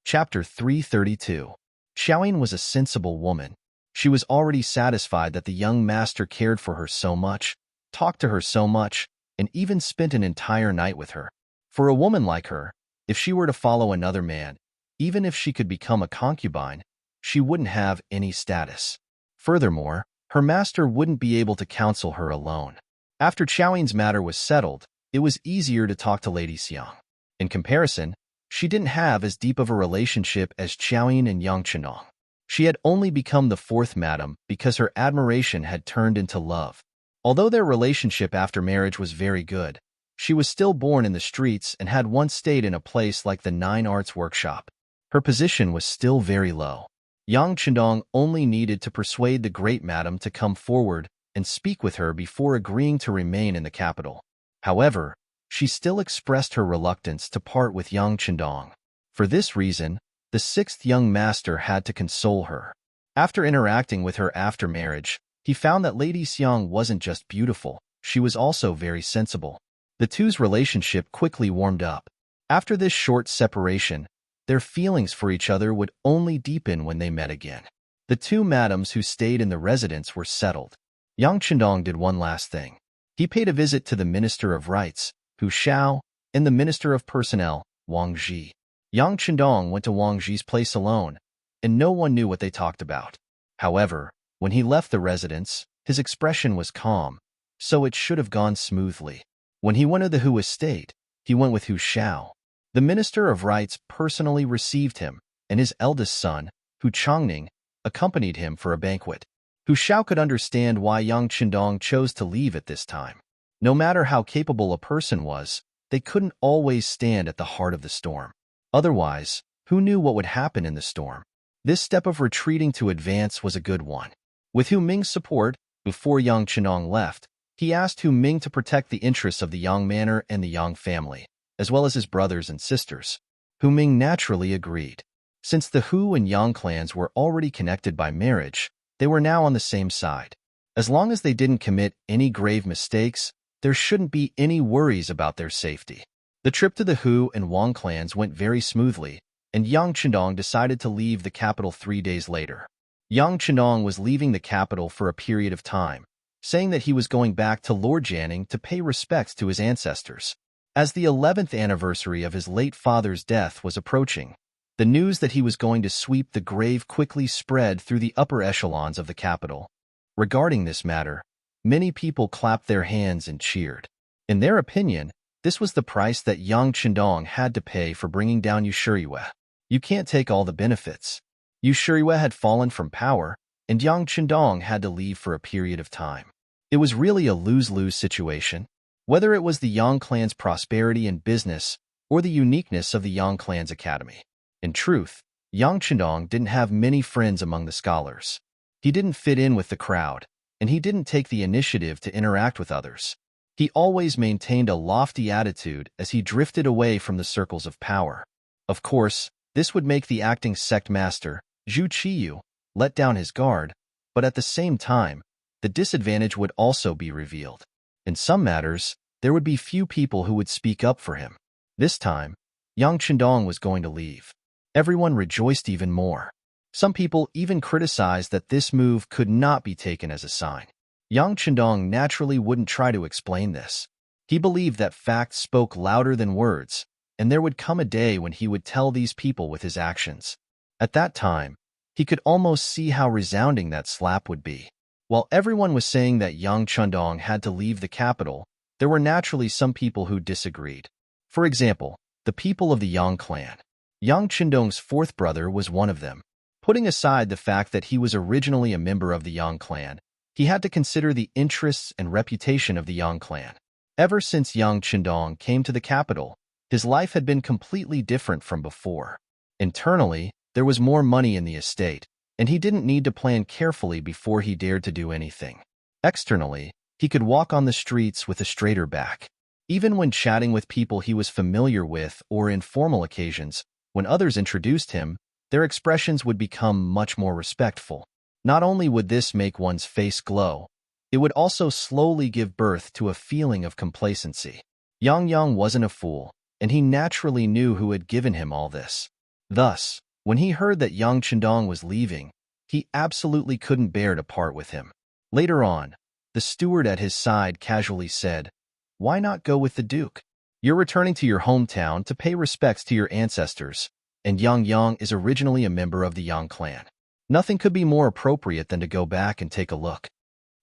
Chapter 332. Xiaoying was a sensible woman. She was already satisfied that the young master cared for her so much, talked to her so much, and even spent an entire night with her. For a woman like her, if she were to follow another man, even if she could become a concubine, she wouldn't have any status. Furthermore, her master wouldn't be able to counsel her alone. After Xiaoying's matter was settled, it was easier to talk to Lady Xiang. In comparison, she didn't have as deep of a relationship as Xiaoying and Yang Chenong. She had only become the fourth madam because her admiration had turned into love. Although their relationship after marriage was very good, she was still born in the streets and had once stayed in a place like the Nine Arts Workshop. Her position was still very low. Yang Chenong only needed to persuade the great madam to come forward and speak with her before agreeing to remain in the capital. However, she still expressed her reluctance to part with Yang Chenong. For this reason, the sixth young master had to console her. After interacting with her after marriage, he found that Lady Xiang wasn't just beautiful, she was also very sensible. The two's relationship quickly warmed up. After this short separation, their feelings for each other would only deepen when they met again. The two madams who stayed in the residence were settled. Yang Chenong did one last thing. He paid a visit to the Minister of Rights, Hu Xiao, and the Minister of Personnel, Wang Zhi. Yang Chenong went to Wang Zhi's place alone, and no one knew what they talked about. However, when he left the residence, his expression was calm, so it should have gone smoothly. When he went to the Hu estate, he went with Hu Xiao. The Minister of Rights personally received him, and his eldest son, Hu Changning, accompanied him for a banquet. Hu Xiao could understand why Yang Chenong chose to leave at this time. No matter how capable a person was, they couldn't always stand at the heart of the storm. Otherwise, who knew what would happen in the storm? This step of retreating to advance was a good one. With Hu Ming's support, before Yang Chenong left, he asked Hu Ming to protect the interests of the Yang manor and the Yang family, as well as his brothers and sisters. Hu Ming naturally agreed. Since the Hu and Yang clans were already connected by marriage, they were now on the same side. As long as they didn't commit any grave mistakes, there shouldn't be any worries about their safety. The trip to the Hu and Wang clans went very smoothly, and Yang Chenong decided to leave the capital 3 days later. Yang Chenong was leaving the capital for a period of time, saying that he was going back to Lord Janning to pay respects to his ancestors. As the 11th anniversary of his late father's death was approaching, the news that he was going to sweep the grave quickly spread through the upper echelons of the capital. Regarding this matter, many people clapped their hands and cheered. In their opinion, this was the price that Yang Chenong had to pay for bringing down Yushuriwe. You can't take all the benefits. Yushuriwe had fallen from power, and Yang Chenong had to leave for a period of time. It was really a lose-lose situation. Whether it was the Yang clan's prosperity and business or the uniqueness of the Yang clan's academy. In truth, Yang Chenong didn't have many friends among the scholars. He didn't fit in with the crowd, and he didn't take the initiative to interact with others. He always maintained a lofty attitude as he drifted away from the circles of power. Of course, this would make the acting sect master, Zhu Qiyu, let down his guard, but at the same time, the disadvantage would also be revealed. In some matters, there would be few people who would speak up for him. This time, Yang Chenong was going to leave. Everyone rejoiced even more. Some people even criticized that this move could not be taken as a sign. Yang Chenong naturally wouldn't try to explain this. He believed that facts spoke louder than words, and there would come a day when he would tell these people with his actions. At that time, he could almost see how resounding that slap would be. While everyone was saying that Yang Chenong had to leave the capital, there were naturally some people who disagreed. For example, the people of the Yang clan. Yang Chenong's fourth brother was one of them. Putting aside the fact that he was originally a member of the Yang clan, he had to consider the interests and reputation of the Yang clan. Ever since Yang Chenong came to the capital, his life had been completely different from before. Internally, there was more money in the estate, and he didn't need to plan carefully before he dared to do anything. Externally, he could walk on the streets with a straighter back. Even when chatting with people he was familiar with or in formal occasions, when others introduced him, their expressions would become much more respectful. Not only would this make one's face glow, it would also slowly give birth to a feeling of complacency. Yang wasn't a fool, and he naturally knew who had given him all this. Thus, when he heard that Yang Chendong was leaving, he absolutely couldn't bear to part with him. Later on, the steward at his side casually said, "Why not go with the Duke? You're returning to your hometown to pay respects to your ancestors, and Yang is originally a member of the Yang clan. Nothing could be more appropriate than to go back and take a look."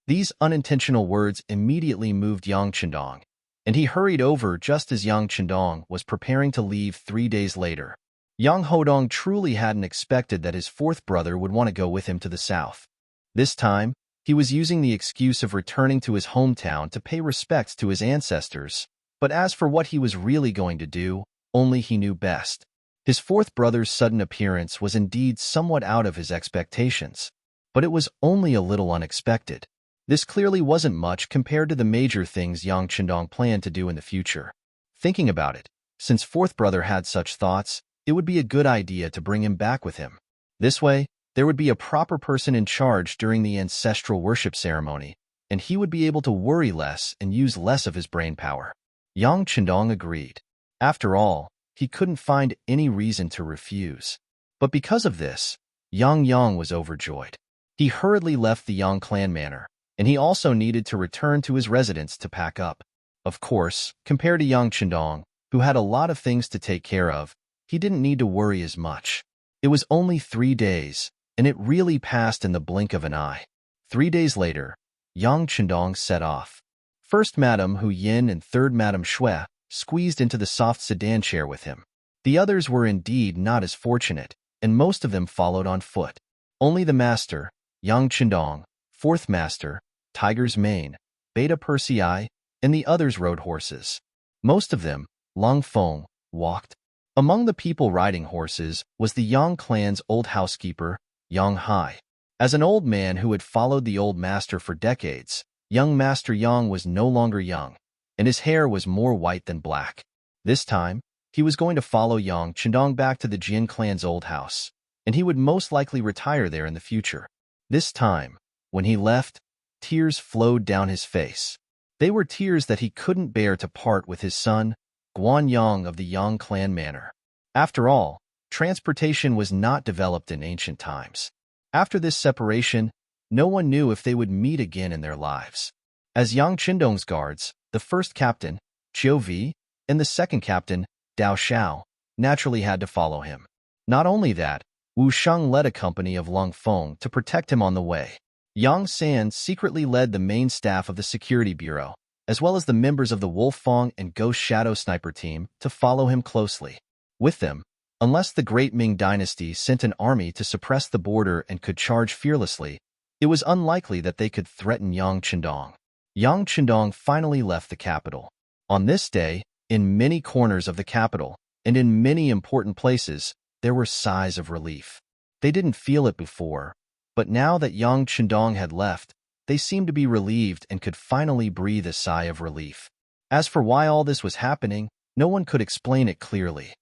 These unintentional words immediately moved Yang Chendong, and he hurried over just as Yang Chendong was preparing to leave 3 days later. Yang Hodong truly hadn't expected that his fourth brother would want to go with him to the south. This time, he was using the excuse of returning to his hometown to pay respects to his ancestors, but as for what he was really going to do, only he knew best. His fourth brother's sudden appearance was indeed somewhat out of his expectations, but it was only a little unexpected. This clearly wasn't much compared to the major things Yang Chendong planned to do in the future. Thinking about it, since fourth brother had such thoughts, it would be a good idea to bring him back with him. This way, there would be a proper person in charge during the ancestral worship ceremony, and he would be able to worry less and use less of his brain power. Yang Chendong agreed. After all, he couldn't find any reason to refuse. But because of this, Yang was overjoyed. He hurriedly left the Yang clan manor, and he also needed to return to his residence to pack up. Of course, compared to Yang Chendong, who had a lot of things to take care of, he didn't need to worry as much. It was only 3 days, and it really passed in the blink of an eye. 3 days later, Yang Chendong set off. First Madame Hu Yin and third Madame Shui squeezed into the soft sedan chair with him. The others were indeed not as fortunate, and most of them followed on foot. Only the master, Yang Chendong, fourth master, Tiger's Mane, Beta Persei, and the others rode horses. Most of them, Long Feng, walked. Among the people riding horses was the Yang clan's old housekeeper, Yang Hai. As an old man who had followed the old master for decades, young Master Yang was no longer young, and his hair was more white than black. This time, he was going to follow Yang Chendong back to the Jin clan's old house, and he would most likely retire there in the future. This time, when he left, tears flowed down his face. They were tears that he couldn't bear to part with his son, Guan Yang of the Yang clan manor. After all, transportation was not developed in ancient times. After this separation, no one knew if they would meet again in their lives. As Yang Chendong's guards, the first captain, Chiu Vi, and the second captain, Dao Xiao, naturally had to follow him. Not only that, Wu Sheng led a company of Long Feng to protect him on the way. Yang San secretly led the main staff of the security bureau, as well as the members of the Wolfang and Ghost Shadow Sniper team to follow him closely. With them, unless the great Ming dynasty sent an army to suppress the border and could charge fearlessly, it was unlikely that they could threaten Yang Chendong. Yang Chendong finally left the capital. On this day, in many corners of the capital, and in many important places, there were sighs of relief. They didn't feel it before, but now that Yang Chendong had left, they seemed to be relieved and could finally breathe a sigh of relief. As for why all this was happening, no one could explain it clearly.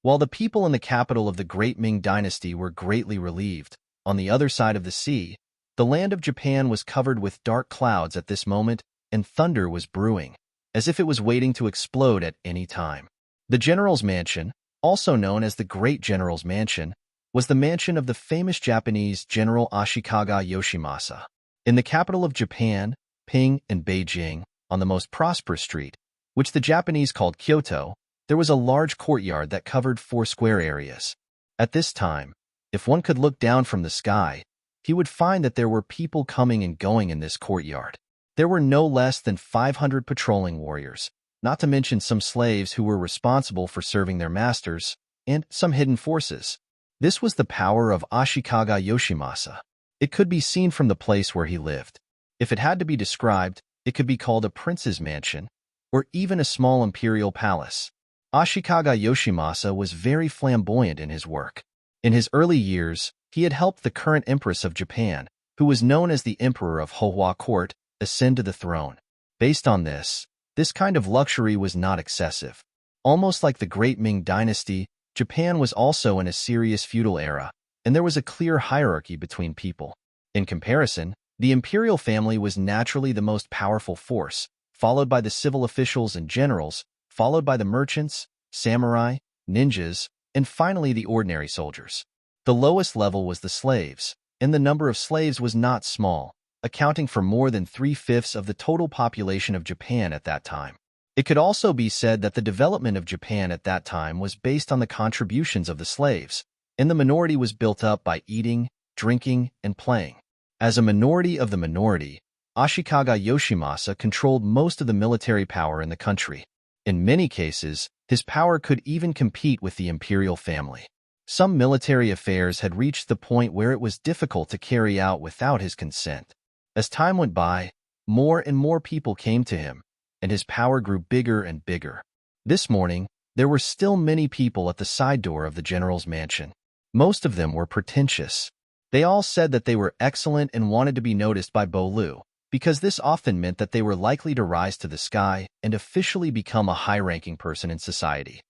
While the people in the capital of the great Ming dynasty were greatly relieved, on the other side of the sea, the land of Japan was covered with dark clouds at this moment, and thunder was brewing, as if it was waiting to explode at any time. The General's Mansion, also known as the Great General's Mansion, was the mansion of the famous Japanese General Ashikaga Yoshimasa. In the capital of Japan, Ping and Beijing, on the most prosperous street, which the Japanese called Kyoto, there was a large courtyard that covered 4 square areas. At this time, if one could look down from the sky, he would find that there were people coming and going in this courtyard. There were no less than 500 patrolling warriors, not to mention some slaves who were responsible for serving their masters, and some hidden forces. This was the power of Ashikaga Yoshimasa. It could be seen from the place where he lived. If it had to be described, it could be called a prince's mansion, or even a small imperial palace. Ashikaga Yoshimasa was very flamboyant in his work. In his early years, he had helped the current empress of Japan, who was known as the Emperor of Hohua Court, ascend to the throne. Based on this kind of luxury was not excessive. Almost like the Great Ming dynasty, Japan was also in a serious feudal era, and there was a clear hierarchy between people. In comparison, the imperial family was naturally the most powerful force, followed by the civil officials and generals, followed by the merchants, samurai, ninjas, and finally the ordinary soldiers. The lowest level was the slaves, and the number of slaves was not small, accounting for more than 3/5 of the total population of Japan at that time. It could also be said that the development of Japan at that time was based on the contributions of the slaves, and the minority was built up by eating, drinking, and playing. As a minority of the minority, Ashikaga Yoshimasa controlled most of the military power in the country. In many cases, his power could even compete with the imperial family. Some military affairs had reached the point where it was difficult to carry out without his consent. As time went by, more and more people came to him, and his power grew bigger and bigger. This morning, there were still many people at the side door of the general's mansion. Most of them were pretentious. They all said that they were excellent and wanted to be noticed by Bolu, because this often meant that they were likely to rise to the sky and officially become a high-ranking person in society.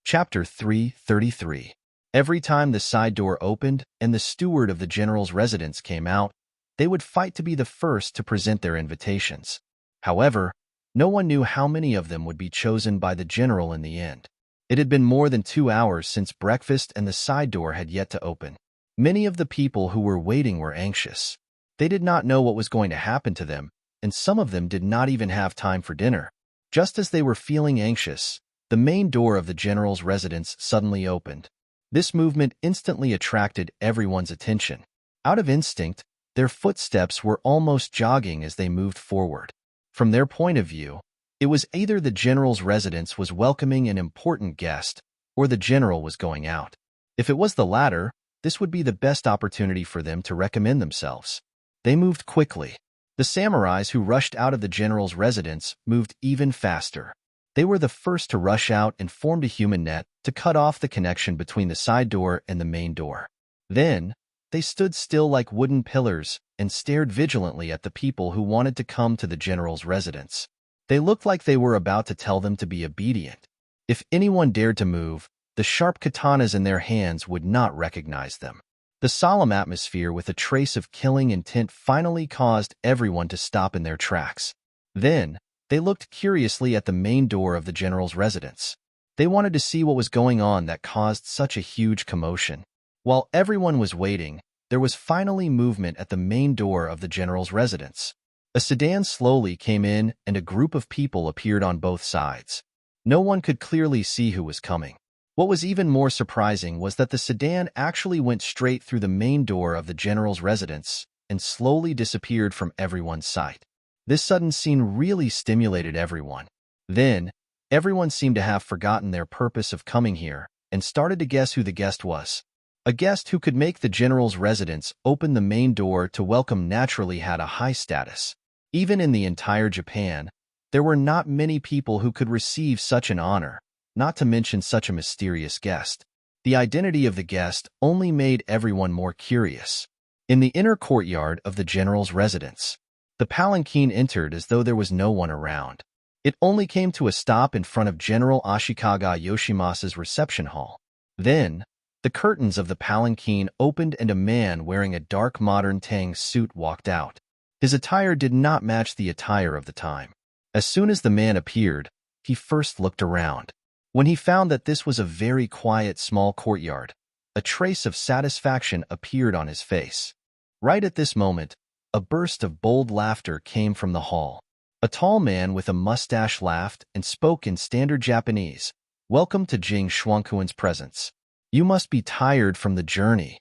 Chapter 333. Every time the side door opened and the steward of the general's residence came out, they would fight to be the first to present their invitations. However, no one knew how many of them would be chosen by the general in the end. It had been more than 2 hours since breakfast and the side door had yet to open. Many of the people who were waiting were anxious. They did not know what was going to happen to them, and some of them did not even have time for dinner. Just as they were feeling anxious, the main door of the general's residence suddenly opened. This movement instantly attracted everyone's attention. Out of instinct, their footsteps were almost jogging as they moved forward. From their point of view, it was either the general's residence was welcoming an important guest, or the general was going out. If it was the latter, this would be the best opportunity for them to recommend themselves. They moved quickly. The samurais who rushed out of the general's residence moved even faster. They were the first to rush out and formed a human net to cut off the connection between the side door and the main door. Then, they stood still like wooden pillars and stared vigilantly at the people who wanted to come to the general's residence. They looked like they were about to tell them to be obedient. If anyone dared to move, the sharp katanas in their hands would not recognize them. The solemn atmosphere with a trace of killing intent finally caused everyone to stop in their tracks. Then, they looked curiously at the main door of the general's residence. They wanted to see what was going on that caused such a huge commotion. While everyone was waiting, there was finally movement at the main door of the general's residence. A sedan slowly came in and a group of people appeared on both sides. No one could clearly see who was coming. What was even more surprising was that the sedan actually went straight through the main door of the general's residence and slowly disappeared from everyone's sight. This sudden scene really stimulated everyone. Then, everyone seemed to have forgotten their purpose of coming here and started to guess who the guest was. A guest who could make the general's residence open the main door to welcome naturally had a high status. Even in the entire Japan, there were not many people who could receive such an honor, not to mention such a mysterious guest. The identity of the guest only made everyone more curious. In the inner courtyard of the general's residence, the palanquin entered as though there was no one around. It only came to a stop in front of General Ashikaga Yoshimasa's reception hall. Then, the curtains of the palanquin opened and a man wearing a dark modern Tang suit walked out. His attire did not match the attire of the time. As soon as the man appeared, he first looked around. When he found that this was a very quiet small courtyard, a trace of satisfaction appeared on his face. Right at this moment, a burst of bold laughter came from the hall. A tall man with a mustache laughed and spoke in standard Japanese. "Welcome to Jing Shuangquan's presence. You must be tired from the journey."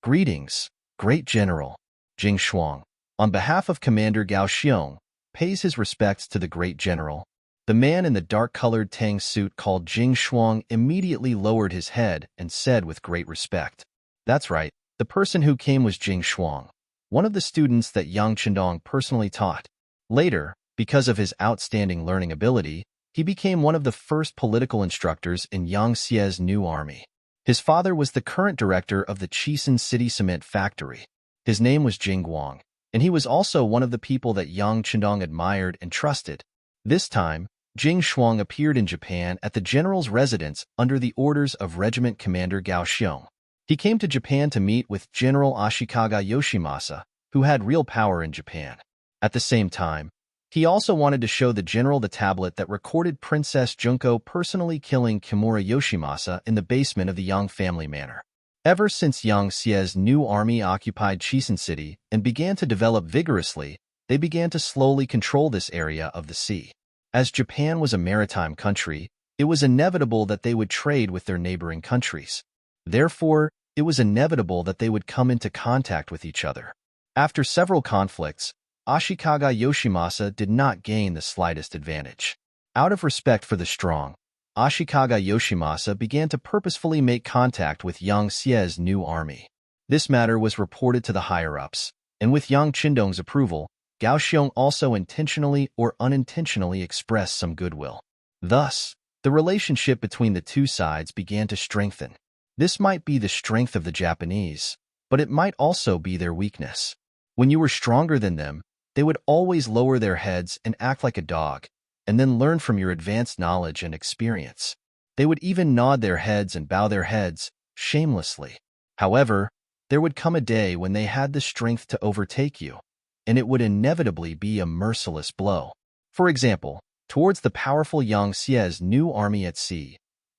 "Greetings, great general." Jing Shuang, on behalf of Commander Gao Xiong, pays his respects to the great general. The man in the dark-colored Tang suit called Jing Shuang immediately lowered his head and said with great respect, "That's right, the person who came was Jing Shuang, one of the students that Yang Chendong personally taught. Later, because of his outstanding learning ability, he became one of the first political instructors in Yang Xie's new army. His father was the current director of the Chisun City Cement Factory. His name was Jing Guang, and he was also one of the people that Yang Chendong admired and trusted. This time, Jing Shuang appeared in Japan at the general's residence under the orders of Regiment Commander Gao Xiong. He came to Japan to meet with General Ashikaga Yoshimasa, who had real power in Japan. At the same time, He also wanted to show the general the tablet that recorded Princess Junko personally killing Kimura Yoshimasa in the basement of the Yang family manor. Ever since Yang Xie's new army occupied Chisun City and began to develop vigorously, they began to slowly control this area of the sea. As Japan was a maritime country, it was inevitable that they would trade with their neighboring countries. Therefore, it was inevitable that they would come into contact with each other. After several conflicts, Ashikaga Yoshimasa did not gain the slightest advantage. Out of respect for the strong, Ashikaga Yoshimasa began to purposefully make contact with Yang Xie's new army. This matter was reported to the higher-ups, and with Yang Qindong's approval, Gao Xiong also intentionally or unintentionally expressed some goodwill. Thus, the relationship between the two sides began to strengthen. This might be the strength of the Japanese, but it might also be their weakness. When you were stronger than them, they would always lower their heads and act like a dog, and then learn from your advanced knowledge and experience. They would even nod their heads and bow their heads, shamelessly. However, there would come a day when they had the strength to overtake you, and it would inevitably be a merciless blow. For example, towards the powerful Yang Xie's new army at sea,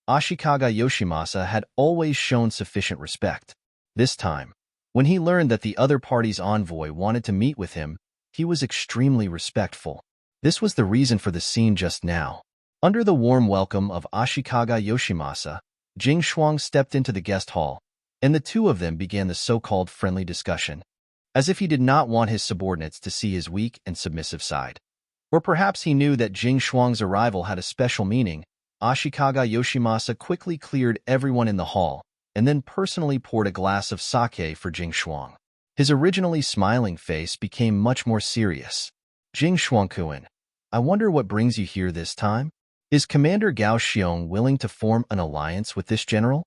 Ashikaga Yoshimasa had always shown sufficient respect. This time, when he learned that the other party's envoy wanted to meet with him, he was extremely respectful. This was the reason for the scene just now. Under the warm welcome of Ashikaga Yoshimasa, Jing Shuang stepped into the guest hall, and the two of them began the so-called friendly discussion, as if he did not want his subordinates to see his weak and submissive side. Or perhaps he knew that Jing Shuang's arrival had a special meaning. Ashikaga Yoshimasa quickly cleared everyone in the hall, and then personally poured a glass of sake for Jing Shuang. His originally smiling face became much more serious. Jing Shuang-kun, I wonder what brings you here this time? Is Commander Gao Xiong willing to form an alliance with this general?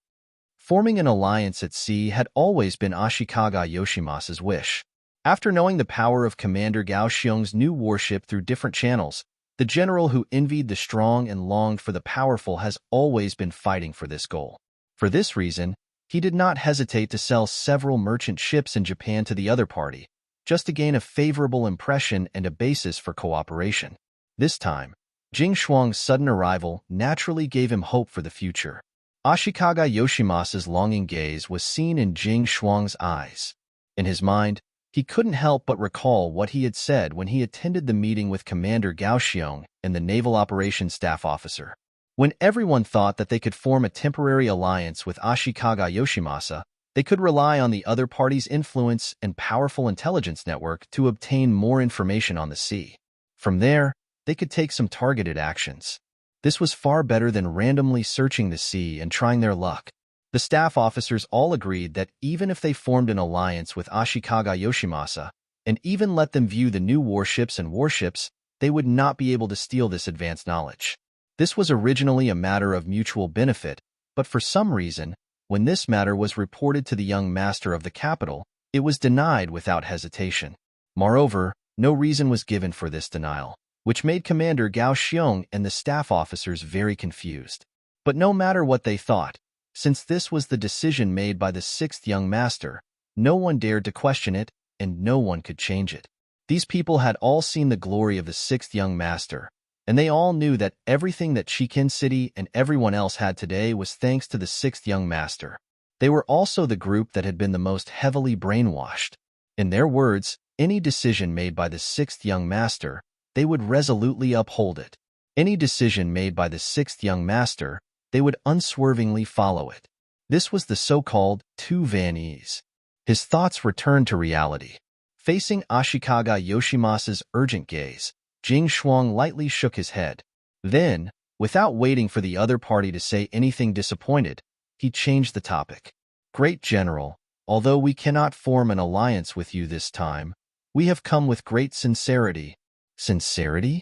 Forming an alliance at sea had always been Ashikaga Yoshimasa's wish. After knowing the power of Commander Gao Xiong's new warship through different channels, the general who envied the strong and longed for the powerful has always been fighting for this goal. For this reason, he did not hesitate to sell several merchant ships in Japan to the other party, just to gain a favorable impression and a basis for cooperation. This time, Jing Shuang's sudden arrival naturally gave him hope for the future. Ashikaga Yoshimasa's longing gaze was seen in Jing Shuang's eyes. In his mind, he couldn't help but recall what he had said when he attended the meeting with Commander Gao Xiong and the Naval Operations Staff Officer. When everyone thought that they could form a temporary alliance with Ashikaga Yoshimasa, they could rely on the other party's influence and powerful intelligence network to obtain more information on the sea. From there, they could take some targeted actions. This was far better than randomly searching the sea and trying their luck. The staff officers all agreed that even if they formed an alliance with Ashikaga Yoshimasa, and even let them view the new warships and warships, they would not be able to steal this advanced knowledge. This was originally a matter of mutual benefit, but for some reason, when this matter was reported to the young master of the capital, it was denied without hesitation. Moreover, no reason was given for this denial, which made Commander Gao Xiong and the staff officers very confused. But no matter what they thought, since this was the decision made by the sixth young master, no one dared to question it, and no one could change it. These people had all seen the glory of the sixth young master, and they all knew that everything that Shiken City and everyone else had today was thanks to the sixth young master. They were also the group that had been the most heavily brainwashed. In their words, any decision made by the sixth young master, they would resolutely uphold it. Any decision made by the sixth young master, they would unswervingly follow it. This was the so-called Tu Van Ease. His thoughts returned to reality. Facing Ashikaga Yoshimasa's urgent gaze, Jing Shuang lightly shook his head. Then, without waiting for the other party to say anything disappointed, he changed the topic. Great General, although we cannot form an alliance with you this time, we have come with great sincerity. Sincerity?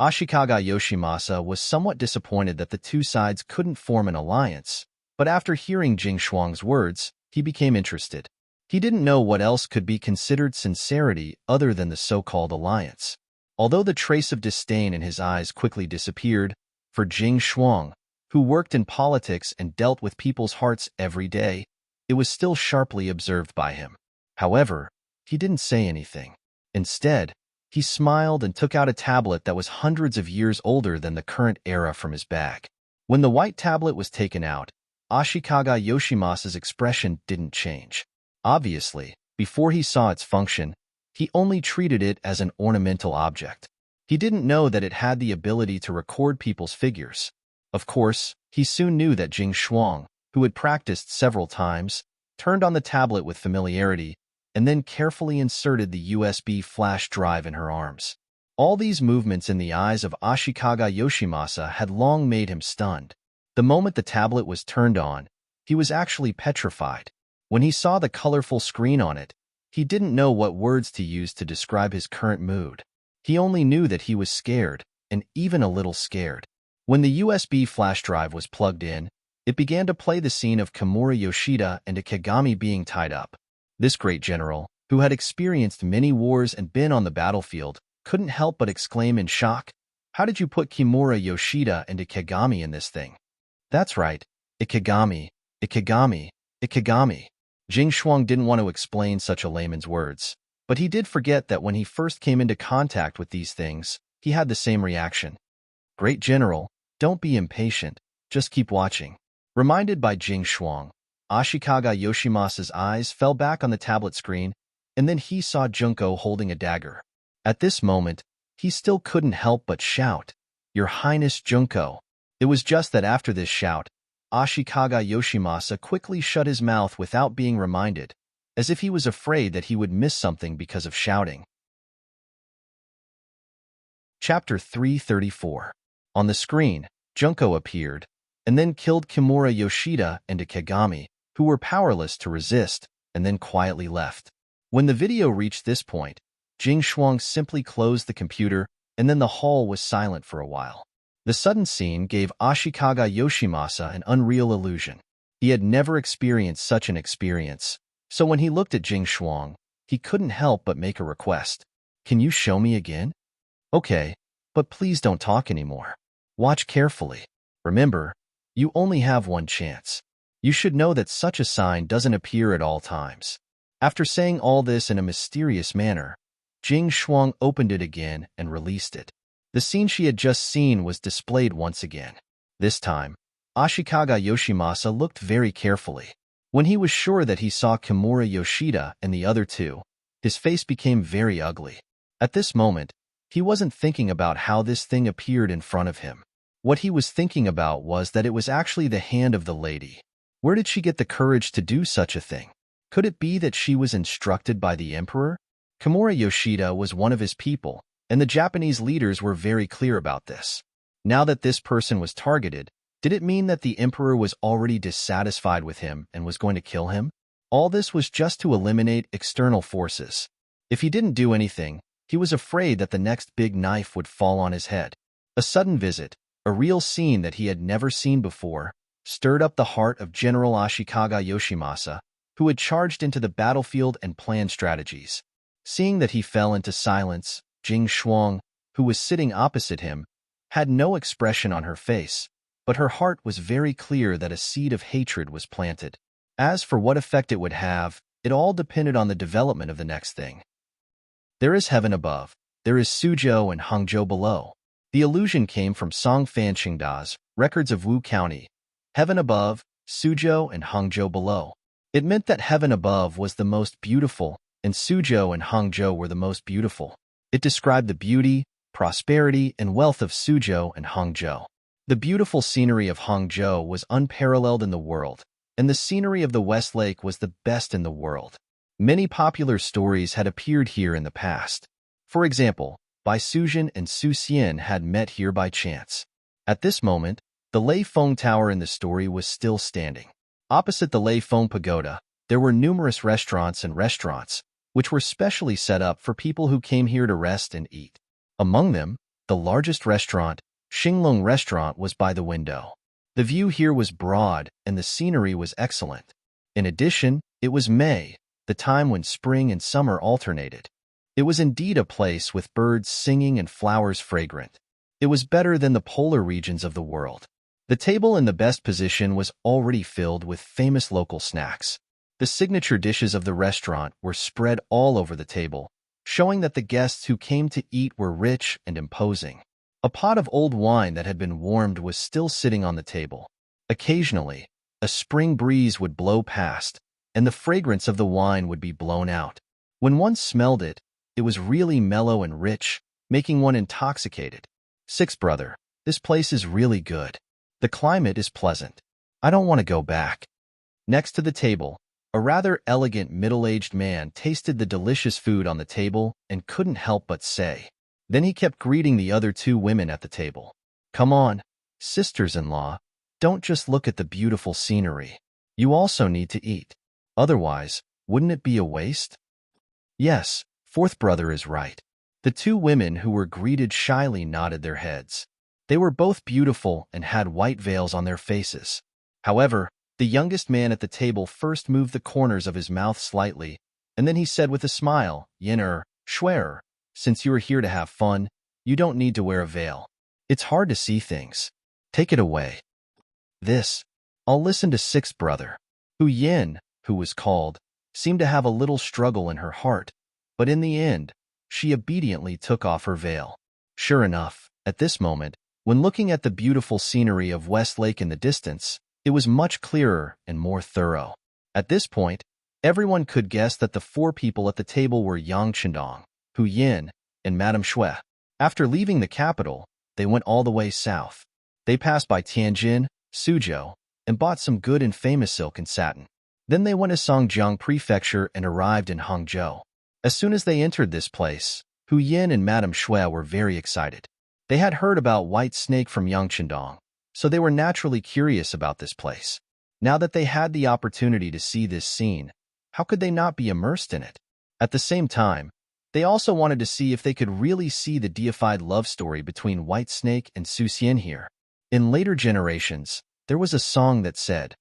Ashikaga Yoshimasa was somewhat disappointed that the two sides couldn't form an alliance, but after hearing Jing Shuang's words, he became interested. He didn't know what else could be considered sincerity other than the so-called alliance. Although the trace of disdain in his eyes quickly disappeared, for Jing Shuang, who worked in politics and dealt with people's hearts every day, it was still sharply observed by him. However, he didn't say anything. Instead, He smiled and took out a tablet that was hundreds of years older than the current era from his bag. When the white tablet was taken out, Ashikaga Yoshimasa's expression didn't change. Obviously, before he saw its function, he only treated it as an ornamental object. He didn't know that it had the ability to record people's figures. Of course, he soon knew that Jing Shuang, who had practiced several times, turned on the tablet with familiarity and then carefully inserted the USB flash drive in her arms. All these movements in the eyes of Ashikaga Yoshimasa had long made him stunned. The moment the tablet was turned on, he was actually petrified. When he saw the colorful screen on it, he didn't know what words to use to describe his current mood. He only knew that he was scared, and even a little scared. When the USB flash drive was plugged in, it began to play the scene of Kimura Yoshida and Ikegami being tied up. This great general, who had experienced many wars and been on the battlefield, couldn't help but exclaim in shock, "How did you put Kimura Yoshida and Ikegami in this thing?" "That's right, Ikegami, Ikegami, Ikegami." Jing Shuang didn't want to explain such a layman's words, but he did forget that when he first came into contact with these things, he had the same reaction. "Great general, don't be impatient, just keep watching." Reminded by Jing Shuang, Ashikaga Yoshimasa's eyes fell back on the tablet screen, and then he saw Junko holding a dagger. At this moment, he still couldn't help but shout, "Your Highness Junko." It was just that after this shout, Ashikaga Yoshimasa quickly shut his mouth without being reminded, as if he was afraid that he would miss something because of shouting. Chapter 334. On the screen, Junko appeared, and then killed Kimura Yoshida and Ikegami, who were powerless to resist, and then quietly left. When the video reached this point, Jing Shuang simply closed the computer, and then the hall was silent for a while. The sudden scene gave Ashikaga Yoshimasa an unreal illusion. He had never experienced such an experience, so when he looked at Jing Shuang, he couldn't help but make a request. "Can you show me again?" "Okay, but please don't talk anymore. Watch carefully. Remember, you only have one chance. You should know that such a sign doesn't appear at all times." After saying all this in a mysterious manner, Jing Shuang opened it again and released it. The scene she had just seen was displayed once again. This time, Ashikaga Yoshimasa looked very carefully. When he was sure that he saw Kimura Yoshida and the other two, his face became very ugly. At this moment, he wasn't thinking about how this thing appeared in front of him. What he was thinking about was that it was actually the hand of the lady. Where did she get the courage to do such a thing? Could it be that she was instructed by the emperor? Kimura Yoshida was one of his people, and the Japanese leaders were very clear about this. Now that this person was targeted, did it mean that the emperor was already dissatisfied with him and was going to kill him? All this was just to eliminate external forces. If he didn't do anything, he was afraid that the next big knife would fall on his head. A sudden visit, a real scene that he had never seen before, stirred up the heart of General Ashikaga Yoshimasa, who had charged into the battlefield and planned strategies. Seeing that he fell into silence, Jing Shuang, who was sitting opposite him, had no expression on her face, but her heart was very clear that a seed of hatred was planted. As for what effect it would have, it all depended on the development of the next thing. There is heaven above, there is Suzhou and Hangzhou below. The illusion came from Song Fan Qingda's Records of Wu County. Heaven above, Suzhou and Hangzhou below. It meant that heaven above was the most beautiful, and Suzhou and Hangzhou were the most beautiful. It described the beauty, prosperity, and wealth of Suzhou and Hangzhou. The beautiful scenery of Hangzhou was unparalleled in the world, and the scenery of the West Lake was the best in the world. Many popular stories had appeared here in the past. For example, Bai Suzhen and Su Xian had met here by chance. At this moment, the Lei Feng Tower in the story was still standing. Opposite the Lei Feng Pagoda, there were numerous restaurants, which were specially set up for people who came here to rest and eat. Among them, the largest restaurant, Xinglong Restaurant, was by the window. The view here was broad, and the scenery was excellent. In addition, it was May, the time when spring and summer alternated. It was indeed a place with birds singing and flowers fragrant. It was better than the polar regions of the world. The table in the best position was already filled with famous local snacks. The signature dishes of the restaurant were spread all over the table, showing that the guests who came to eat were rich and imposing. A pot of old wine that had been warmed was still sitting on the table. Occasionally, a spring breeze would blow past, and the fragrance of the wine would be blown out. When one smelled it, it was really mellow and rich, making one intoxicated. Sixth brother, this place is really good. The climate is pleasant. I don't want to go back. Next to the table, a rather elegant middle-aged man tasted the delicious food on the table and couldn't help but say. Then he kept greeting the other two women at the table. Come on, sisters-in-law, don't just look at the beautiful scenery. You also need to eat. Otherwise, wouldn't it be a waste? Yes, fourth brother is right. The two women who were greeted shyly nodded their heads. They were both beautiful and had white veils on their faces. However, the youngest man at the table first moved the corners of his mouth slightly, and then he said with a smile, Yin'er, Schwerer, since you are here to have fun, you don't need to wear a veil. It's hard to see things. Take it away. I'll listen to sixth brother. Hu Yin, who was called, seemed to have a little struggle in her heart, but in the end, she obediently took off her veil. Sure enough, at this moment, when looking at the beautiful scenery of West Lake in the distance, it was much clearer and more thorough. At this point, everyone could guess that the four people at the table were Yang Chendong, Hu Yin, and Madame Shui. After leaving the capital, they went all the way south. They passed by Tianjin, Suzhou, and bought some good and famous silk and satin. Then they went to Songjiang Prefecture and arrived in Hangzhou. As soon as they entered this place, Hu Yin and Madame Shui were very excited. They had heard about White Snake from Yang Chendong, so they were naturally curious about this place. Now that they had the opportunity to see this scene, how could they not be immersed in it? At the same time, they also wanted to see if they could really see the deified love story between White Snake and Su Xian here. In later generations, there was a song that said,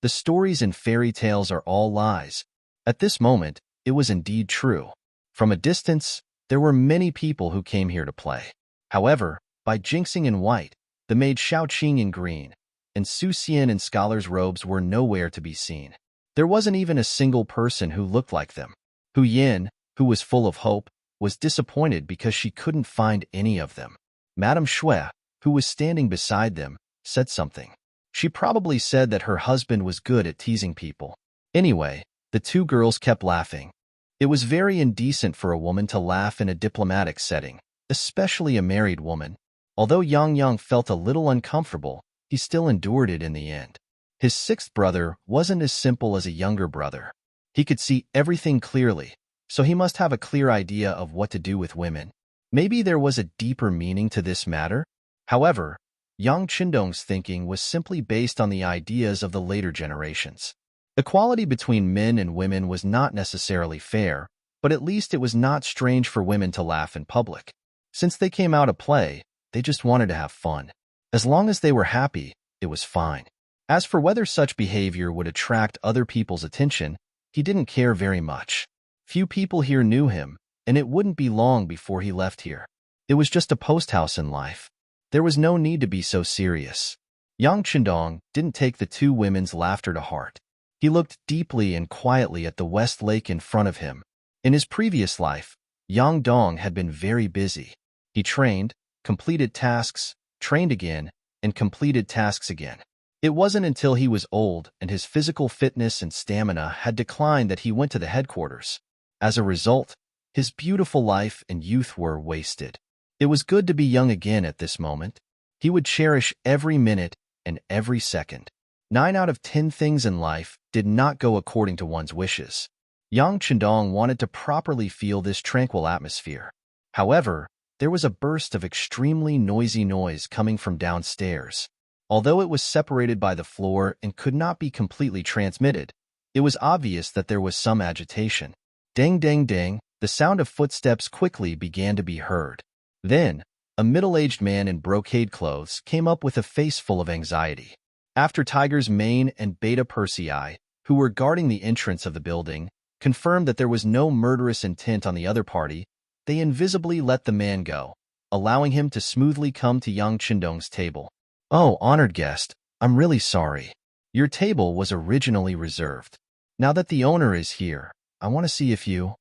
"The stories and fairy tales are all lies." At this moment, it was indeed true. From a distance, there were many people who came here to play. However, by Jinxing in white, the maid Shaoqing in green, and Su Xian in scholar's robes were nowhere to be seen. There wasn't even a single person who looked like them. Hu Yin, who was full of hope, was disappointed because she couldn't find any of them. Madame Shui, who was standing beside them, said something. She probably said that her husband was good at teasing people. Anyway, the two girls kept laughing. It was very indecent for a woman to laugh in a diplomatic setting, especially a married woman. Although Yang Yang felt a little uncomfortable, he still endured it in the end. His sixth brother wasn't as simple as a younger brother. He could see everything clearly, so he must have a clear idea of what to do with women. Maybe there was a deeper meaning to this matter. However, Yang Chendong's thinking was simply based on the ideas of the later generations. Equality between men and women was not necessarily fair, but at least it was not strange for women to laugh in public. Since they came out to play, they just wanted to have fun. As long as they were happy, it was fine. As for whether such behavior would attract other people's attention, he didn't care very much. Few people here knew him, and it wouldn't be long before he left here. It was just a post house in life. There was no need to be so serious. Yang Chendong didn't take the two women's laughter to heart. He looked deeply and quietly at the West Lake in front of him. In his previous life, Yang Dong had been very busy. He trained, completed tasks, trained again, and completed tasks again. It wasn't until he was old and his physical fitness and stamina had declined that he went to the headquarters. As a result, his beautiful life and youth were wasted. It was good to be young again at this moment. He would cherish every minute and every second. 9 out of 10 things in life did not go according to one's wishes. Yang Chendong wanted to properly feel this tranquil atmosphere. However, there was a burst of extremely noisy noise coming from downstairs. Although it was separated by the floor and could not be completely transmitted, it was obvious that there was some agitation. Ding, ding, ding, the sound of footsteps quickly began to be heard. Then, a middle-aged man in brocade clothes came up with a face full of anxiety. After Tiger's Mane and Beta Persei, who were guarding the entrance of the building, confirmed that there was no murderous intent on the other party, they invisibly let the man go, allowing him to smoothly come to Yang Chendong's table. "Oh, honored guest, I'm really sorry. Your table was originally reserved. Now that the owner is here, I want to see if you..."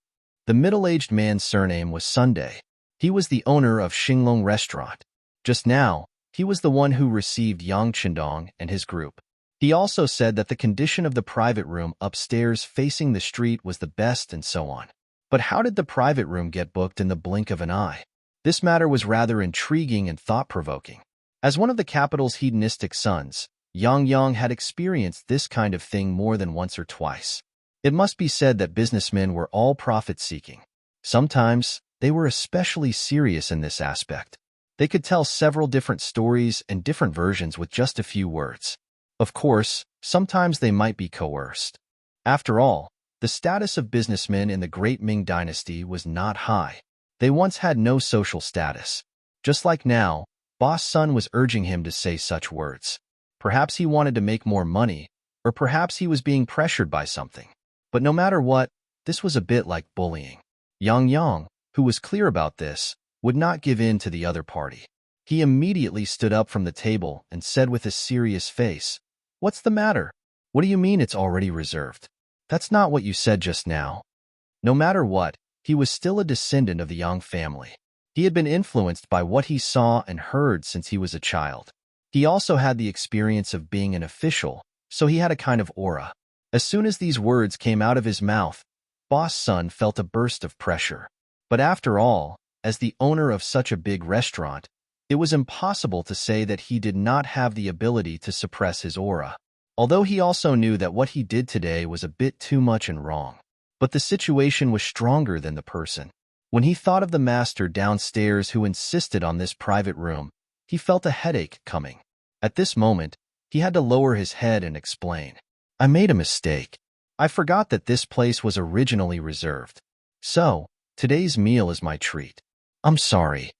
The middle-aged man's surname was Sunday. He was the owner of Xinglong Restaurant. Just now, he was the one who received Yang Qindong and his group. He also said that the condition of the private room upstairs facing the street was the best and so on. But how did the private room get booked in the blink of an eye? This matter was rather intriguing and thought-provoking. As one of the capital's hedonistic sons, Yang had experienced this kind of thing more than once or twice. It must be said that businessmen were all profit-seeking. Sometimes, they were especially serious in this aspect. They could tell several different stories and different versions with just a few words. Of course, sometimes they might be coerced. After all, the status of businessmen in the Great Ming dynasty was not high. They once had no social status. Just like now, Boss Sun was urging him to say such words. Perhaps he wanted to make more money, or perhaps he was being pressured by something. But no matter what, this was a bit like bullying. Yang, who was clear about this, would not give in to the other party. He immediately stood up from the table and said with a serious face, "What's the matter? What do you mean it's already reserved? That's not what you said just now." No matter what, he was still a descendant of the Yang family. He had been influenced by what he saw and heard since he was a child. He also had the experience of being an official, so he had a kind of aura. As soon as these words came out of his mouth, Boss Sun felt a burst of pressure. But after all, as the owner of such a big restaurant, it was impossible to say that he did not have the ability to suppress his aura. Although he also knew that what he did today was a bit too much and wrong. But the situation was stronger than the person. When he thought of the master downstairs who insisted on this private room, he felt a headache coming. At this moment, he had to lower his head and explain. "I made a mistake. I forgot that this place was originally reserved. So, today's meal is my treat. I'm sorry."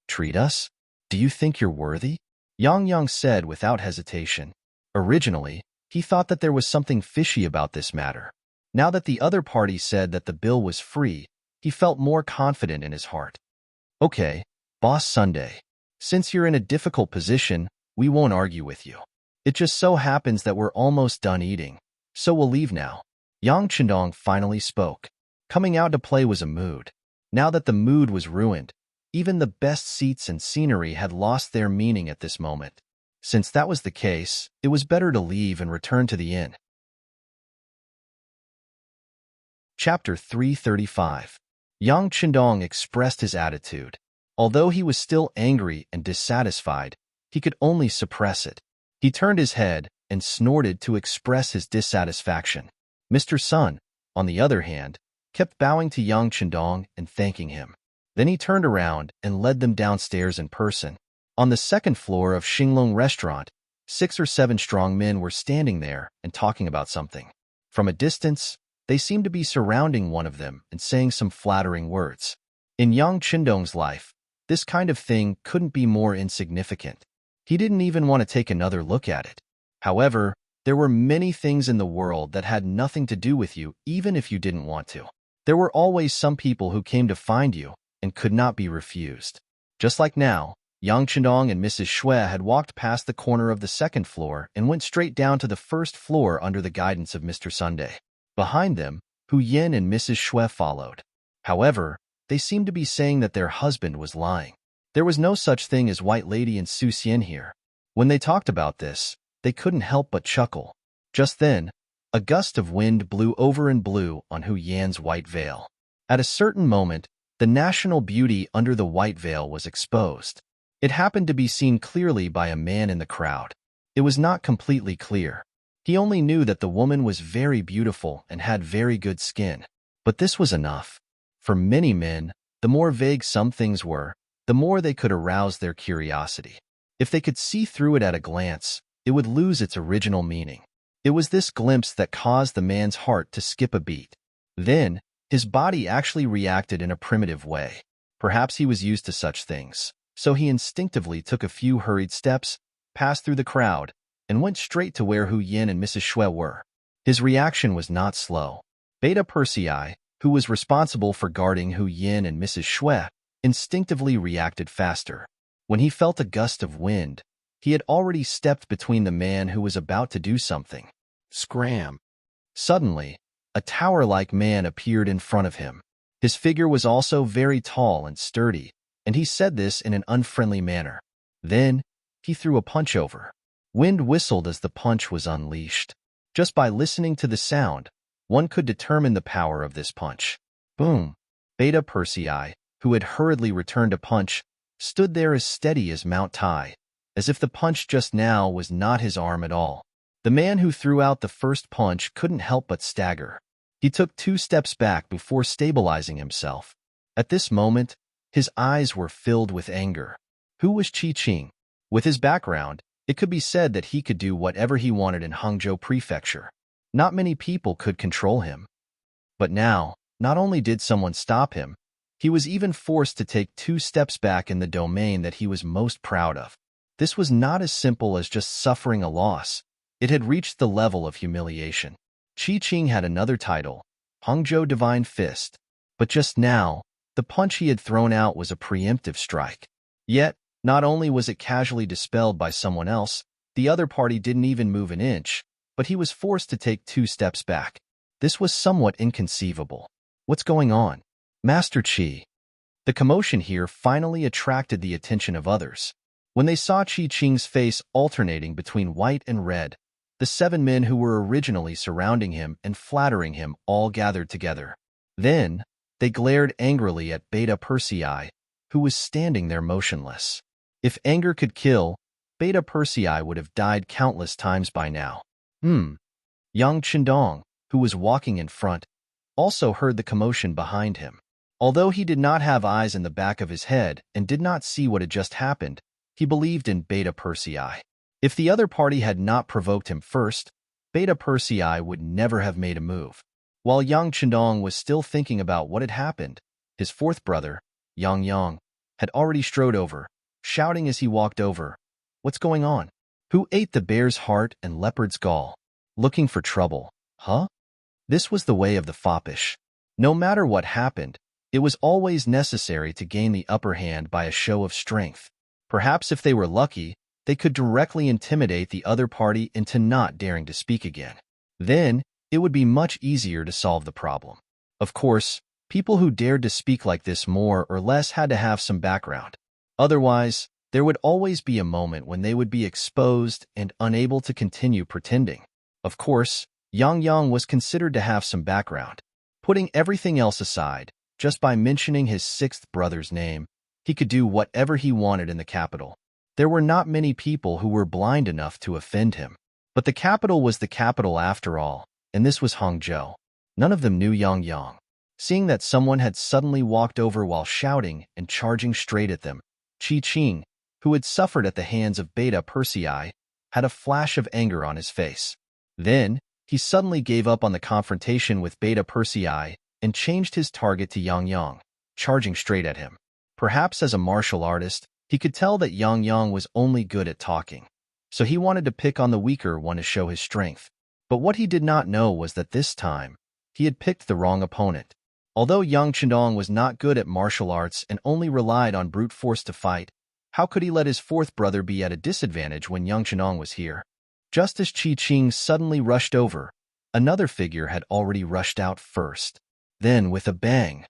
"Treat us? Do you think you're worthy?" Yang said without hesitation. Originally, he thought that there was something fishy about this matter. Now that the other party said that the bill was free, he felt more confident in his heart. "Okay, Boss Sunday. Since you're in a difficult position, we won't argue with you. It just so happens that we're almost done eating, so we'll leave now." Yang Qindong finally spoke. Coming out to play was a mood. Now that the mood was ruined, even the best seats and scenery had lost their meaning at this moment. Since that was the case, it was better to leave and return to the inn. Chapter 335. Yang Qindong expressed his attitude. Although he was still angry and dissatisfied, he could only suppress it. He turned his head and snorted to express his dissatisfaction. Mr. Sun, on the other hand, kept bowing to Yang Qindong and thanking him. Then he turned around and led them downstairs in person. On the second floor of Xinglong Restaurant, 6 or 7 strong men were standing there and talking about something. From a distance, they seemed to be surrounding one of them and saying some flattering words. In Yang Qindong's life, this kind of thing couldn't be more insignificant. He didn't even want to take another look at it. However, there were many things in the world that had nothing to do with you, even if you didn't want to. There were always some people who came to find you and could not be refused. Just like now, Yang Qindong and Mrs. Xue had walked past the corner of the second floor and went straight down to the first floor under the guidance of Mr. Sunday. Behind them, Hu Yin and Mrs. Xue followed. However, they seemed to be saying that their husband was lying. There was no such thing as White Lady and Su Xian here. When they talked about this, they couldn't help but chuckle. Just then, a gust of wind blew over and blew on Hu Yan's white veil. At a certain moment, the national beauty under the white veil was exposed. It happened to be seen clearly by a man in the crowd. It was not completely clear. He only knew that the woman was very beautiful and had very good skin. But this was enough. For many men, the more vague some things were, the more they could arouse their curiosity. If they could see through it at a glance, it would lose its original meaning. It was this glimpse that caused the man's heart to skip a beat. Then, his body actually reacted in a primitive way. Perhaps he was used to such things, so he instinctively took a few hurried steps, passed through the crowd, and went straight to where Hu Yin and Mrs. Xue were. His reaction was not slow. Beta Persei, who was responsible for guarding Hu Yin and Mrs. Xue, instinctively reacted faster. When he felt a gust of wind, he had already stepped between the man who was about to do something. Scram! Suddenly, a tower-like man appeared in front of him. His figure was also very tall and sturdy, and he said this in an unfriendly manner. Then, he threw a punch over. Wind whistled as the punch was unleashed. Just by listening to the sound, one could determine the power of this punch. Boom! Beta Persei, who had hurriedly returned a punch, stood there as steady as Mount Tai, as if the punch just now was not his arm at all. The man who threw out the first punch couldn't help but stagger. He took 2 steps back before stabilizing himself. At this moment, his eyes were filled with anger. Who was Qi Qing? With his background, it could be said that he could do whatever he wanted in Hangzhou Prefecture. Not many people could control him. But now, not only did someone stop him, he was even forced to take 2 steps back in the domain that he was most proud of. This was not as simple as just suffering a loss. It had reached the level of humiliation. Qi Qing had another title, Hangzhou Divine Fist, but just now, the punch he had thrown out was a preemptive strike. Yet, not only was it casually dispelled by someone else, the other party didn't even move an inch, but he was forced to take 2 steps back. This was somewhat inconceivable. What's going on? Master Qi. The commotion here finally attracted the attention of others. When they saw Qi Qing's face alternating between white and red, the 7 men who were originally surrounding him and flattering him all gathered together. Then, they glared angrily at Beta Persei, who was standing there motionless. If anger could kill, Beta Persei would have died countless times by now. Yang Qindong, who was walking in front, also heard the commotion behind him. Although he did not have eyes in the back of his head and did not see what had just happened, he believed in Beta Persei. If the other party had not provoked him first, Beta Persei would never have made a move. While Yang Qindong was still thinking about what had happened, his 4th brother, Yang Yang, had already strode over, shouting as he walked over, "What's going on? Who ate the bear's heart and leopard's gall? Looking for trouble, huh?" This was the way of the foppish. No matter what happened, it was always necessary to gain the upper hand by a show of strength. Perhaps if they were lucky, they could directly intimidate the other party into not daring to speak again. Then, it would be much easier to solve the problem. Of course, people who dared to speak like this more or less had to have some background. Otherwise, there would always be a moment when they would be exposed and unable to continue pretending. Of course, Yang Yang was considered to have some background. Putting everything else aside, just by mentioning his 6th brother's name, he could do whatever he wanted in the capital. There were not many people who were blind enough to offend him. But the capital was the capital after all, and this was Hangzhou. None of them knew Yang Yang. Seeing that someone had suddenly walked over while shouting and charging straight at them, Qi Qing, who had suffered at the hands of Beta Persei, had a flash of anger on his face. Then, he suddenly gave up on the confrontation with Beta Persei and changed his target to Yang Yang, charging straight at him. Perhaps as a martial artist, he could tell that Yang Yang was only good at talking, so he wanted to pick on the weaker one to show his strength. But what he did not know was that this time, he had picked the wrong opponent. Although Yang Qindong was not good at martial arts and only relied on brute force to fight, how could he let his 4th brother be at a disadvantage when Yang Qindong was here? Just as Qi Qing suddenly rushed over, another figure had already rushed out first. Then, with a bang,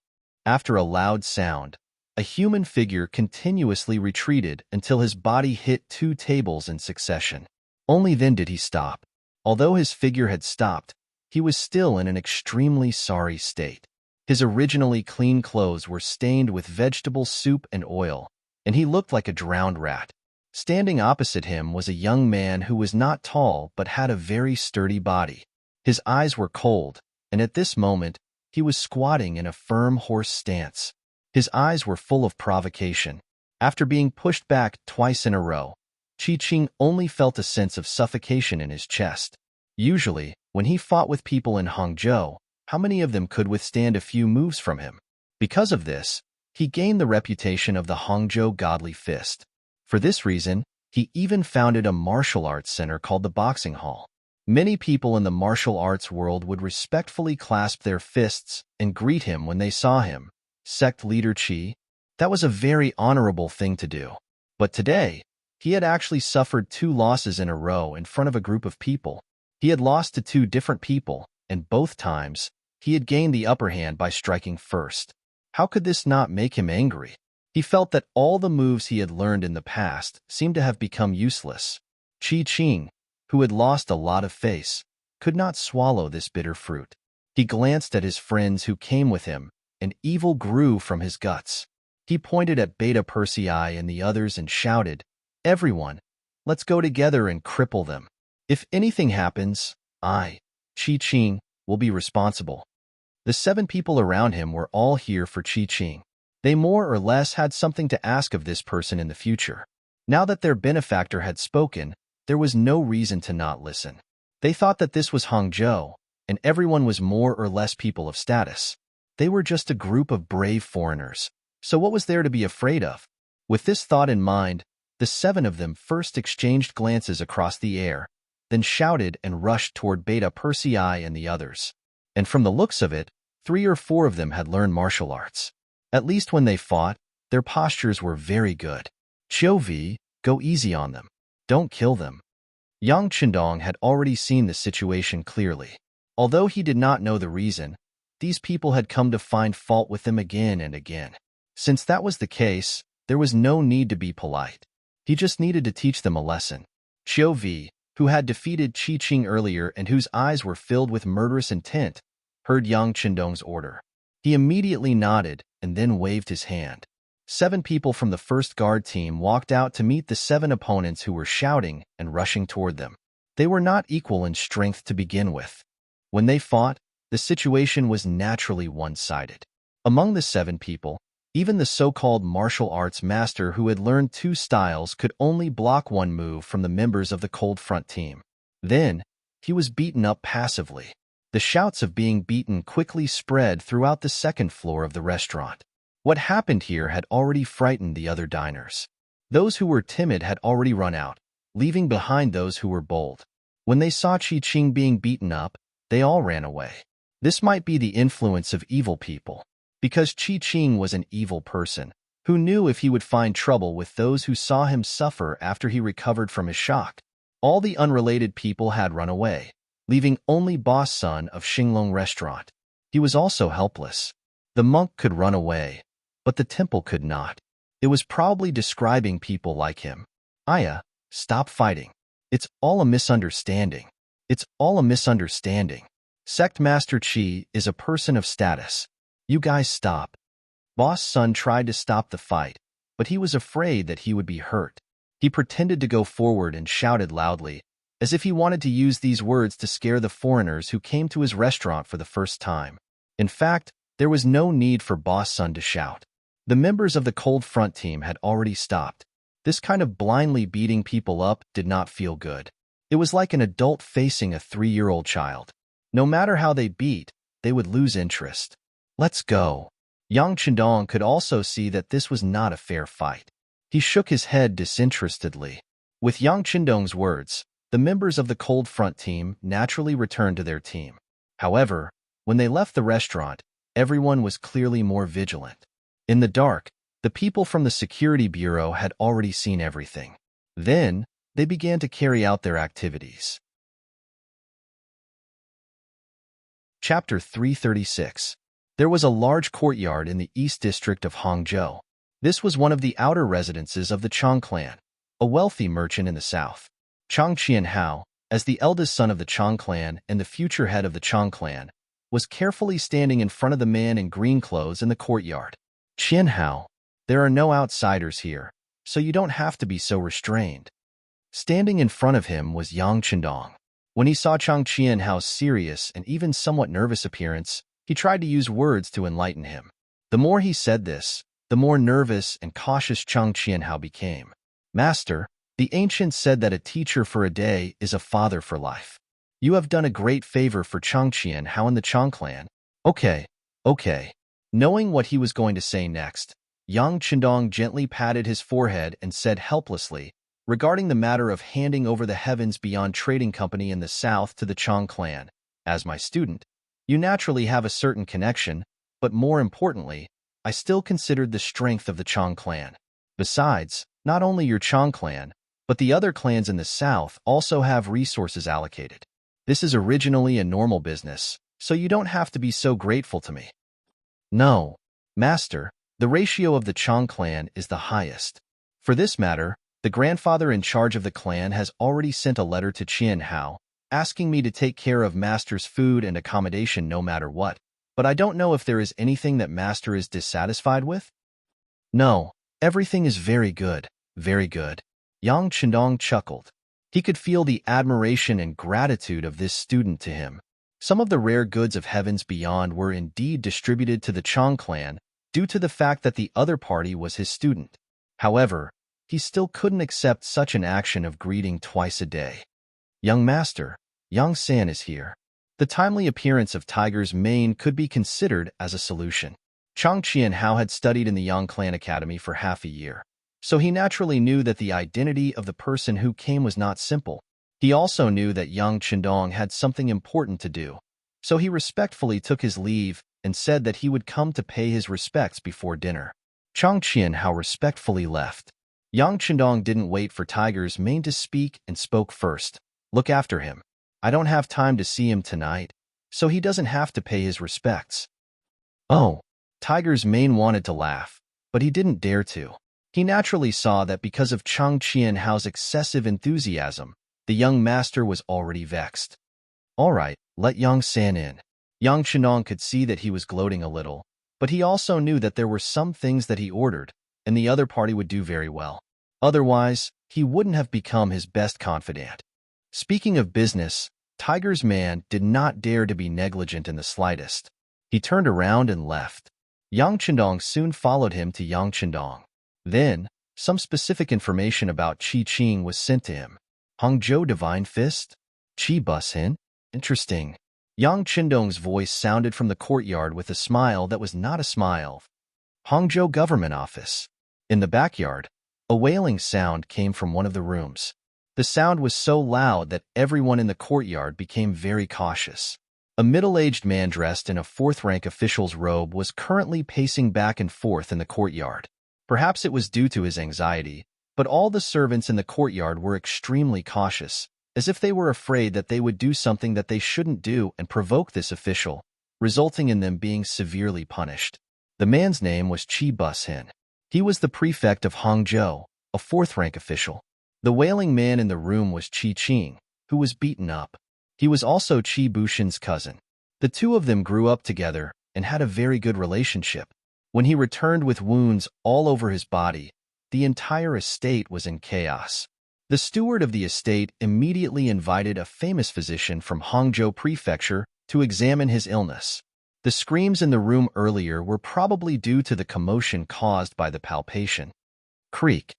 after a loud sound, a human figure continuously retreated until his body hit 2 tables in succession. Only then did he stop. Although his figure had stopped, he was still in an extremely sorry state. His originally clean clothes were stained with vegetable soup and oil, and he looked like a drowned rat. Standing opposite him was a young man who was not tall but had a very sturdy body. His eyes were cold, and at this moment, he was squatting in a firm horse stance. His eyes were full of provocation. After being pushed back twice in a row, Qi Qing only felt a sense of suffocation in his chest. Usually, when he fought with people in Hangzhou, how many of them could withstand a few moves from him? Because of this, he gained the reputation of the Hangzhou Godly Fist. For this reason, he even founded a martial arts center called the Boxing Hall. Many people in the martial arts world would respectfully clasp their fists and greet him when they saw him. Sect leader Qi, that was a very honorable thing to do. But today, he had actually suffered 2 losses in a row in front of a group of people. He had lost to 2 different people, and both times, he had gained the upper hand by striking first. How could this not make him angry? He felt that all the moves he had learned in the past seemed to have become useless. Qi Qing, who had lost a lot of face, could not swallow this bitter fruit. He glanced at his friends who came with him, and evil grew from his guts. He pointed at Beta Persei and the others and shouted, "Everyone, let's go together and cripple them. If anything happens, I, Qi Qing, will be responsible." The 7 people around him were all here for Qi Qing. They more or less had something to ask of this person in the future. Now that their benefactor had spoken, there was no reason to not listen. They thought that this was Hangzhou, and everyone was more or less people of status. They were just a group of brave foreigners, so what was there to be afraid of? With this thought in mind, the 7 of them first exchanged glances across the air, then shouted and rushed toward Beta Persei and the others. And from the looks of it, 3 or 4 of them had learned martial arts. At least when they fought, their postures were very good. Chiovi, go easy on them. Don't kill them. Yang Qindong had already seen the situation clearly. Although he did not know the reason, these people had come to find fault with him again and again. Since that was the case, there was no need to be polite. He just needed to teach them a lesson. Chiovi, who had defeated Qi Qing earlier and whose eyes were filled with murderous intent, heard Yang Qindong's order. He immediately nodded and then waved his hand. 7 people from the first guard team walked out to meet the 7 opponents who were shouting and rushing toward them. They were not equal in strength to begin with. When they fought, the situation was naturally one-sided. Among the 7 people, even the so-called martial arts master who had learned 2 styles could only block 1 move from the members of the Cold Front team. Then, he was beaten up passively. The shouts of being beaten quickly spread throughout the 2nd floor of the restaurant. What happened here had already frightened the other diners. Those who were timid had already run out, leaving behind those who were bold. When they saw Qi Qing being beaten up, they all ran away. This might be the influence of evil people, because Qi Qing was an evil person, who knew if he would find trouble with those who saw him suffer after he recovered from his shock. All the unrelated people had run away, leaving only Boss Sun of Xinglong Restaurant. He was also helpless. The monk could run away, but the temple could not. It was probably describing people like him. Aya, stop fighting. It's all a misunderstanding. It's all a misunderstanding. Sect Master Qi is a person of status. You guys stop. Boss Sun tried to stop the fight, but he was afraid that he would be hurt. He pretended to go forward and shouted loudly, as if he wanted to use these words to scare the foreigners who came to his restaurant for the first time. In fact, there was no need for Boss Sun to shout. The members of the Cold Front team had already stopped. This kind of blindly beating people up did not feel good. It was like an adult facing a 3-year-old child. No matter how they beat, they would lose interest. Let's go. Yang Qindong could also see that this was not a fair fight. He shook his head disinterestedly. With Yang Qindong's words, the members of the Cold Front team naturally returned to their team. However, when they left the restaurant, everyone was clearly more vigilant. In the dark, the people from the Security Bureau had already seen everything. Then, they began to carry out their activities. Chapter 336. There was a large courtyard in the East District of Hangzhou. This was one of the outer residences of the Chang clan, a wealthy merchant in the south. Chang Qianhao, as the eldest son of the Chang clan and the future head of the Chang clan, was carefully standing in front of the man in green clothes in the courtyard. Qianhao, there are no outsiders here, so you don't have to be so restrained. Standing in front of him was Yang Qindong. When he saw Chang Qianhao's serious and even somewhat nervous appearance, he tried to use words to enlighten him. The more he said this, the more nervous and cautious Chang Qianhao became. Master, the ancients said that a teacher for a day is a father for life. You have done a great favor for Chang Qianhao and the Chang clan. Okay. Knowing what he was going to say next, Yang Qindong gently patted his forehead and said helplessly, regarding the matter of handing over the Heavens Beyond Trading Company in the south to the Chang clan, as my student, you naturally have a certain connection, but more importantly, I still considered the strength of the Chang clan. Besides, not only your Chang clan, but the other clans in the south also have resources allocated. This is originally a normal business, so you don't have to be so grateful to me. No, Master, the ratio of the Chang clan is the highest. For this matter, the grandfather in charge of the clan has already sent a letter to Qian Hao, asking me to take care of Master's food and accommodation no matter what. But I don't know if there is anything that Master is dissatisfied with? No, everything is very good, very good. Yang Chendong chuckled. He could feel the admiration and gratitude of this student to him. Some of the rare goods of heavens beyond were indeed distributed to the Chang clan due to the fact that the other party was his student. However, he still couldn't accept such an action of greeting twice a day. Young master, Yang San is here. The timely appearance of Tiger's mane could be considered as a solution. Chang Qian Hao had studied in the Yang Clan Academy for half a year, so he naturally knew that the identity of the person who came was not simple. He also knew that Yang Chendong had something important to do, so he respectfully took his leave and said that he would come to pay his respects before dinner. Chang Qian Hao respectfully left. Yang Chendong didn't wait for Tiger's mane to speak and spoke first. Look after him. I don't have time to see him tonight, so he doesn't have to pay his respects. Oh, Tiger's mane wanted to laugh, but he didn't dare to. He naturally saw that because of Chang Qian Hao's excessive enthusiasm, the young master was already vexed. All right, let Yang San in. Yang Chendong could see that he was gloating a little, but he also knew that there were some things that he ordered, and the other party would do very well. Otherwise, he wouldn't have become his best confidant. Speaking of business, Tiger's man did not dare to be negligent in the slightest. He turned around and left. Yang Chendong soon followed him to Yang Chendong. Then, some specific information about Qi Qing was sent to him. Hangzhou Divine Fist? Qi Bushin? Interesting. Yang Chendong's voice sounded from the courtyard with a smile that was not a smile. Hangzhou Government Office. In the backyard, a wailing sound came from one of the rooms. The sound was so loud that everyone in the courtyard became very cautious. A middle-aged man dressed in a fourth-rank official's robe was currently pacing back and forth in the courtyard. Perhaps it was due to his anxiety, but all the servants in the courtyard were extremely cautious, as if they were afraid that they would do something that they shouldn't do and provoke this official, resulting in them being severely punished. The man's name was Qi Bushin. He was the prefect of Hangzhou, a fourth-rank official. The wailing man in the room was Qi Qing, who was beaten up. He was also Qi Bushin's cousin. The two of them grew up together and had a very good relationship. When he returned with wounds all over his body, the entire estate was in chaos. The steward of the estate immediately invited a famous physician from Hangzhou Prefecture to examine his illness. The screams in the room earlier were probably due to the commotion caused by the palpation. Creak.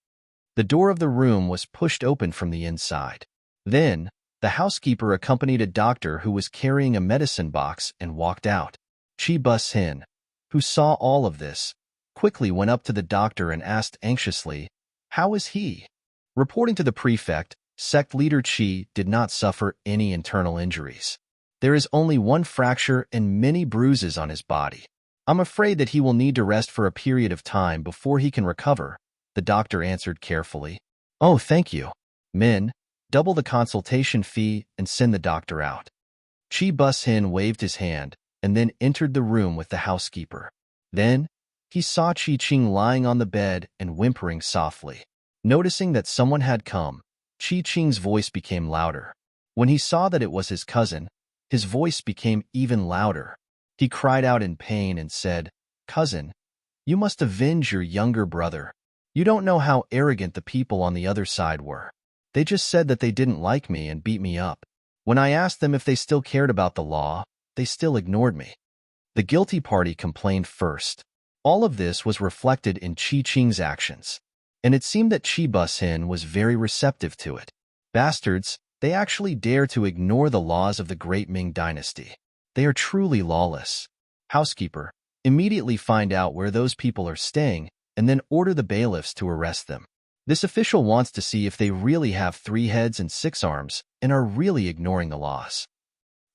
The door of the room was pushed open from the inside. Then, the housekeeper accompanied a doctor who was carrying a medicine box and walked out. Qi Bushin, who saw all of this, quickly went up to the doctor and asked anxiously, "How is he?" Reporting to the prefect, sect leader Qi did not suffer any internal injuries. There is only one fracture and many bruises on his body. I'm afraid that he will need to rest for a period of time before he can recover, the doctor answered carefully. Oh, thank you. Min, double the consultation fee and send the doctor out. Qi Bushin waved his hand and then entered the room with the housekeeper. Then, he saw Qi Qing lying on the bed and whimpering softly. Noticing that someone had come, Qi Qing's voice became louder. When he saw that it was his cousin, his voice became even louder. He cried out in pain and said, "Cousin, you must avenge your younger brother. You don't know how arrogant the people on the other side were. They just said that they didn't like me and beat me up. When I asked them if they still cared about the law, they still ignored me." The guilty party complained first. All of this was reflected in Qi Qing's actions, and it seemed that Qi Bushin was very receptive to it. Bastards, they actually dare to ignore the laws of the great Ming dynasty. They are truly lawless. Housekeeper, immediately find out where those people are staying and then order the bailiffs to arrest them. This official wants to see if they really have 3 heads and 6 arms and are really ignoring the laws.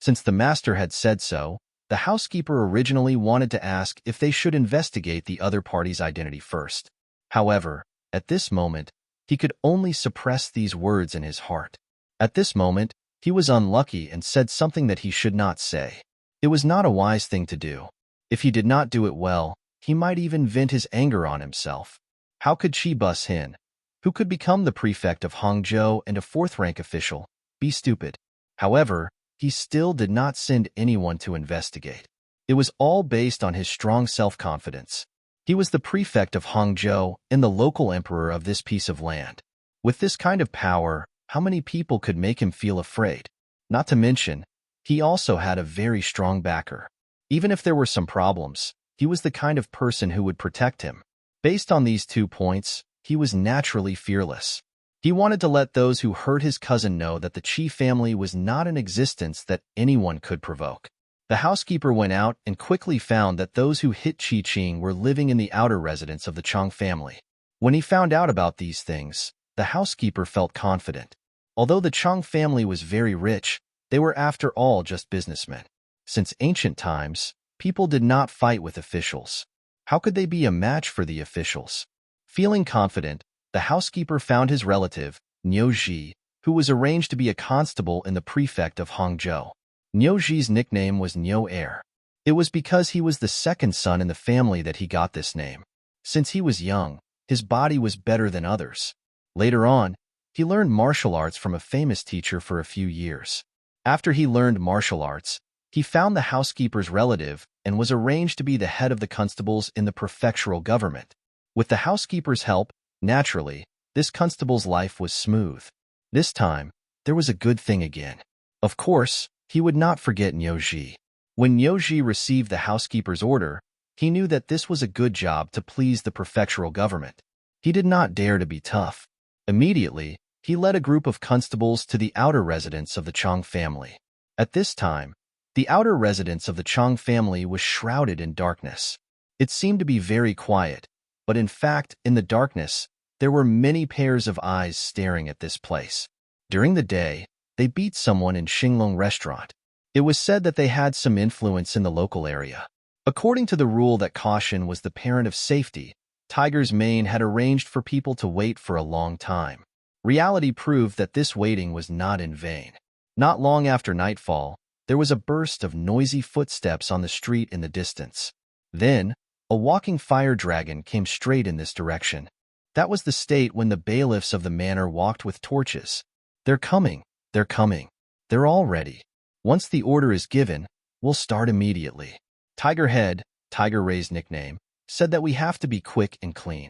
Since the master had said so, the housekeeper originally wanted to ask if they should investigate the other party's identity first. However, at this moment, he could only suppress these words in his heart. At this moment, he was unlucky and said something that he should not say. It was not a wise thing to do. If he did not do it well, He might even vent his anger on himself. How could Chi Bus Hin, who could become the prefect of Hangzhou and a fourth-rank official, be stupid? However, he still did not send anyone to investigate. It was all based on his strong self-confidence. He was the prefect of Hangzhou and the local emperor of this piece of land. With this kind of power, how many people could make him feel afraid? Not to mention, he also had a very strong backer. Even if there were some problems, he was the kind of person who would protect him. Based on these 2 points, he was naturally fearless. He wanted to let those who hurt his cousin know that the Qi family was not an existence that anyone could provoke. The housekeeper went out and quickly found that those who hit Qi Qing were living in the outer residence of the Chang family. When he found out about these things, the housekeeper felt confident. Although the Chang family was very rich, they were after all just businessmen. Since ancient times, people did not fight with officials. How could they be a match for the officials? Feeling confident, the housekeeper found his relative, Niu Ji, who was arranged to be a constable in the prefect of Hangzhou. Niu Ji's nickname was Niu Heir. It was because he was the second son in the family that he got this name. Since he was young, his body was better than others. Later on, he learned martial arts from a famous teacher for a few years. After he learned martial arts, he found the housekeeper's relative and was arranged to be the head of the constables in the prefectural government. With the housekeeper's help, naturally, this constable's life was smooth. This time, there was a good thing again. Of course, he would not forget Niu Ji. When Niu Ji received the housekeeper's order, he knew that this was a good job to please the prefectural government. He did not dare to be tough. Immediately, he led a group of constables to the outer residence of the Chang family. At this time, the outer residence of the Chang family was shrouded in darkness. It seemed to be very quiet, but in fact, in the darkness, there were many pairs of eyes staring at this place. During the day, they beat someone in Xinglong restaurant. It was said that they had some influence in the local area. According to the rule that caution was the parent of safety, Tiger's Mane had arranged for people to wait for a long time. Reality proved that this waiting was not in vain. Not long after nightfall, there was a burst of noisy footsteps on the street in the distance. Then, a walking fire dragon came straight in this direction. That was the state when the bailiffs of the manor walked with torches. They're coming, they're coming. They're all ready. Once the order is given, we'll start immediately. Tiger Head, Tiger Ray's nickname, said that we have to be quick and clean.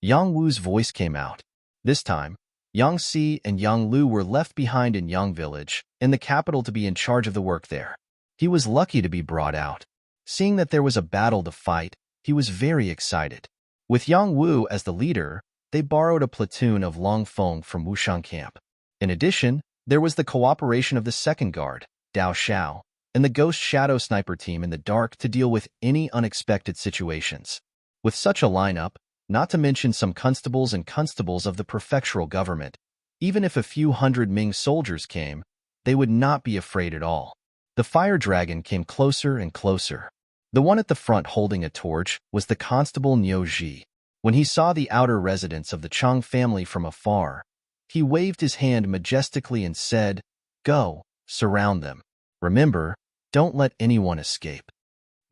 Yang Wu's voice came out. This time, Yang Si and Yang Lu were left behind in Yang Village, in the capital, to be in charge of the work there. He was lucky to be brought out. Seeing that there was a battle to fight, he was very excited. With Yang Wu as the leader, they borrowed a platoon of Long Feng from Wushang camp. In addition, there was the cooperation of the second guard, Dao Xiao, and the Ghost Shadow Sniper team in the dark to deal with any unexpected situations. With such a lineup, not to mention some constables and constables of the prefectural government, even if a few hundred Ming soldiers came, they would not be afraid at all. The fire dragon came closer and closer. The one at the front holding a torch was the constable Niu Ji. When he saw the outer residence of the Chang family from afar, he waved his hand majestically and said, "Go, surround them. Remember, don't let anyone escape."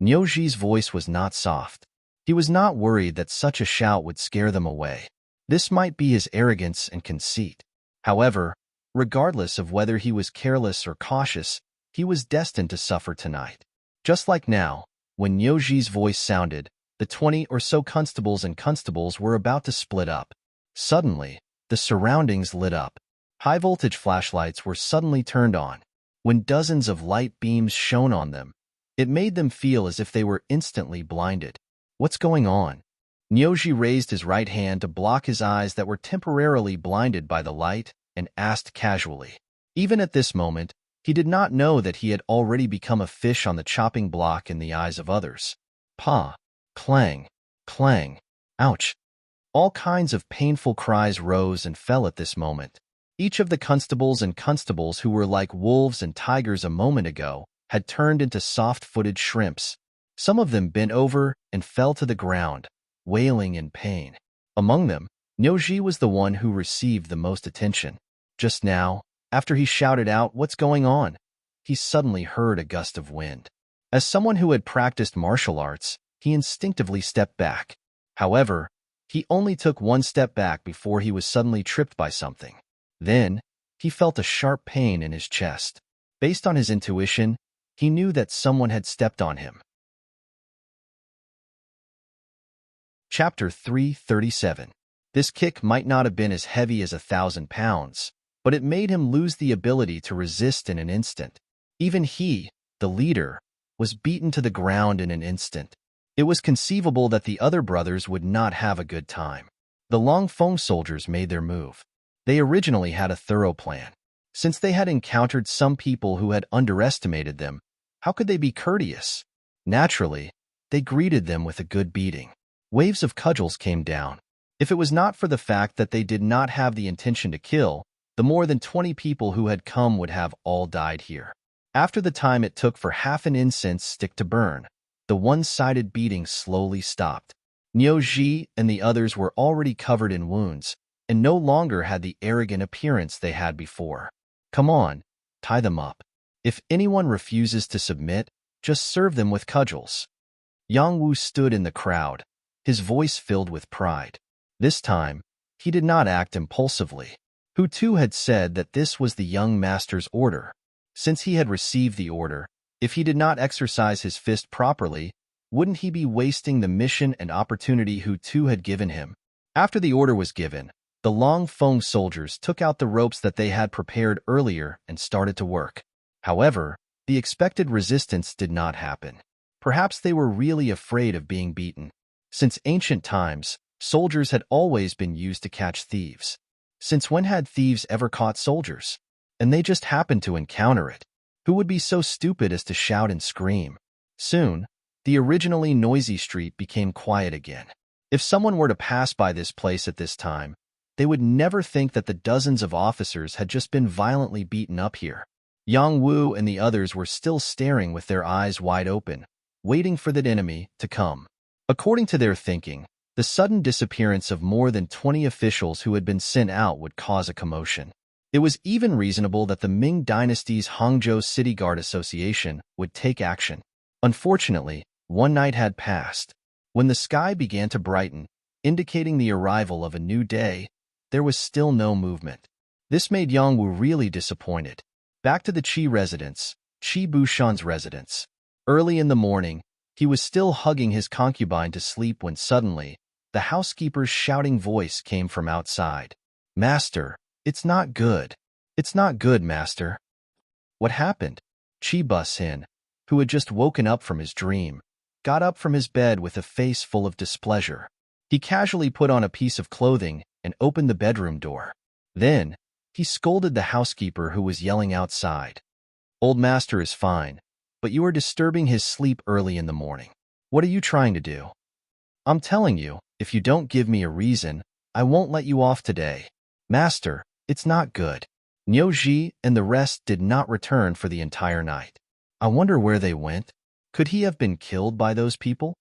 Niu Ji's voice was not soft. He was not worried that such a shout would scare them away. This might be his arrogance and conceit. However, regardless of whether he was careless or cautious, he was destined to suffer tonight. Just like now, when Niu Ji's voice sounded, the 20 or so constables and constables were about to split up. Suddenly, the surroundings lit up. High-voltage flashlights were suddenly turned on. When dozens of light beams shone on them, it made them feel as if they were instantly blinded. What's going on? Niu Ji raised his right hand to block his eyes that were temporarily blinded by the light and asked casually. Even at this moment, he did not know that he had already become a fish on the chopping block in the eyes of others. Pa! Clang! Clang! Ouch! All kinds of painful cries rose and fell at this moment. Each of the constables and constables who were like wolves and tigers a moment ago had turned into soft-footed shrimps. Some of them bent over and fell to the ground, wailing in pain. Among them, Niu Ji was the one who received the most attention. Just now, after he shouted out, "What's going on?" he suddenly heard a gust of wind. As someone who had practiced martial arts, he instinctively stepped back. However, he only took one step back before he was suddenly tripped by something. Then, he felt a sharp pain in his chest. Based on his intuition, he knew that someone had stepped on him. Chapter 337. This kick might not have been as heavy as 1,000 pounds, but it made him lose the ability to resist in an instant. Even he, the leader, was beaten to the ground in an instant. It was conceivable that the other brothers would not have a good time. The Longfeng soldiers made their move. They originally had a thorough plan. Since they had encountered some people who had underestimated them, how could they be courteous? Naturally, they greeted them with a good beating. Waves of cudgels came down. If it was not for the fact that they did not have the intention to kill, the more than 20 people who had come would have all died here. After the time it took for half an incense stick to burn, the one-sided beating slowly stopped. Niu Ji and the others were already covered in wounds, and no longer had the arrogant appearance they had before. Come on, tie them up. If anyone refuses to submit, just serve them with cudgels. Yang Wu stood in the crowd, his voice filled with pride. This time, he did not act impulsively. Hu Tu had said that this was the young master's order. Since he had received the order, if he did not exercise his fist properly, wouldn't he be wasting the mission and opportunity Hu Tu had given him? After the order was given, the Longfeng soldiers took out the ropes that they had prepared earlier and started to work. However, the expected resistance did not happen. Perhaps they were really afraid of being beaten. Since ancient times, soldiers had always been used to catch thieves. Since when had thieves ever caught soldiers? And they just happened to encounter it. Who would be so stupid as to shout and scream? Soon, the originally noisy street became quiet again. If someone were to pass by this place at this time, they would never think that the dozens of officers had just been violently beaten up here. Yang Wu and the others were still staring with their eyes wide open, waiting for that enemy to come. According to their thinking, the sudden disappearance of more than 20 officials who had been sent out would cause a commotion. It was even reasonable that the Ming dynasty's Hangzhou City Guard Association would take action. Unfortunately, one night had passed. When the sky began to brighten, indicating the arrival of a new day, there was still no movement. This made Yang Wu really disappointed. Back to the Qi residence, Qi Bushan's residence. Early in the morning, he was still hugging his concubine to sleep when suddenly, the housekeeper's shouting voice came from outside. "Master, it's not good. It's not good, master." What happened? Qi Busin, who had just woken up from his dream, got up from his bed with a face full of displeasure. He casually put on a piece of clothing and opened the bedroom door. Then, he scolded the housekeeper who was yelling outside. "Old master is fine, but you are disturbing his sleep early in the morning. What are you trying to do? I'm telling you, if you don't give me a reason, I won't let you off today. Master, it's not good." Niu Ji and the rest did not return for the entire night. I wonder where they went. Could he have been killed by those people?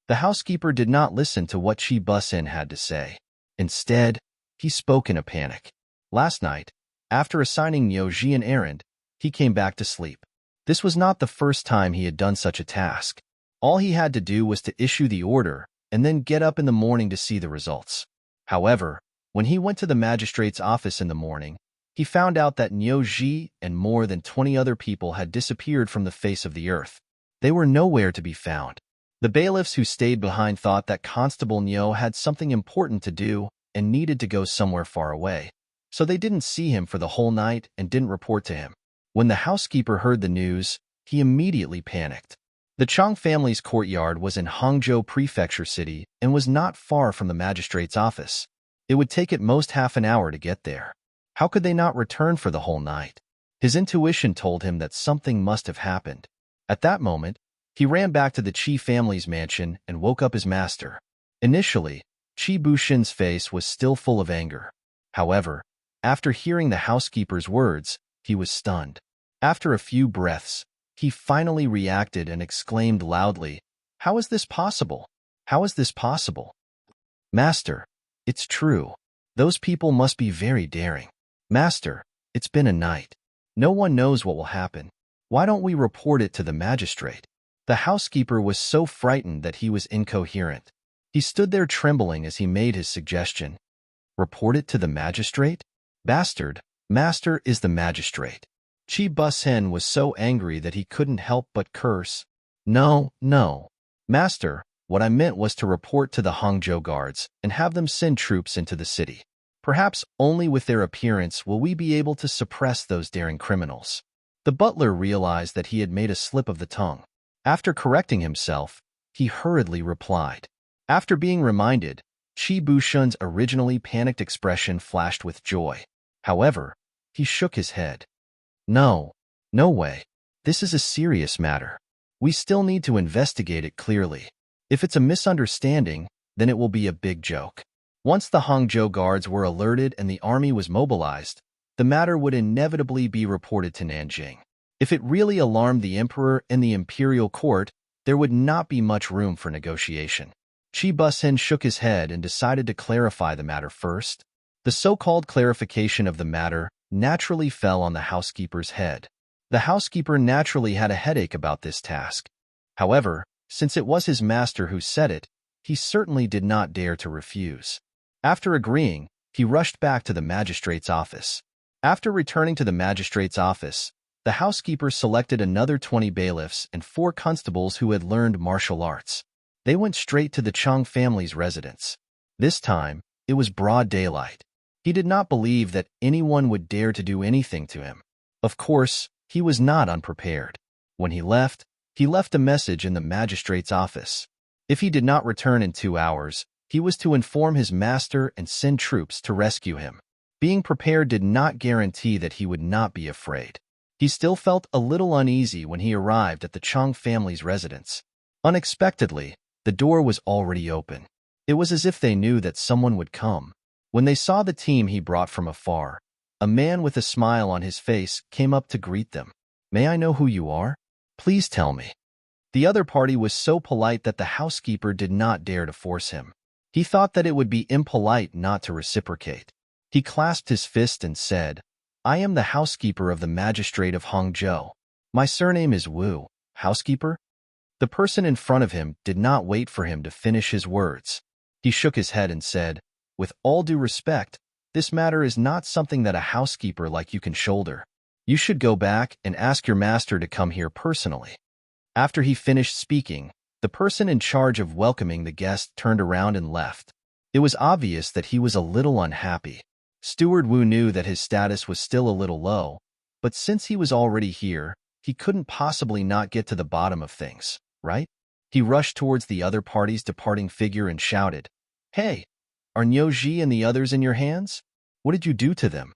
The housekeeper did not listen to what Qi Busin had to say. Instead, he spoke in a panic. Last night, after assigning Niu Ji an errand, he came back to sleep. This was not the first time he had done such a task. All he had to do was to issue the order and then get up in the morning to see the results. However, when he went to the magistrate's office in the morning, he found out that Niu Ji and more than 20 other people had disappeared from the face of the earth. They were nowhere to be found. The bailiffs who stayed behind thought that Constable Niu had something important to do and needed to go somewhere far away, so they didn't see him for the whole night and didn't report to him. When the housekeeper heard the news, he immediately panicked. The Chang family's courtyard was in Hangzhou Prefecture City and was not far from the magistrate's office. It would take at most half an hour to get there. How could they not return for the whole night? His intuition told him that something must have happened. At that moment, he ran back to the Qi family's mansion and woke up his master. Initially, Qi Bushin's face was still full of anger. However, after hearing the housekeeper's words, he was stunned. After a few breaths, he finally reacted and exclaimed loudly, "How is this possible? How is this possible? Master, it's true. Those people must be very daring. Master, it's been a night. No one knows what will happen. Why don't we report it to the magistrate? The housekeeper was so frightened that he was incoherent. He stood there trembling as he made his suggestion. Report it to the magistrate? Bastard, master is the magistrate. Chi Bus-hen was so angry that he couldn't help but curse. No, no. Master, what I meant was to report to the Hangzhou guards and have them send troops into the city. Perhaps only with their appearance will we be able to suppress those daring criminals. The butler realized that he had made a slip of the tongue. After correcting himself, he hurriedly replied. After being reminded, Chi Bushun's originally panicked expression flashed with joy. However, he shook his head. No, no way. This is a serious matter. We still need to investigate it clearly. If it's a misunderstanding, then it will be a big joke. Once the Hangzhou guards were alerted and the army was mobilized, the matter would inevitably be reported to Nanjing. If it really alarmed the emperor and the imperial court, there would not be much room for negotiation. Chi Bus-hen shook his head and decided to clarify the matter first. The so-called clarification of the matter naturally fell on the housekeeper's head. The housekeeper naturally had a headache about this task. However, since it was his master who said it, he certainly did not dare to refuse. After agreeing, he rushed back to the magistrate's office. After returning to the magistrate's office, the housekeeper selected another 20 bailiffs and 4 constables who had learned martial arts. They went straight to the Chang family's residence. This time, it was broad daylight. He did not believe that anyone would dare to do anything to him. Of course, he was not unprepared. When he left a message in the magistrate's office. If he did not return in 2 hours, he was to inform his master and send troops to rescue him. Being prepared did not guarantee that he would not be afraid. He still felt a little uneasy when he arrived at the Chang family's residence. Unexpectedly, the door was already open. It was as if they knew that someone would come. When they saw the team he brought from afar, a man with a smile on his face came up to greet them. May I know who you are? Please tell me. The other party was so polite that the housekeeper did not dare to force him. He thought that it would be impolite not to reciprocate. He clasped his fist and said, I am the housekeeper of the magistrate of Hangzhou. My surname is Wu. Housekeeper? The person in front of him did not wait for him to finish his words. He shook his head and said, with all due respect, this matter is not something that a housekeeper like you can shoulder. You should go back and ask your master to come here personally. After he finished speaking, the person in charge of welcoming the guest turned around and left. It was obvious that he was a little unhappy. Steward Wu knew that his status was still a little low, but since he was already here, he couldn't possibly not get to the bottom of things, right? He rushed towards the other party's departing figure and shouted, Hey, are Niuji and the others in your hands? What did you do to them?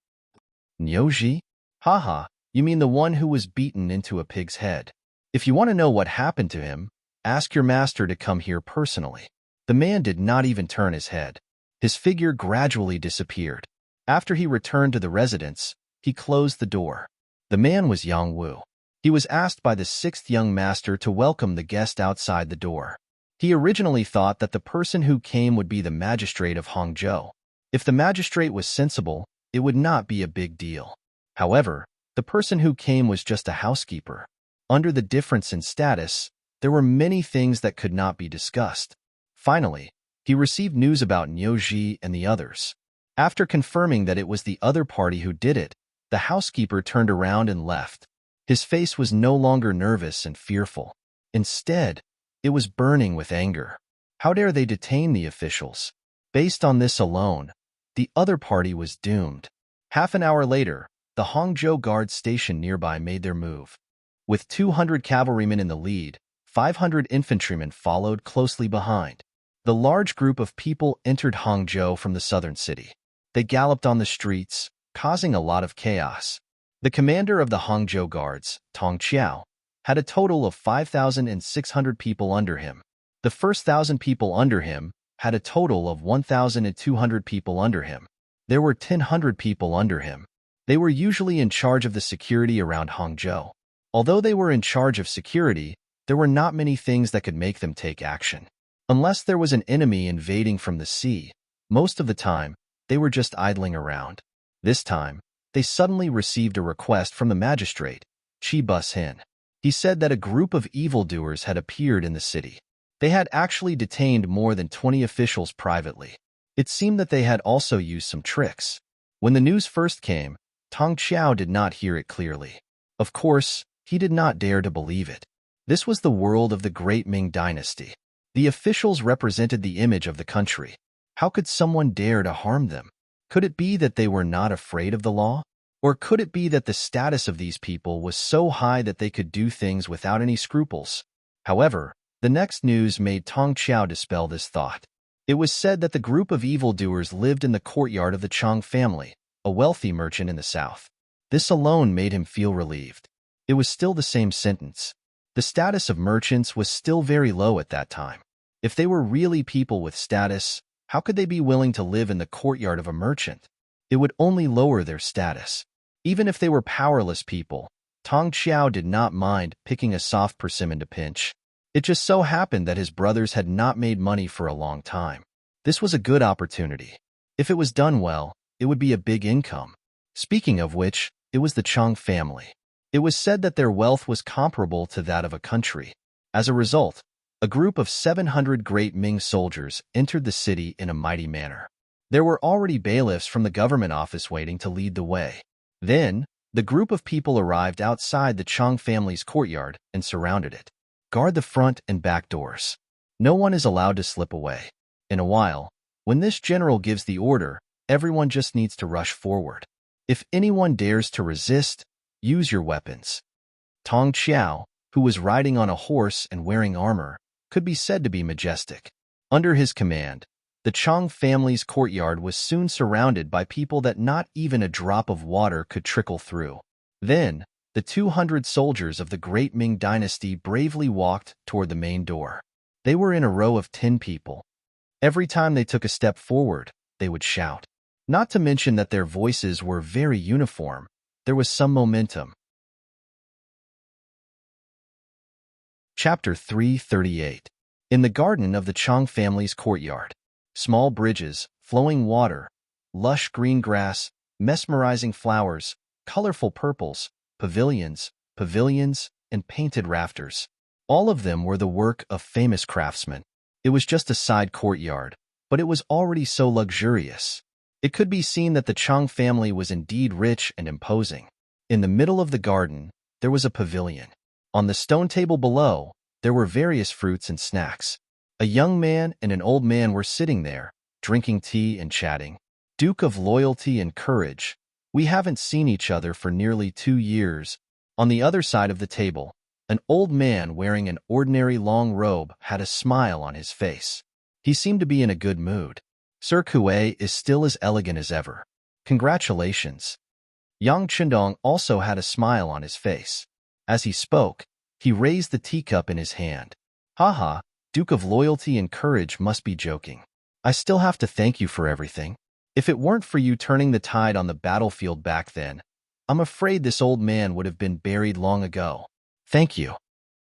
Niuji? Haha, you mean the one who was beaten into a pig's head. If you want to know what happened to him, ask your master to come here personally. The man did not even turn his head. His figure gradually disappeared. After he returned to the residence, he closed the door. The man was Yang Wu. He was asked by the 6th young master to welcome the guest outside the door. He originally thought that the person who came would be the magistrate of Hangzhou. If the magistrate was sensible, it would not be a big deal. However, the person who came was just a housekeeper. Under the difference in status, there were many things that could not be discussed. Finally, he received news about Niuji and the others. After confirming that it was the other party who did it, the housekeeper turned around and left. His face was no longer nervous and fearful. Instead, it was burning with anger. How dare they detain the officials? Based on this alone, the other party was doomed. Half an hour later, the Hangzhou guard station nearby made their move. With 200 cavalrymen in the lead, 500 infantrymen followed closely behind. The large group of people entered Hangzhou from the southern city. They galloped on the streets, causing a lot of chaos. The commander of the Hangzhou guards, Tong Qiao, had a total of 5,600 people under him. The first 1,000 people under him had a total of 1,200 people under him. There were 1,000 people under him. They were usually in charge of the security around Hangzhou. Although they were in charge of security, there were not many things that could make them take action. Unless there was an enemy invading from the sea, most of the time, they were just idling around. This time, they suddenly received a request from the magistrate, Chi Bus-hen. He said that a group of evildoers had appeared in the city. They had actually detained more than 20 officials privately. It seemed that they had also used some tricks. When the news first came, Tong Qiao did not hear it clearly. Of course, he did not dare to believe it. This was the world of the great Ming dynasty. The officials represented the image of the country. How could someone dare to harm them? Could it be that they were not afraid of the law? Or could it be that the status of these people was so high that they could do things without any scruples? However, the next news made Tong Qiao dispel this thought. It was said that the group of evildoers lived in the courtyard of the Chang family, a wealthy merchant in the south. This alone made him feel relieved. It was still the same sentence. The status of merchants was still very low at that time. If they were really people with status, how could they be willing to live in the courtyard of a merchant? It would only lower their status. Even if they were powerless people, Tong Qiao did not mind picking a soft persimmon to pinch. It just so happened that his brothers had not made money for a long time. This was a good opportunity. If it was done well, it would be a big income. Speaking of which, it was the Chang family. It was said that their wealth was comparable to that of a country. As a result, a group of 700 great Ming soldiers entered the city in a mighty manner. There were already bailiffs from the government office waiting to lead the way. Then, the group of people arrived outside the Chang family's courtyard and surrounded it. Guard the front and back doors. No one is allowed to slip away. In a while, when this general gives the order, everyone just needs to rush forward. If anyone dares to resist, use your weapons. Tong Qiao, who was riding on a horse and wearing armor, could be said to be majestic. Under his command, the Chang family's courtyard was soon surrounded by people that not even a drop of water could trickle through. Then, the 200 soldiers of the great Ming dynasty bravely walked toward the main door. They were in a row of 10 people. Every time they took a step forward, they would shout. Not to mention that their voices were very uniform. There was some momentum. Chapter 338. In the garden of the Chang family's courtyard. Small bridges, flowing water, lush green grass, mesmerizing flowers, colorful purples, pavilions, and painted rafters. All of them were the work of famous craftsmen. It was just a side courtyard, but it was already so luxurious. It could be seen that the Chang family was indeed rich and imposing. In the middle of the garden, there was a pavilion. On the stone table below, there were various fruits and snacks. A young man and an old man were sitting there, drinking tea and chatting. Duke of Loyalty and Courage. We haven't seen each other for nearly 2 years. On the other side of the table, an old man wearing an ordinary long robe had a smile on his face. He seemed to be in a good mood. Sir Kuei is still as elegant as ever. Congratulations. Yang Chendong also had a smile on his face. As he spoke, he raised the teacup in his hand. Haha, Duke of Loyalty and Courage must be joking. I still have to thank you for everything. If it weren't for you turning the tide on the battlefield back then, I'm afraid this old man would have been buried long ago. Thank you.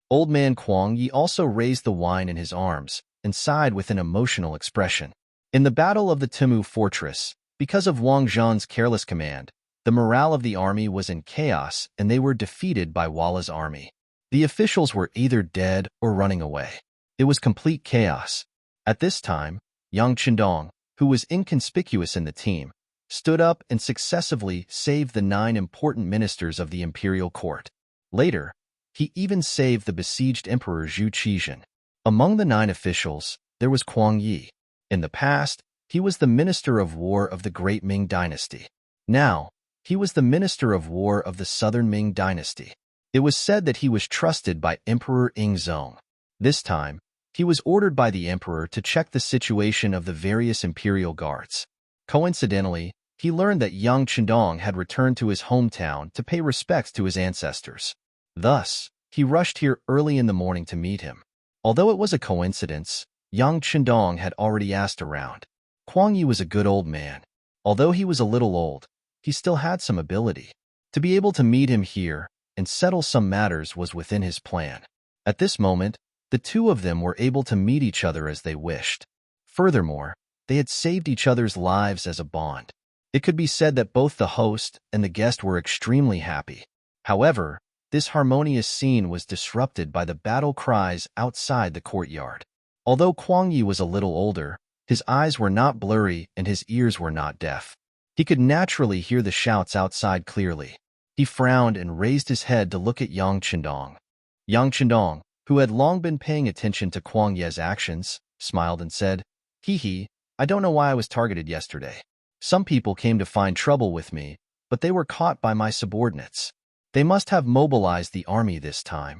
Old man Kuang Yi also raised the wine in his arms and sighed with an emotional expression. In the Battle of the Timu Fortress, because of Wang Zhan's careless command, the morale of the army was in chaos and they were defeated by Walla's army. The officials were either dead or running away. It was complete chaos. At this time, Yang Chendong, who was inconspicuous in the team, stood up and successively saved the 9 important ministers of the imperial court. Later, he even saved the besieged Emperor Zhu Qizhen. Among the 9 officials, there was Kuang Yi. In the past, he was the Minister of War of the Great Ming Dynasty. Now, he was the Minister of War of the Southern Ming Dynasty. It was said that he was trusted by Emperor Yingzong. This time, he was ordered by the emperor to check the situation of the various imperial guards. Coincidentally, he learned that Yang Chendong had returned to his hometown to pay respects to his ancestors. Thus, he rushed here early in the morning to meet him. Although it was a coincidence, Yang Chendong had already asked around. Kuang Yi was a good old man. Although he was a little old, he still had some ability. To be able to meet him here and settle some matters was within his plan. At this moment, the two of them were able to meet each other as they wished. Furthermore, they had saved each other's lives as a bond. It could be said that both the host and the guest were extremely happy. However, this harmonious scene was disrupted by the battle cries outside the courtyard. Although Kuang Yi was a little older, his eyes were not blurry and his ears were not deaf. He could naturally hear the shouts outside clearly. He frowned and raised his head to look at Yang Chendong. Yang Chendong, who had long been paying attention to Kuang Ye's actions, smiled and said, "Hee hee, I don't know why I was targeted yesterday. Some people came to find trouble with me, but they were caught by my subordinates. They must have mobilized the army this time."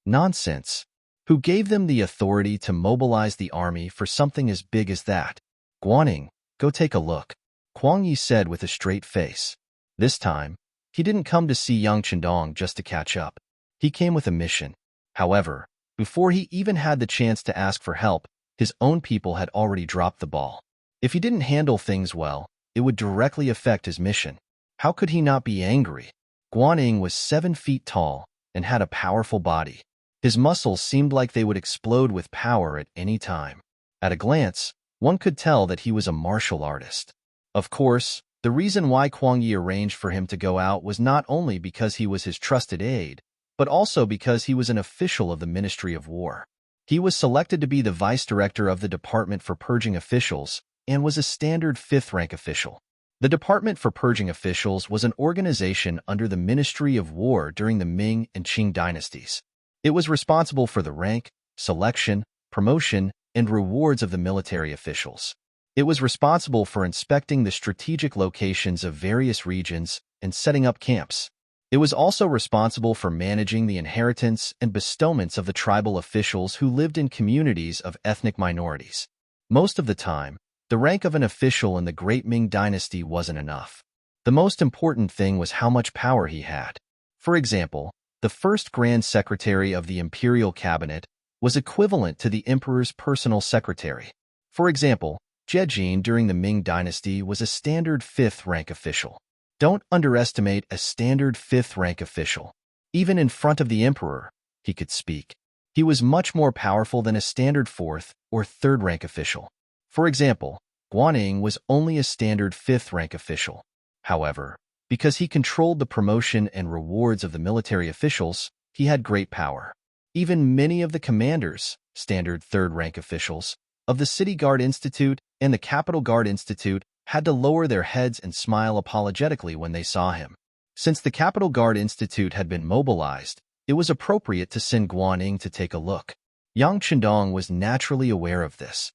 Nonsense. Who gave them the authority to mobilize the army for something as big as that? Guaning, go take a look, Kuang Yi said with a straight face. This time, he didn't come to see Yang Chendong just to catch up. He came with a mission. However, before he even had the chance to ask for help, his own people had already dropped the ball. If he didn't handle things well, it would directly affect his mission. How could he not be angry? Guaning was 7 feet tall and had a powerful body. His muscles seemed like they would explode with power at any time. At a glance, one could tell that he was a martial artist. Of course, the reason why Kuang Yi arranged for him to go out was not only because he was his trusted aide, but also because he was an official of the Ministry of War. He was selected to be the vice director of the Department for Purging Officials and was a standard 5th rank official. The Department for Purging Officials was an organization under the Ministry of War during the Ming and Qing dynasties. It was responsible for the rank, selection, promotion, and rewards of the military officials. It was responsible for inspecting the strategic locations of various regions and setting up camps. It was also responsible for managing the inheritance and bestowments of the tribal officials who lived in communities of ethnic minorities. Most of the time, the rank of an official in the Great Ming Dynasty wasn't enough. The most important thing was how much power he had. For example, the first Grand Secretary of the Imperial Cabinet was equivalent to the Emperor's personal secretary. For example, Zhejin during the Ming Dynasty was a standard 5th rank official. Don't underestimate a standard 5th rank official. Even in front of the Emperor, he could speak. He was much more powerful than a standard 4th or 3rd rank official. For example, Guaning was only a standard 5th rank official. However, because he controlled the promotion and rewards of the military officials, he had great power. Even many of the commanders, standard 3rd rank officials, of the City Guard Institute and the Capital Guard Institute had to lower their heads and smile apologetically when they saw him. Since the Capital Guard Institute had been mobilized, it was appropriate to send Guaning to take a look. Yang Chendong was naturally aware of this.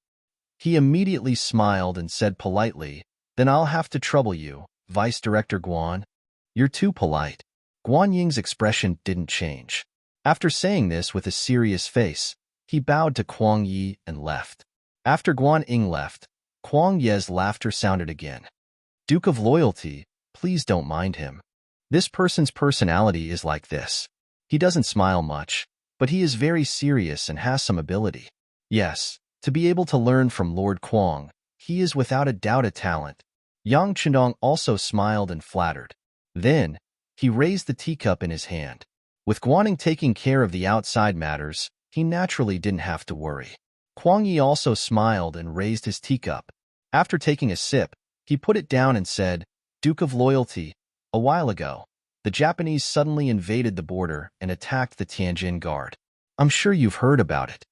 He immediately smiled and said politely, "Then I'll have to trouble you, Vice Director Guan. You're too polite." Guan Ying's expression didn't change. After saying this with a serious face, he bowed to Kuang Yi and left. After Guan Ying left, Kuang Ye's laughter sounded again. "Duke of Loyalty, please don't mind him. This person's personality is like this. He doesn't smile much, but he is very serious and has some ability. Yes, to be able to learn from Lord Kuang, he is without a doubt a talent." Yang Chendong also smiled and flattered. Then, he raised the teacup in his hand. With Guaning taking care of the outside matters, he naturally didn't have to worry. Kuang Yi also smiled and raised his teacup. After taking a sip, he put it down and said, "Duke of Loyalty, a while ago, the Japanese suddenly invaded the border and attacked the Tianjin Guard. I'm sure you've heard about it."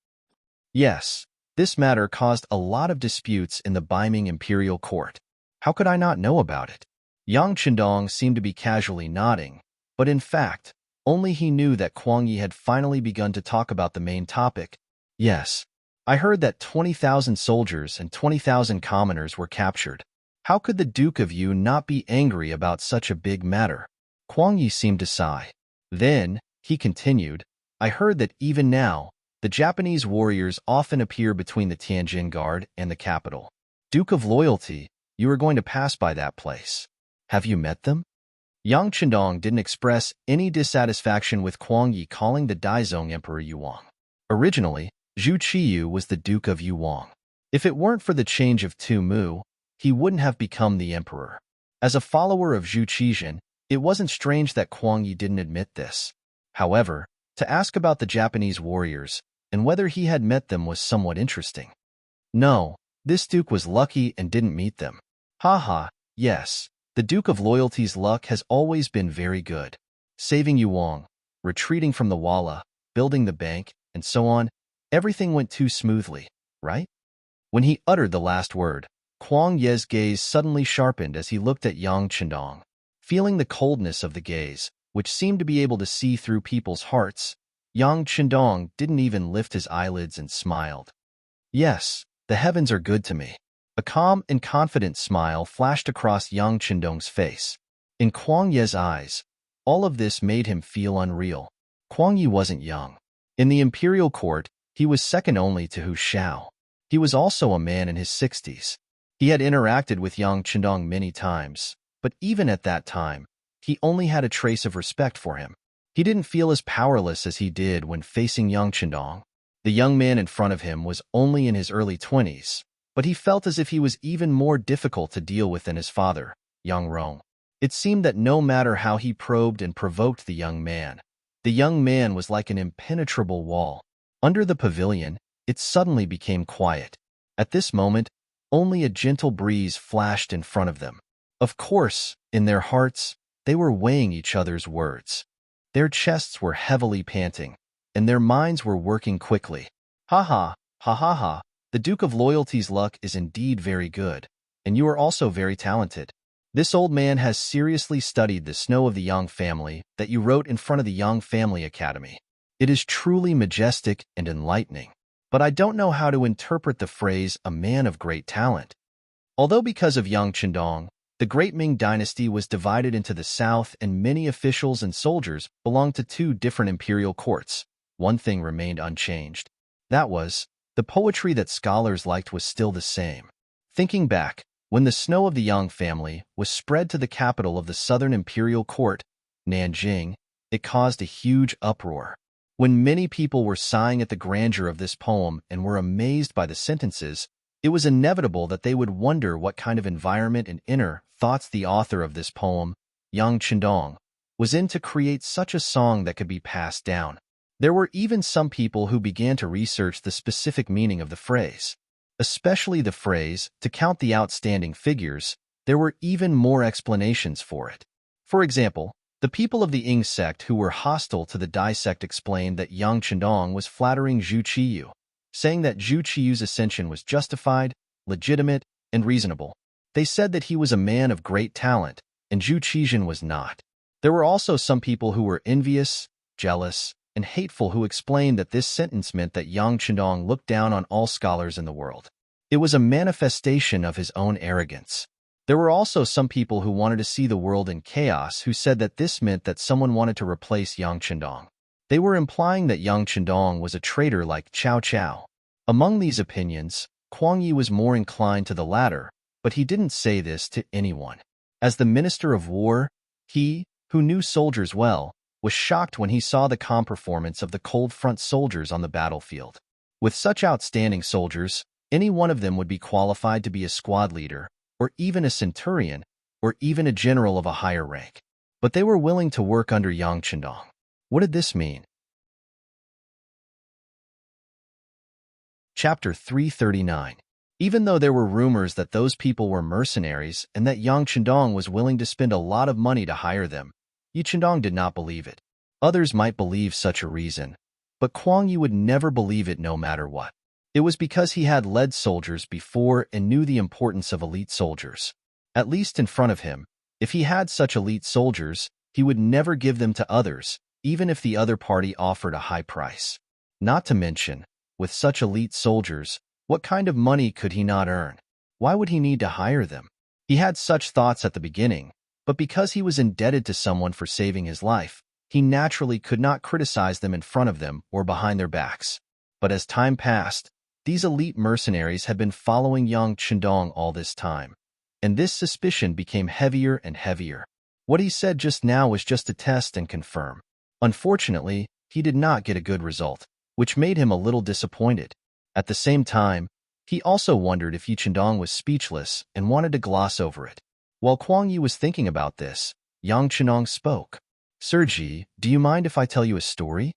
"Yes, this matter caused a lot of disputes in the Beiming Imperial Court. How could I not know about it?" Yang Chendong seemed to be casually nodding, but in fact, only he knew that Kuang Yi had finally begun to talk about the main topic. "Yes, I heard that 20,000 soldiers and 20,000 commoners were captured. How could the Duke of Yu not be angry about such a big matter?" Kuang Yi seemed to sigh. Then, he continued, "I heard that even now, the Japanese warriors often appear between the Tianjin Guard and the capital. Duke of Loyalty, you are going to pass by that place. Have you met them?" Yang Chendong didn't express any dissatisfaction with Kuang Yi calling the Daizong Emperor Yuang. Originally, Zhu Qiyu was the Duke of Yuang. If it weren't for the change of Tu Mu, he wouldn't have become the emperor. As a follower of Zhu Qizhen, it wasn't strange that Kuang Yi didn't admit this. However, to ask about the Japanese warriors and whether he had met them was somewhat interesting. No, this duke was lucky and didn't meet them. Haha, yes, the Duke of Loyalty's luck has always been very good. Saving Yuang, retreating from the walla, building the bank, and so on. Everything went too smoothly, right? When he uttered the last word, Kuang Ye's gaze suddenly sharpened as he looked at Yang Chendong. Feeling the coldness of the gaze, which seemed to be able to see through people's hearts, Yang Chendong didn't even lift his eyelids and smiled. Yes, the heavens are good to me. A calm and confident smile flashed across Yang Chendong's face. In Kuang Ye's eyes, all of this made him feel unreal. Kuang Ye wasn't young. In the imperial court, he was second only to Hu Xiao. He was also a man in his 60s. He had interacted with Yang Chendong many times, but even at that time, he only had a trace of respect for him. He didn't feel as powerless as he did when facing Yang Chendong. The young man in front of him was only in his early 20s, but he felt as if he was even more difficult to deal with than his father, Yang Rong. It seemed that no matter how he probed and provoked the young man was like an impenetrable wall. Under the pavilion, it suddenly became quiet. At this moment, only a gentle breeze flashed in front of them. Of course, in their hearts, they were weighing each other's words. Their chests were heavily panting, and their minds were working quickly. Ha ha, ha ha ha, the Duke of Loyalty's luck is indeed very good, and you are also very talented. This old man has seriously studied the Snow of the Yang family that you wrote in front of the Yang Family Academy. It is truly majestic and enlightening, but I don't know how to interpret the phrase a man of great talent. Although because of Yang Chendong, the great Ming dynasty was divided into the south and many officials and soldiers belonged to two different imperial courts, one thing remained unchanged. That was, the poetry that scholars liked was still the same. Thinking back, when the Snow of the Yang family was spread to the capital of the southern imperial court, Nanjing, it caused a huge uproar. When many people were sighing at the grandeur of this poem and were amazed by the sentences, it was inevitable that they would wonder what kind of environment and inner thoughts the author of this poem, Yang Chendong, was in to create such a song that could be passed down. There were even some people who began to research the specific meaning of the phrase. Especially the phrase, to count the outstanding figures, there were even more explanations for it. For example, the people of the Ying sect who were hostile to the Dai sect explained that Yang Chendong was flattering Zhu Qiyu, saying that Zhu Qiyu's ascension was justified, legitimate, and reasonable. They said that he was a man of great talent, and Zhu Qijin was not. There were also some people who were envious, jealous, and hateful who explained that this sentence meant that Yang Chendong looked down on all scholars in the world. It was a manifestation of his own arrogance. There were also some people who wanted to see the world in chaos who said that this meant that someone wanted to replace Yang Chendong. They were implying that Yang Chendong was a traitor like Cao Cao. Among these opinions, Kuang Ye was more inclined to the latter, but he didn't say this to anyone. As the Minister of War, he, who knew soldiers well, was shocked when he saw the calm performance of the Cold Front soldiers on the battlefield. With such outstanding soldiers, any one of them would be qualified to be a squad leader, or even a centurion, or even a general of a higher rank. But they were willing to work under Yang Chendong. What did this mean? Chapter 339. Even though there were rumors that those people were mercenaries and that Yang Chendong was willing to spend a lot of money to hire them, Yi Chendong did not believe it. Others might believe such a reason, but Kuang Yi would never believe it no matter what. It was because he had led soldiers before and knew the importance of elite soldiers. At least in front of him, if he had such elite soldiers, he would never give them to others, even if the other party offered a high price. Not to mention, with such elite soldiers, what kind of money could he not earn? Why would he need to hire them? He had such thoughts at the beginning, but because he was indebted to someone for saving his life, he naturally could not criticize them in front of them or behind their backs. But as time passed, these elite mercenaries had been following Yang Chendong all this time, and this suspicion became heavier and heavier. What he said just now was just to test and confirm. Unfortunately, he did not get a good result, which made him a little disappointed. At the same time, he also wondered if Yi Chendong was speechless and wanted to gloss over it. While Kuang Yi was thinking about this, Yang Chendong spoke. Sergi, do you mind if I tell you a story?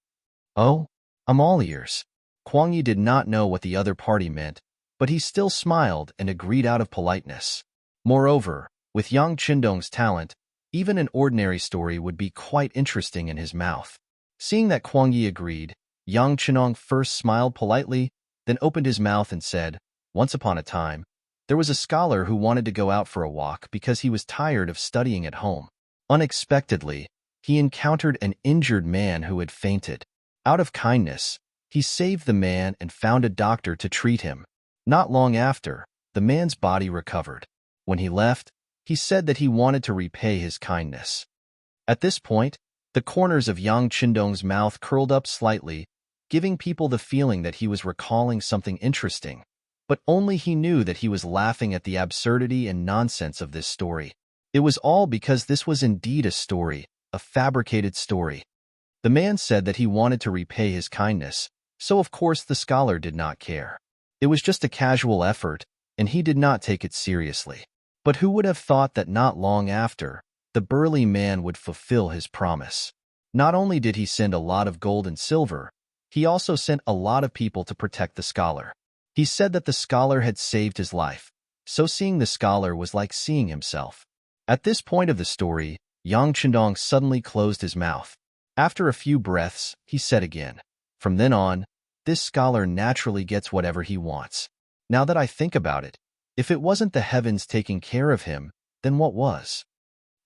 Oh, I'm all ears. Kuang Yi did not know what the other party meant, but he still smiled and agreed out of politeness. Moreover, with Yang Chendong's talent, even an ordinary story would be quite interesting in his mouth. Seeing that Kuang Yi agreed, Yang Chenong first smiled politely, then opened his mouth and said, "Once upon a time, there was a scholar who wanted to go out for a walk because he was tired of studying at home. Unexpectedly, he encountered an injured man who had fainted. Out of kindness, he saved the man and found a doctor to treat him. Not long after, the man's body recovered. When he left, he said that he wanted to repay his kindness." At this point, the corners of Yang Qindong's mouth curled up slightly, giving people the feeling that he was recalling something interesting. But only he knew that he was laughing at the absurdity and nonsense of this story. It was all because this was indeed a story, a fabricated story. The man said that he wanted to repay his kindness, so of course the scholar did not care. It was just a casual effort, and he did not take it seriously. But who would have thought that not long after, the burly man would fulfill his promise? Not only did he send a lot of gold and silver, he also sent a lot of people to protect the scholar. He said that the scholar had saved his life, so seeing the scholar was like seeing himself. At this point of the story, Yang Chendong suddenly closed his mouth. After a few breaths, he said again, "From then on, this scholar naturally gets whatever he wants. Now that I think about it, if it wasn't the heavens taking care of him, then what was?"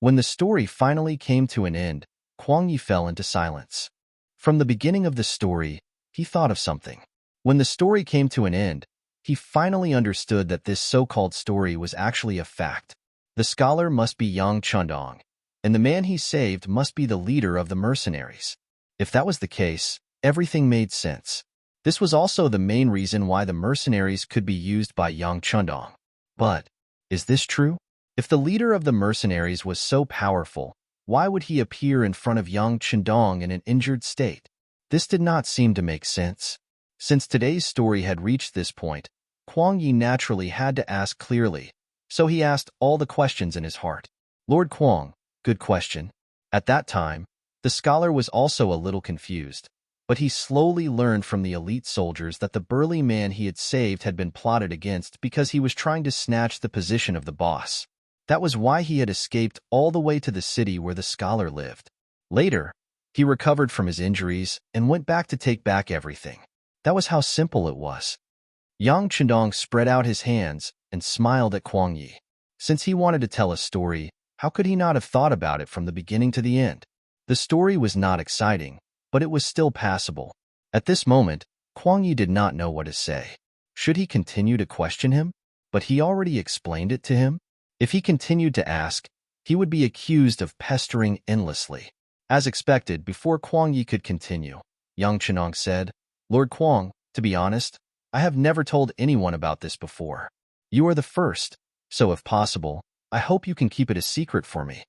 When the story finally came to an end, Kuang Yi fell into silence. From the beginning of the story, he thought of something. When the story came to an end, he finally understood that this so-called story was actually a fact. The scholar must be Yang Chendong, and the man he saved must be the leader of the mercenaries. If that was the case, everything made sense. This was also the main reason why the mercenaries could be used by Yang Chendong. But, is this true? If the leader of the mercenaries was so powerful, why would he appear in front of Yang Chendong in an injured state? This did not seem to make sense. Since today's story had reached this point, Kuang Yi naturally had to ask clearly, so he asked all the questions in his heart. "Lord Kuang, good question." At that time, the scholar was also a little confused, but he slowly learned from the elite soldiers that the burly man he had saved had been plotted against because he was trying to snatch the position of the boss. That was why he had escaped all the way to the city where the scholar lived. Later, he recovered from his injuries and went back to take back everything. That was how simple it was. Yang Chendong spread out his hands and smiled at Kuang Yi. Since he wanted to tell a story, how could he not have thought about it from the beginning to the end? The story was not exciting, but it was still passable. At this moment, Kuang Yi did not know what to say. Should he continue to question him? But he already explained it to him. If he continued to ask, he would be accused of pestering endlessly. As expected, before Kuang Yi could continue, Yang Chenong said, "Lord Kuang, to be honest, I have never told anyone about this before. You are the first, so if possible, I hope you can keep it a secret for me."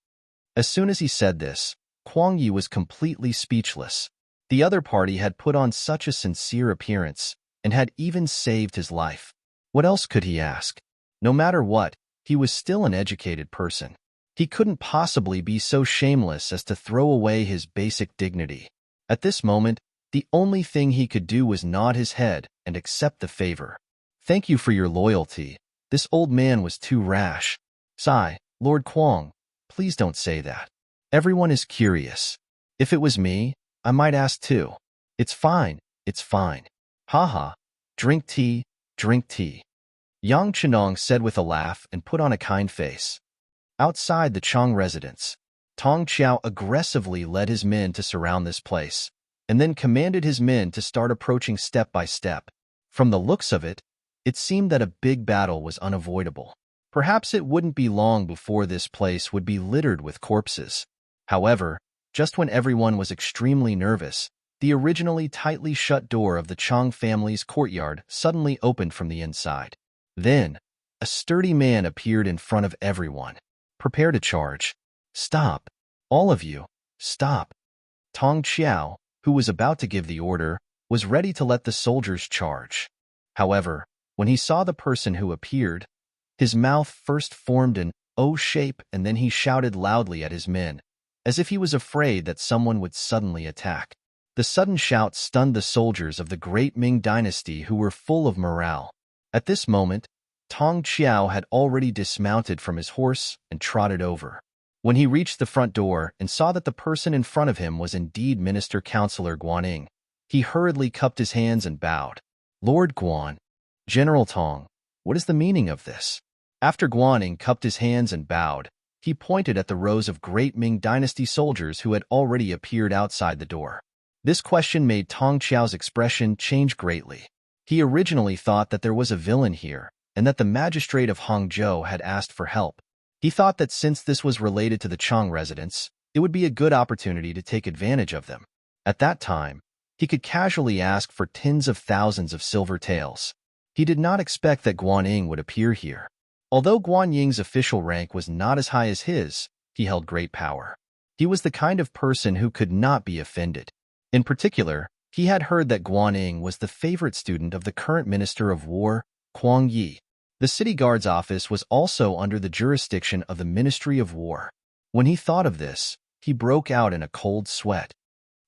As soon as he said this, Kuang Yi was completely speechless. The other party had put on such a sincere appearance and had even saved his life. What else could he ask? No matter what, he was still an educated person. He couldn't possibly be so shameless as to throw away his basic dignity. At this moment, the only thing he could do was nod his head and accept the favor. "Thank you for your loyalty. This old man was too rash." "Sigh, Lord Kuang, please don't say that. Everyone is curious. If it was me, I might ask too." It's fine, it's fine. Haha, drink tea, drink tea." Yang Chenong said with a laugh and put on a kind face. Outside the Chang residence, Tong Qiao aggressively led his men to surround this place, and then commanded his men to start approaching step by step. From the looks of it, it seemed that a big battle was unavoidable. Perhaps it wouldn't be long before this place would be littered with corpses. However, just when everyone was extremely nervous, the originally tightly shut door of the Chang family's courtyard suddenly opened from the inside. Then, a sturdy man appeared in front of everyone. "Prepare to charge. Stop. All of you, stop." Tong Qiao, who was about to give the order, was ready to let the soldiers charge. However, when he saw the person who appeared, his mouth first formed an O shape and then he shouted loudly at his men, as if he was afraid that someone would suddenly attack. The sudden shout stunned the soldiers of the great Ming dynasty who were full of morale. At this moment, Tong Qiao had already dismounted from his horse and trotted over. When he reached the front door and saw that the person in front of him was indeed Minister Counselor Guaning, he hurriedly cupped his hands and bowed. Lord Guan, General Tong, what is the meaning of this? After Guaning cupped his hands and bowed, he pointed at the rows of great Ming dynasty soldiers who had already appeared outside the door. This question made Tong Qiao's expression change greatly. He originally thought that there was a villain here, and that the magistrate of Hangzhou had asked for help. He thought that since this was related to the Chang residents, it would be a good opportunity to take advantage of them. At that time, he could casually ask for tens of thousands of silver taels. He did not expect that Guaning would appear here. Although Guan Ying's official rank was not as high as his, he held great power. He was the kind of person who could not be offended. In particular, he had heard that Guaning was the favorite student of the current Minister of War, Kuang Yi. The city guard's office was also under the jurisdiction of the Ministry of War. When he thought of this, he broke out in a cold sweat.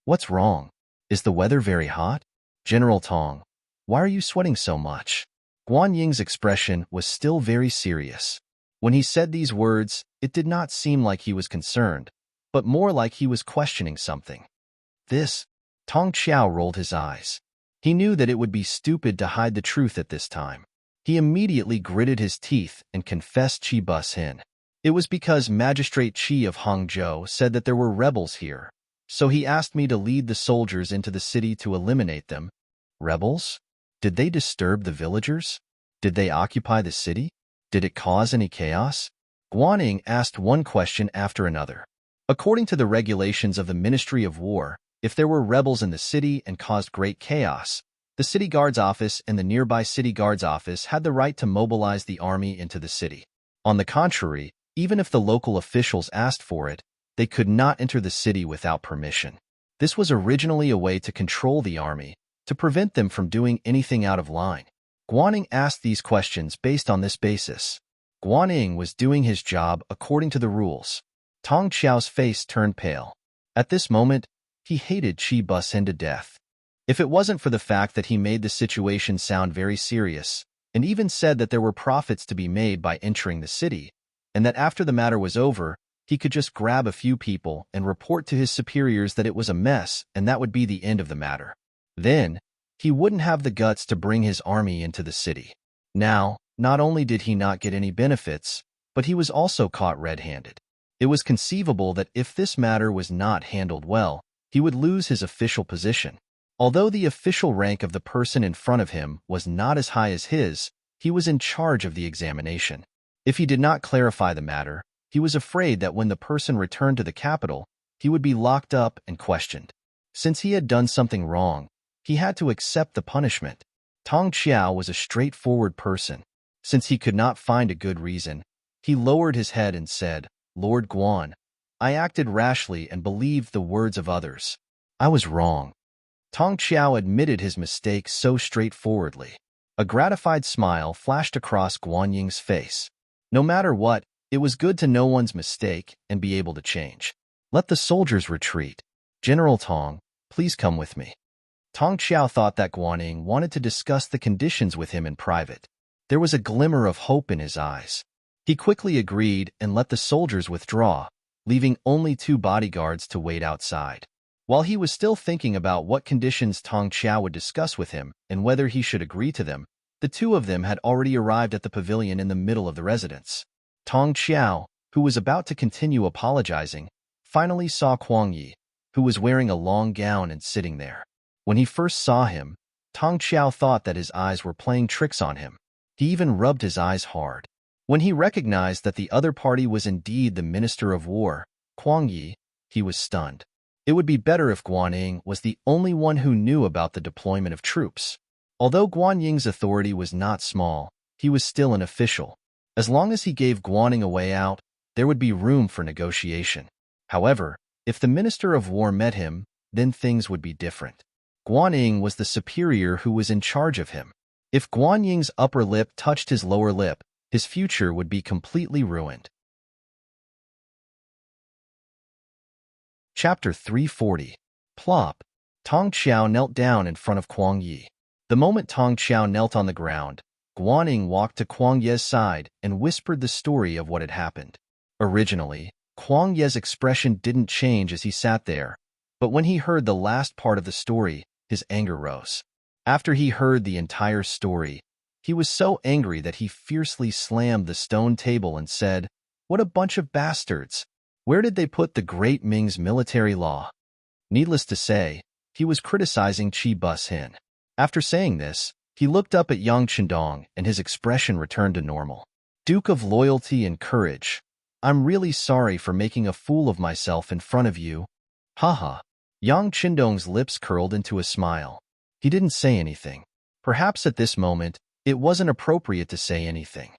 What's wrong? Is the weather very hot? General Tong, why are you sweating so much? Guan Ying's expression was still very serious. When he said these words, it did not seem like he was concerned, but more like he was questioning something. Tong Qiao rolled his eyes. He knew that it would be stupid to hide the truth at this time. He immediately gritted his teeth and confessed Qi Bus Hin. It was because Magistrate Qi of Hangzhou said that there were rebels here, so he asked me to lead the soldiers into the city to eliminate them. Rebels? Did they disturb the villagers? Did they occupy the city? Did it cause any chaos? Guaning asked one question after another. According to the regulations of the Ministry of War, if there were rebels in the city and caused great chaos, the city guard's office and the nearby city guard's office had the right to mobilize the army into the city. On the contrary, even if the local officials asked for it, they could not enter the city without permission. This was originally a way to control the army, to prevent them from doing anything out of line. Guaning asked these questions based on this basis. Guaning was doing his job according to the rules. Tong Qiao's face turned pale. At this moment, he hated Qi Bus Hin to death. If it wasn't for the fact that he made the situation sound very serious, and even said that there were profits to be made by entering the city, and that after the matter was over, he could just grab a few people and report to his superiors that it was a mess and that would be the end of the matter. Then, he wouldn't have the guts to bring his army into the city. Now, not only did he not get any benefits, but he was also caught red-handed. It was conceivable that if this matter was not handled well, he would lose his official position. Although the official rank of the person in front of him was not as high as his, he was in charge of the examination. If he did not clarify the matter, he was afraid that when the person returned to the capital, he would be locked up and questioned. Since he had done something wrong, he had to accept the punishment. Tong Qiao was a straightforward person. Since he could not find a good reason, he lowered his head and said, Lord Guan, I acted rashly and believed the words of others. I was wrong. Tong Qiao admitted his mistake so straightforwardly. A gratified smile flashed across Guan Ying's face. No matter what, it was good to know one's mistake and be able to change. Let the soldiers retreat. General Tong, please come with me. Tong Qiao thought that Guaning wanted to discuss the conditions with him in private. There was a glimmer of hope in his eyes. He quickly agreed and let the soldiers withdraw, leaving only 2 bodyguards to wait outside. While he was still thinking about what conditions Tong Qiao would discuss with him and whether he should agree to them, the 2 of them had already arrived at the pavilion in the middle of the residence. Tong Qiao, who was about to continue apologizing, finally saw Kuang Yi, who was wearing a long gown and sitting there. When he first saw him, Tong Qiao thought that his eyes were playing tricks on him. He even rubbed his eyes hard. When he recognized that the other party was indeed the Minister of War, Kuang Yi, he was stunned. It would be better if Guaning was the only one who knew about the deployment of troops. Although Guan Ying's authority was not small, he was still an official. As long as he gave Guaning a way out, there would be room for negotiation. However, if the Minister of War met him, then things would be different. Guaning was the superior who was in charge of him. If Guan Ying's upper lip touched his lower lip, his future would be completely ruined. Chapter 340. Plop. Tong Qiao knelt down in front of Kuang Yi. The moment Tong Qiao knelt on the ground, Guaning walked to Kuang Yi's side and whispered the story of what had happened. Originally, Kuang Ye's expression didn't change as he sat there, but when he heard the last part of the story, his anger rose. After he heard the entire story, he was so angry that he fiercely slammed the stone table and said, "What a bunch of bastards! Where did they put the great Ming's military law?" Needless to say, he was criticizing Qi Bus-hin. After saying this, he looked up at Yang Chendong and his expression returned to normal. "Duke of loyalty and courage, I'm really sorry for making a fool of myself in front of you." Haha. Yang Chendong's lips curled into a smile. He didn't say anything. Perhaps at this moment, it wasn't appropriate to say anything.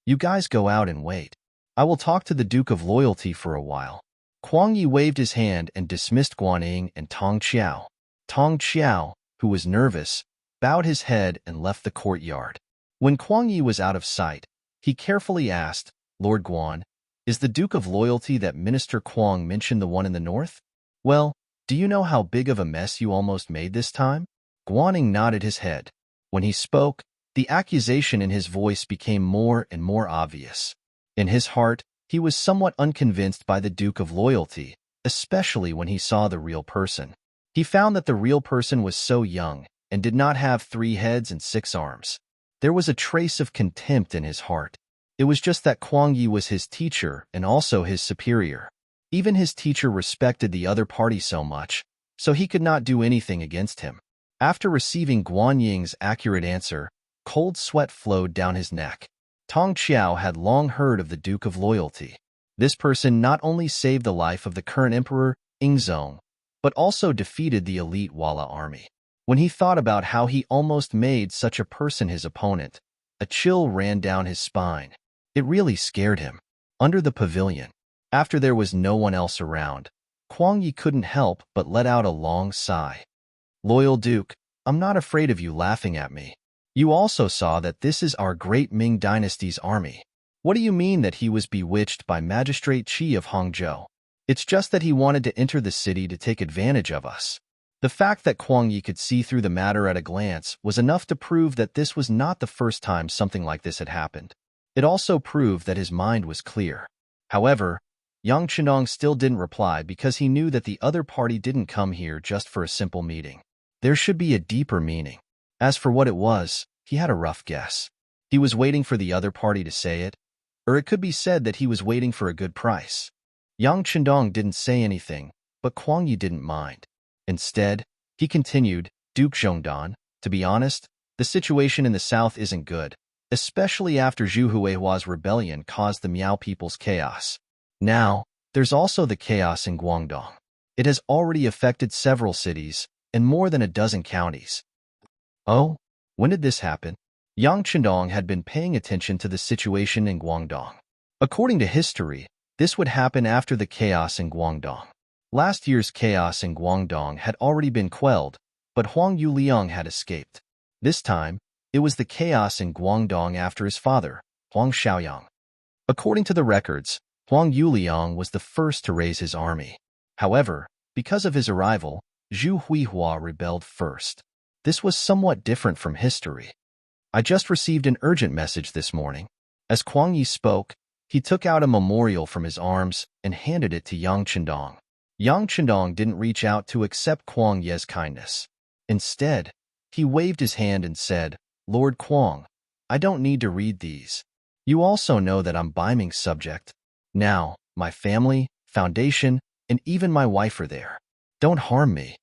"You guys go out and wait. I will talk to the Duke of Loyalty for a while." Kuang Yi waved his hand and dismissed Guan Ying and Tong Qiao. Tong Qiao, who was nervous, bowed his head and left the courtyard. When Kuang Yi was out of sight, he carefully asked, "Lord Guan, is the Duke of Loyalty that Minister Kuang mentioned the one in the north? Well, do you know how big of a mess you almost made this time?" Guan Ying nodded his head. When he spoke, the accusation in his voice became more and more obvious. In his heart, he was somewhat unconvinced by the Duke of Loyalty, especially when he saw the real person. He found that the real person was so young and did not have 3 heads and 6 arms. There was a trace of contempt in his heart. It was just that Kuang Yi was his teacher and also his superior. Even his teacher respected the other party so much, so he could not do anything against him. After receiving Guan Ying's accurate answer, cold sweat flowed down his neck. Tong Qiao had long heard of the Duke of Loyalty. This person not only saved the life of the current emperor, Ingzong, but also defeated the elite Walla army. When he thought about how he almost made such a person his opponent, a chill ran down his spine. It really scared him. Under the pavilion, after there was no one else around, Kuang Yi couldn't help but let out a long sigh. "Loyal Duke, I'm not afraid of you laughing at me. You also saw that this is our great Ming dynasty's army. What do you mean that he was bewitched by Magistrate Qi of Hangzhou? It's just that he wanted to enter the city to take advantage of us." The fact that Kuang Yi could see through the matter at a glance was enough to prove that this was not the first time something like this had happened. It also proved that his mind was clear. However, Yang Chendong still didn't reply because he knew that the other party didn't come here just for a simple meeting. There should be a deeper meaning. As for what it was, he had a rough guess. He was waiting for the other party to say it, or it could be said that he was waiting for a good price. Yang Chendong didn't say anything, but Kuang Yi didn't mind. Instead, he continued, "Duke Zhongdan, to be honest, the situation in the south isn't good, especially after Zhu Huihua's rebellion caused the Miao people's chaos. Now, there's also the chaos in Guangdong. It has already affected several cities and more than a dozen counties." "Oh? When did this happen?" Yang Chendong had been paying attention to the situation in Guangdong. According to history, this would happen after the chaos in Guangdong. Last year's chaos in Guangdong had already been quelled, but Huang Yuliang had escaped. This time, it was the chaos in Guangdong after his father, Huang Xiaoyang. According to the records, Huang Yuliang was the first to raise his army. However, because of his arrival, Zhu Huihua rebelled first. This was somewhat different from history. "I just received an urgent message this morning." As Kuang Yi spoke, he took out a memorial from his arms and handed it to Yang Chendong. Yang Chendong didn't reach out to accept Kuang Ye's kindness. Instead, he waved his hand and said, "Lord Kuang, I don't need to read these. You also know that I'm Ming's subject. Now, my family, foundation, and even my wife are there. Don't harm me."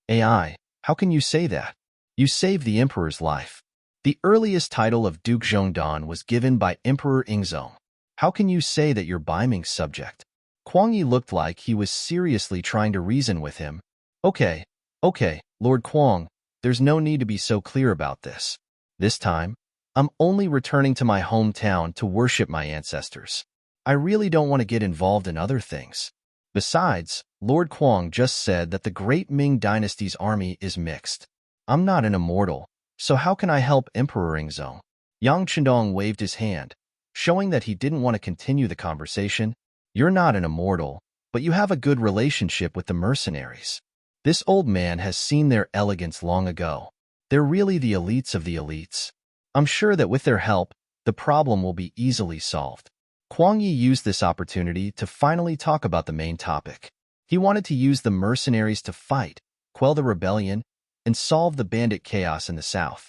"AI, how can you say that? You saved the emperor's life." The earliest title of Duke Zhongdan was given by Emperor Ingzong. "How can you say that you're Ming's subject?" Kuang Yi looked like he was seriously trying to reason with him. Okay, Lord Kuang, there's no need to be so clear about this. This time, I'm only returning to my hometown to worship my ancestors. I really don't want to get involved in other things. Besides, Lord Kuang just said that the great Ming dynasty's army is mixed. I'm not an immortal, so how can I help Emperor Ingzong?" Yang Chendong waved his hand, showing that he didn't want to continue the conversation. "You're not an immortal, but you have a good relationship with the mercenaries. This old man has seen their elegance long ago. They're really the elites of the elites. I'm sure that with their help, the problem will be easily solved." Kuang Yi used this opportunity to finally talk about the main topic. He wanted to use the mercenaries to fight, quell the rebellion, and solve the bandit chaos in the south.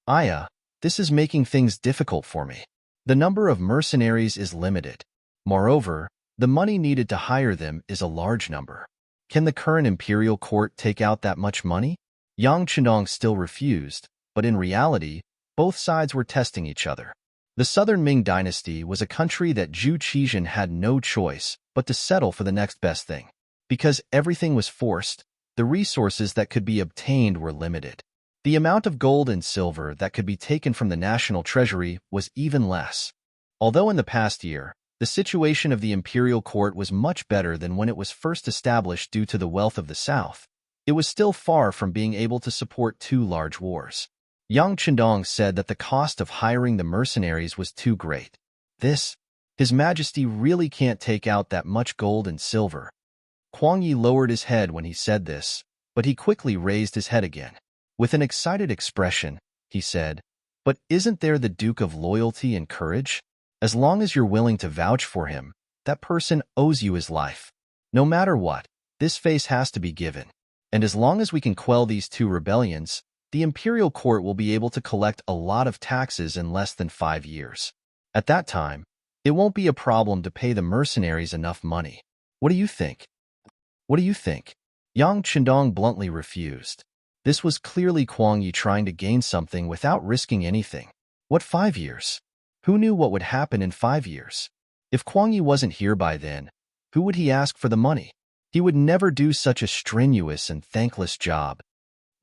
Aya, this is making things difficult for me. The number of mercenaries is limited. Moreover, the money needed to hire them is a large number. Can the current imperial court take out that much money? Yang Chendong still refused, but in reality, both sides were testing each other. The southern Ming dynasty was a country that Zhu Qizhan had no choice but to settle for the next best thing. Because everything was forced, the resources that could be obtained were limited. The amount of gold and silver that could be taken from the national treasury was even less. Although in the past year, the situation of the imperial court was much better than when it was first established due to the wealth of the south, it was still far from being able to support two large wars. Yang Chendong said that the cost of hiring the mercenaries was too great. His Majesty really can't take out that much gold and silver. Kuang Yi lowered his head when he said this, but he quickly raised his head again. With an excited expression, he said, "But isn't there the Duke of Loyalty and Courage? As long as you're willing to vouch for him, that person owes you his life. No matter what, this face has to be given. And as long as we can quell these two rebellions, the imperial court will be able to collect a lot of taxes in less than 5 years. At that time, it won't be a problem to pay the mercenaries enough money. What do you think?" "What do you think?" Yang Chendong bluntly refused. This was clearly Kuang Yi trying to gain something without risking anything. What 5 years? Who knew what would happen in 5 years? If Kuang Yi wasn't here by then, who would he ask for the money? He would never do such a strenuous and thankless job.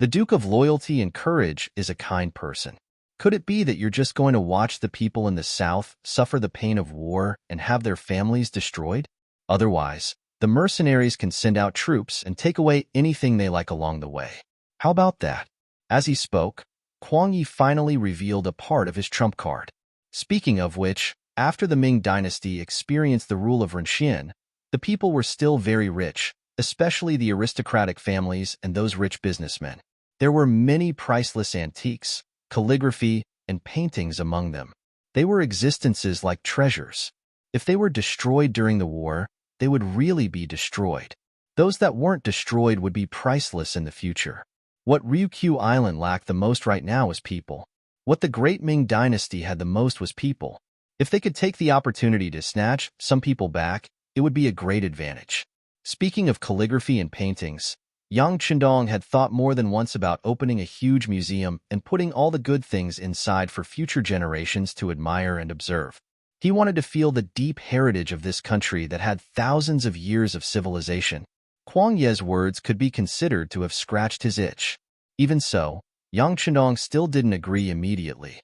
The Duke of Loyalty and Courage is a kind person. Could it be that you're just going to watch the people in the south suffer the pain of war and have their families destroyed? Otherwise, the mercenaries can send out troops and take away anything they like along the way. How about that? As he spoke, Kuang Yi finally revealed a part of his trump card. Speaking of which, after the Ming dynasty experienced the rule of Renxian, the people were still very rich, especially the aristocratic families and those rich businessmen. There were many priceless antiques, calligraphy, and paintings among them. They were existences like treasures. If they were destroyed during the war, they would really be destroyed. Those that weren't destroyed would be priceless in the future. What Ryukyu Island lacked the most right now was people. What the Great Ming Dynasty had the most was people. If they could take the opportunity to snatch some people back, it would be a great advantage. Speaking of calligraphy and paintings, Yang Chendong had thought more than once about opening a huge museum and putting all the good things inside for future generations to admire and observe. He wanted to feel the deep heritage of this country that had thousands of years of civilization. Kuang Ye's words could be considered to have scratched his itch. Even so, Yang Chendong still didn't agree immediately.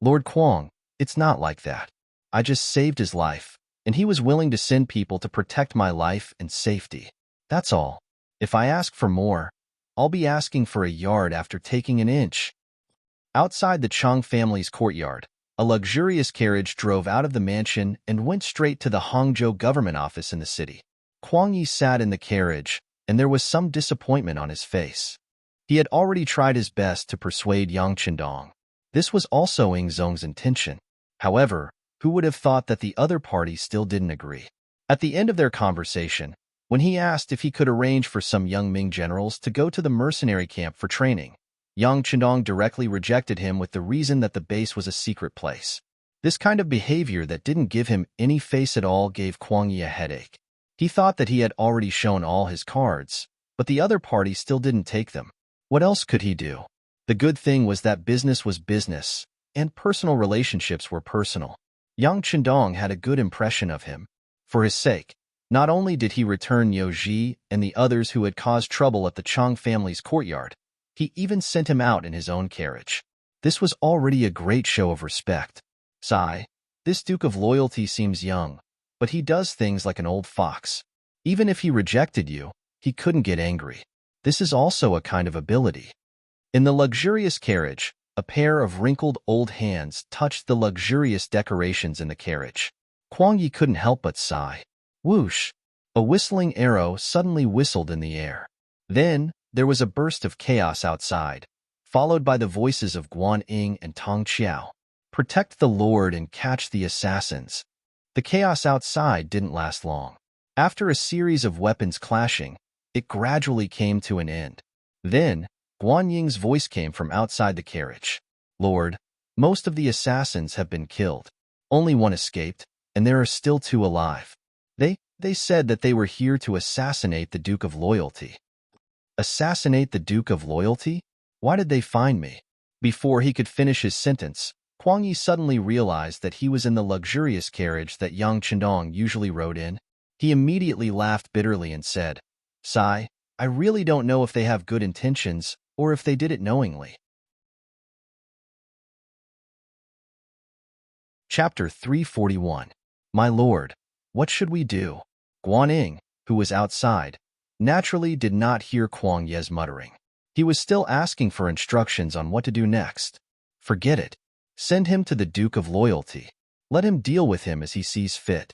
"Lord Kuang, it's not like that. I just saved his life, and he was willing to send people to protect my life and safety. That's all. If I ask for more, I'll be asking for a yard after taking an inch." Outside the Chang family's courtyard, a luxurious carriage drove out of the mansion and went straight to the Hangzhou government office in the city. Kuang Yi sat in the carriage, and there was some disappointment on his face. He had already tried his best to persuade Yang Chendong. This was also Ying Zong's intention. However, who would have thought that the other party still didn't agree? At the end of their conversation, when he asked if he could arrange for some young Ming generals to go to the mercenary camp for training, Yang Chendong directly rejected him with the reason that the base was a secret place. This kind of behavior that didn't give him any face at all gave Kuang Yi a headache. He thought that he had already shown all his cards, but the other party still didn't take them. What else could he do? The good thing was that business was business, and personal relationships were personal. Yang Chendong had a good impression of him. For his sake, not only did he return Niu Ji and the others who had caused trouble at the Chang family's courtyard, he even sent him out in his own carriage. This was already a great show of respect. Sigh, this Duke of Loyalty seems young, but he does things like an old fox. Even if he rejected you, he couldn't get angry. This is also a kind of ability. In the luxurious carriage, a pair of wrinkled old hands touched the luxurious decorations in the carriage. Kuang Yi couldn't help but sigh. Whoosh! A whistling arrow suddenly whistled in the air. Then, there was a burst of chaos outside, followed by the voices of Guan Ying and Tong Qiao. "Protect the Lord and catch the assassins." The chaos outside didn't last long. After a series of weapons clashing, it gradually came to an end. Then, Guan Ying's voice came from outside the carriage. Lord, most of the assassins have been killed. Only one escaped, and there are still 2 alive. They said that they were here to assassinate the Duke of Loyalty. Assassinate the Duke of Loyalty? Why did they find me? Before he could finish his sentence, Kuang Yi suddenly realized that he was in the luxurious carriage that Yang Chendong usually rode in. He immediately laughed bitterly and said, "Sai, I really don't know if they have good intentions or if they did it knowingly." Chapter 341. My lord, what should we do? Guan Ying, who was outside, naturally did not hear Kuang Ye's muttering. He was still asking for instructions on what to do next. Forget it. Send him to the Duke of Loyalty. Let him deal with him as he sees fit.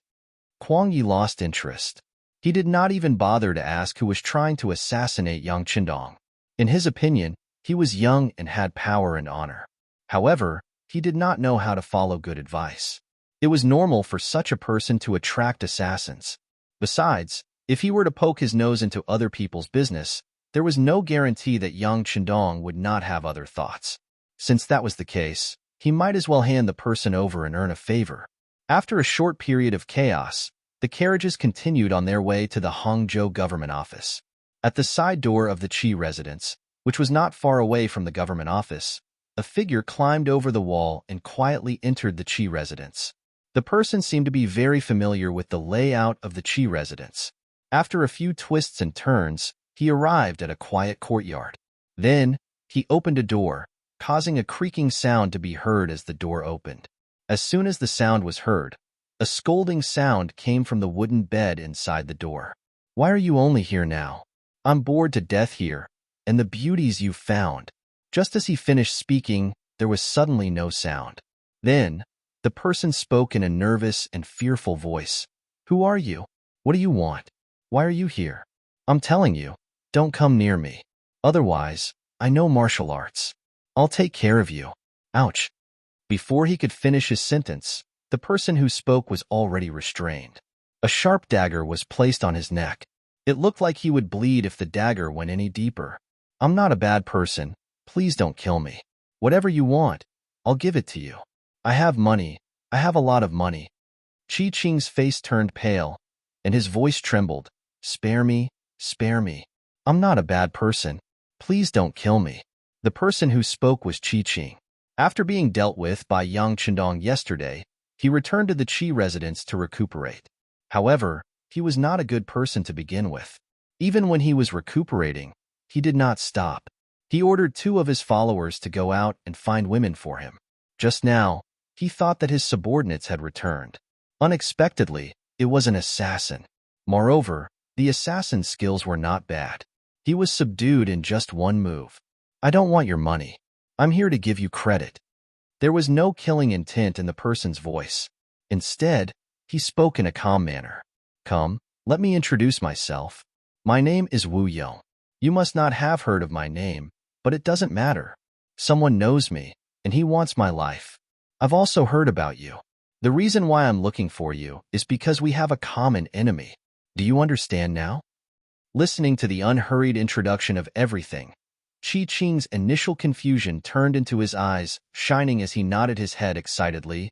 Kuang Yi lost interest. He did not even bother to ask who was trying to assassinate Yang Chendong. In his opinion, he was young and had power and honor. However, he did not know how to follow good advice. It was normal for such a person to attract assassins. Besides, if he were to poke his nose into other people's business, there was no guarantee that Yang Chendong would not have other thoughts. Since that was the case, he might as well hand the person over and earn a favor. After a short period of chaos, the carriages continued on their way to the Hangzhou government office. At the side door of the Qi residence, which was not far away from the government office, a figure climbed over the wall and quietly entered the Qi residence. The person seemed to be very familiar with the layout of the Qi residence. After a few twists and turns, he arrived at a quiet courtyard. Then, he opened a door, causing a creaking sound to be heard as the door opened. As soon as the sound was heard, a scolding sound came from the wooden bed inside the door. Why are you only here now? I'm bored to death here, and the beauties you've found. Just as he finished speaking, there was suddenly no sound. Then, the person spoke in a nervous and fearful voice. Who are you? What do you want? Why are you here? I'm telling you, don't come near me. Otherwise, I know martial arts. I'll take care of you. Ouch. Before he could finish his sentence, the person who spoke was already restrained. A sharp dagger was placed on his neck. It looked like he would bleed if the dagger went any deeper. I'm not a bad person. Please don't kill me. Whatever you want, I'll give it to you. I have money. I have a lot of money. Qi Qing's face turned pale, and his voice trembled. Spare me, spare me. I'm not a bad person. Please don't kill me. The person who spoke was Qi Qing. After being dealt with by Yang Chendong yesterday, he returned to the Qi residence to recuperate. However, he was not a good person to begin with. Even when he was recuperating, he did not stop. He ordered 2 of his followers to go out and find women for him. Just now, he thought that his subordinates had returned. Unexpectedly, it was an assassin. Moreover, the assassin's skills were not bad. He was subdued in just one move. I don't want your money. I'm here to give you credit. There was no killing intent in the person's voice. Instead, he spoke in a calm manner. Come, let me introduce myself. My name is Wu Yong. You must not have heard of my name, but it doesn't matter. Someone knows me, and he wants my life. I've also heard about you. The reason why I'm looking for you is because we have a common enemy. Do you understand now? Listening to the unhurried introduction of everything, Qi Qing's initial confusion turned into his eyes, shining as he nodded his head excitedly.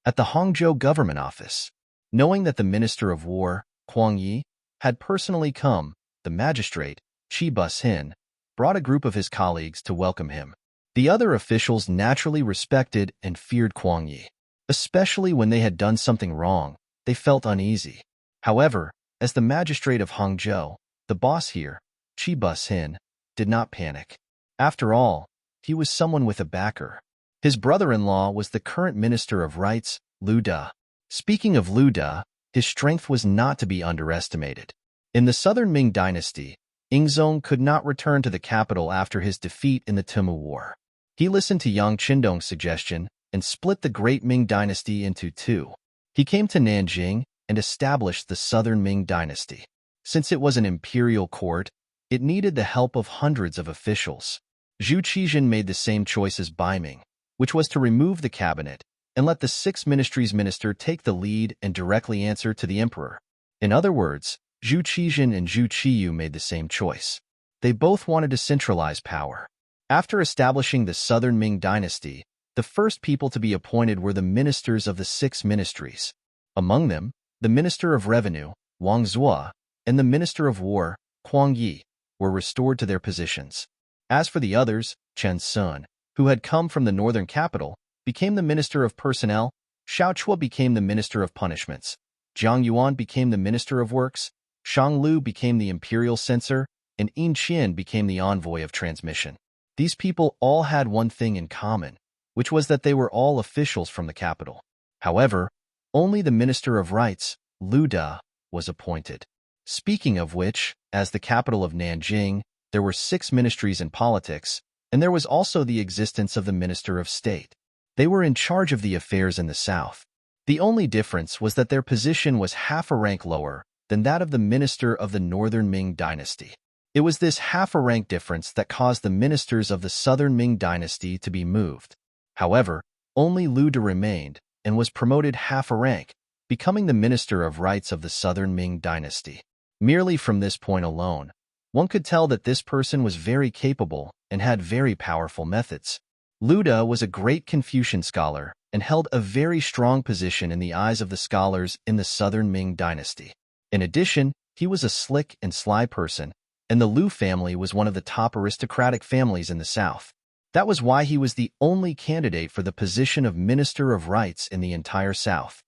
At the Hangzhou government office, knowing that the Minister of War, Kuang Yi, had personally come, the magistrate, Qi Bustling, brought a group of his colleagues to welcome him. The other officials naturally respected and feared Kuang Yi. Especially when they had done something wrong, they felt uneasy. However, as the magistrate of Hangzhou, the boss here, Qi Bustling, did not panic. After all, he was someone with a backer. His brother-in-law was the current Minister of Rights, Liu De. Speaking of Liu De, his strength was not to be underestimated. In the southern Ming dynasty, Yingzong could not return to the capital after his defeat in the Timu War. He listened to Yang Chendong's suggestion and split the great Ming dynasty into 2. He came to Nanjing and established the southern Ming dynasty. Since it was an imperial court, it needed the help of hundreds of officials. Zhu Qizhen made the same choice as Bai Ming, which was to remove the cabinet and let the six ministries minister take the lead and directly answer to the emperor. In other words, Zhu Qizhen and Zhu Qiyu made the same choice. They both wanted to centralize power. After establishing the Southern Ming dynasty, the first people to be appointed were the ministers of the six ministries. Among them, the Minister of Revenue, Wang Zhuo, and the Minister of War, Huang Yi, were restored to their positions. As for the others, Chen Sun, who had come from the northern capital, became the Minister of Personnel, Xiao Chua became the Minister of Punishments, Jiang Yuan became the Minister of Works, Shang Lu became the Imperial Censor, and Yin Qian became the Envoy of Transmission. These people all had one thing in common, which was that they were all officials from the capital. However, only the Minister of Rights, Lu Da, was appointed. Speaking of which, as the capital of Nanjing, there were 6 ministries in politics, and there was also the existence of the Minister of State. They were in charge of the affairs in the south. The only difference was that their position was half a rank lower than that of the Minister of the Northern Ming dynasty. It was this half a rank difference that caused the ministers of the Southern Ming dynasty to be moved. However, only Lu Da remained and was promoted half a rank, becoming the Minister of Rights of the Southern Ming dynasty. Merely from this point alone, one could tell that this person was very capable and had very powerful methods. Lu Da was a great Confucian scholar and held a very strong position in the eyes of the scholars in the Southern Ming dynasty. In addition, he was a slick and sly person, and the Lu family was one of the top aristocratic families in the South. That was why he was the only candidate for the position of Minister of Rights in the entire South.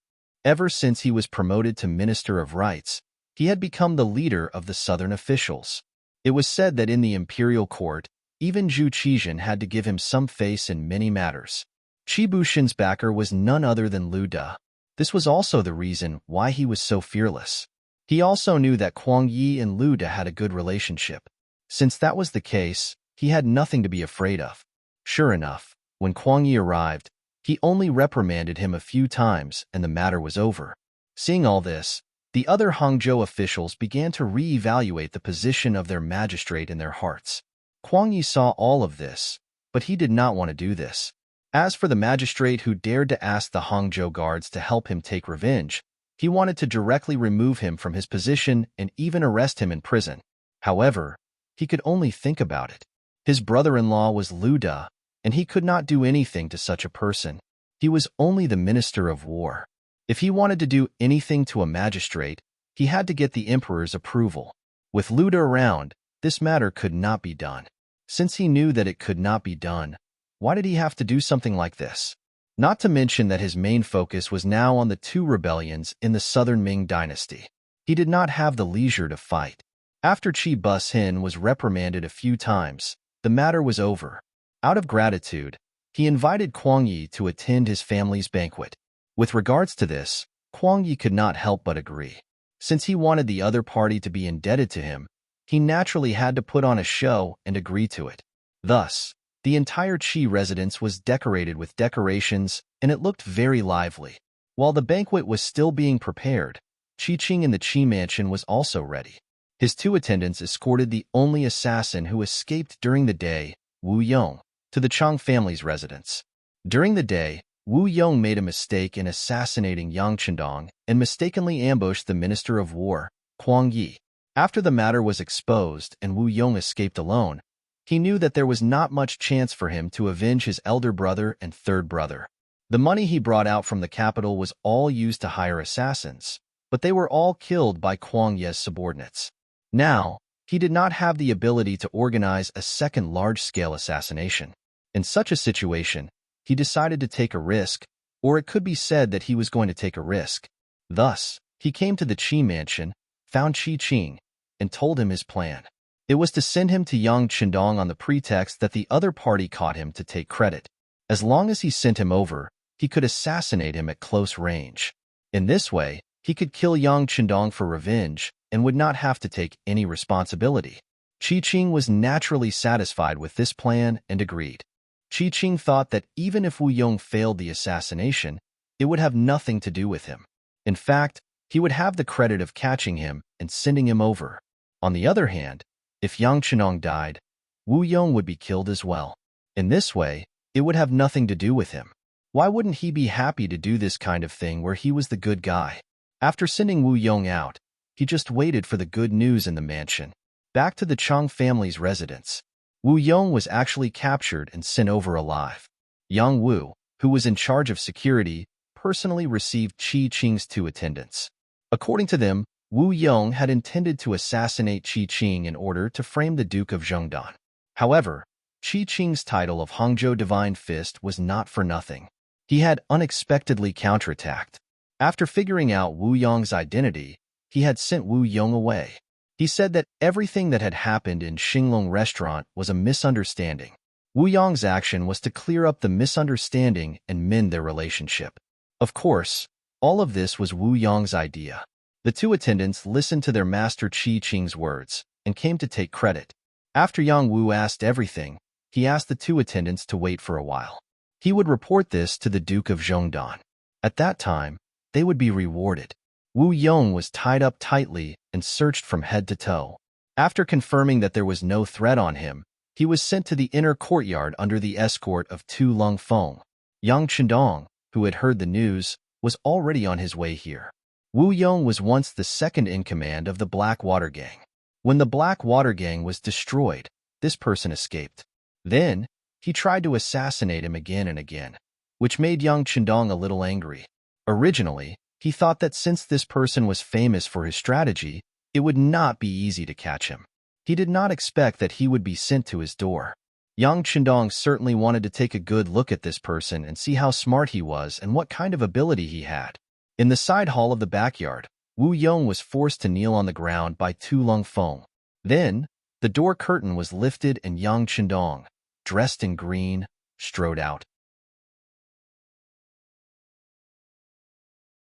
Ever since he was promoted to Minister of Rights, he had become the leader of the Southern officials. It was said that in the imperial court, even Zhu Qizhen had to give him some face in many matters. Qi Bushin's backer was none other than Lu Da. This was also the reason why he was so fearless. He also knew that Huang Yi and Lu Da had a good relationship. Since that was the case, he had nothing to be afraid of. Sure enough, when Huang Yi arrived, he only reprimanded him a few times and the matter was over. Seeing all this, the other Hangzhou officials began to re-evaluate the position of their magistrate in their hearts. Huang Yi saw all of this, but he did not want to do this. As for the magistrate who dared to ask the Hangzhou guards to help him take revenge, he wanted to directly remove him from his position and even arrest him in prison. However, he could only think about it. His brother-in-law was Lu Da, and he could not do anything to such a person. He was only the Minister of War. If he wanted to do anything to a magistrate, he had to get the emperor's approval. With Lu Da around, this matter could not be done. Since he knew that it could not be done, why did he have to do something like this? Not to mention that his main focus was now on the 2 rebellions in the Southern Ming dynasty. He did not have the leisure to fight. After Qi Bushin was reprimanded a few times, the matter was over. Out of gratitude, he invited Huang Yi to attend his family's banquet. With regards to this, Huang Yi could not help but agree. Since he wanted the other party to be indebted to him, he naturally had to put on a show and agree to it. Thus, the entire Qi residence was decorated with decorations, and it looked very lively. While the banquet was still being prepared, Qi Qing in the Qi mansion was also ready. His 2 attendants escorted the only assassin who escaped during the day, Wu Yong, to the Chang family's residence. During the day, Wu Yong made a mistake in assassinating Yang Chendong and mistakenly ambushed the Minister of War, Huang Yi. After the matter was exposed and Wu Yong escaped alone, he knew that there was not much chance for him to avenge his elder brother and third brother. The money he brought out from the capital was all used to hire assassins, but they were all killed by Huang Yi's subordinates. Now, he did not have the ability to organize a second large-scale assassination. In such a situation, he decided to take a risk, or it could be said that he was going to take a risk. Thus, he came to the Qi mansion, found Qi Qing, and told him his plan. It was to send him to Yang Chendong on the pretext that the other party caught him to take credit. As long as he sent him over, he could assassinate him at close range. In this way, he could kill Yang Chendong for revenge and would not have to take any responsibility. Qi Qing was naturally satisfied with this plan and agreed. Qi Qing thought that even if Wu Yong failed the assassination, it would have nothing to do with him. In fact, he would have the credit of catching him and sending him over. On the other hand, if Yang Chenong died, Wu Yong would be killed as well. In this way, it would have nothing to do with him. Why wouldn't he be happy to do this kind of thing where he was the good guy? After sending Wu Yong out, he just waited for the good news in the mansion. Back to the Chang family's residence. Wu Yong was actually captured and sent over alive. Yang Wu, who was in charge of security, personally received Qi Qing's 2 attendants. According to them, Wu Yong had intended to assassinate Qi Qing in order to frame the Duke of Zhengdan. However, Qi Qing's title of Hangzhou Divine Fist was not for nothing. He had unexpectedly counterattacked. After figuring out Wu Yong's identity, he had sent Wu Yong away. He said that everything that had happened in Xinglong restaurant was a misunderstanding. Wu Yong's action was to clear up the misunderstanding and mend their relationship. Of course, all of this was Wu Yong's idea. The 2 attendants listened to their master Qi Qing's words and came to take credit. After Yang Wu asked everything, he asked the 2 attendants to wait for a while. He would report this to the Duke of Zhengdan. At that time, they would be rewarded. Wu Yong was tied up tightly and searched from head to toe. After confirming that there was no threat on him, he was sent to the inner courtyard under the escort of 2 Lung Feng. Yang Chendong, who had heard the news, was already on his way here. Wu Yong was once the second in command of the Black Water Gang. When the Black Water Gang was destroyed, this person escaped. Then, he tried to assassinate him again and again, which made Yang Chendong a little angry. Originally, he thought that since this person was famous for his strategy, it would not be easy to catch him. He did not expect that he would be sent to his door. Yang Chendong certainly wanted to take a good look at this person and see how smart he was and what kind of ability he had. In the side hall of the backyard, Wu Yong was forced to kneel on the ground by 2 Lung Feng. Then, the door curtain was lifted and Yang Chendong, dressed in green, strode out.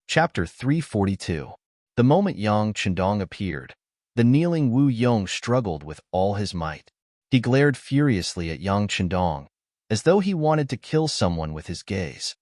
Chapter 342. The moment Yang Chendong appeared, the kneeling Wu Yong struggled with all his might. He glared furiously at Yang Chendong, as though he wanted to kill someone with his gaze.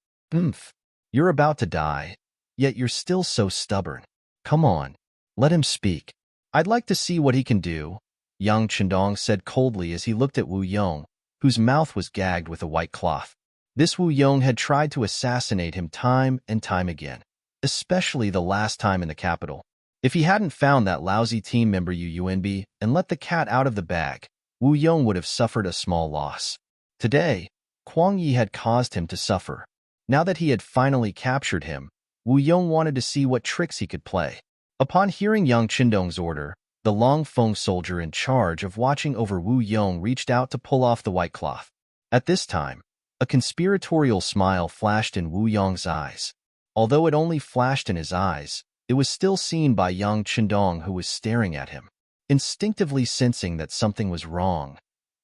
You're about to die, yet you're still so stubborn. Come on, let him speak. I'd like to see what he can do, Yang Chendong said coldly as he looked at Wu Yong, whose mouth was gagged with a white cloth. This Wu Yong had tried to assassinate him time and time again, especially the last time in the capital. If he hadn't found that lousy team member Yunbi and let the cat out of the bag, Wu Yong would have suffered a small loss. Today, Kuang Yi had caused him to suffer. Now that he had finally captured him, Wu Yong wanted to see what tricks he could play. Upon hearing Yang Chendong's order, the Long Feng soldier in charge of watching over Wu Yong reached out to pull off the white cloth. At this time, a conspiratorial smile flashed in Wu Yong's eyes. Although it only flashed in his eyes, it was still seen by Yang Chendong, who was staring at him. Instinctively sensing that something was wrong,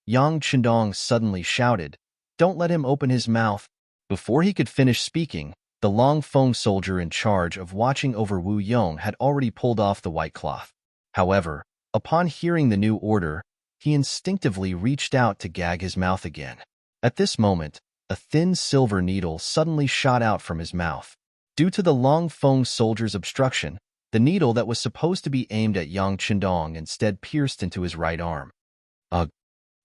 Yang Chendong suddenly shouted, "Don't let him open his mouth." Before he could finish speaking, the Long Feng soldier in charge of watching over Wu Yong had already pulled off the white cloth. However, upon hearing the new order, he instinctively reached out to gag his mouth again. At this moment, a thin silver needle suddenly shot out from his mouth. Due to the Long Feng soldier's obstruction, the needle that was supposed to be aimed at Yang Chendong instead pierced into his right arm. Ugh!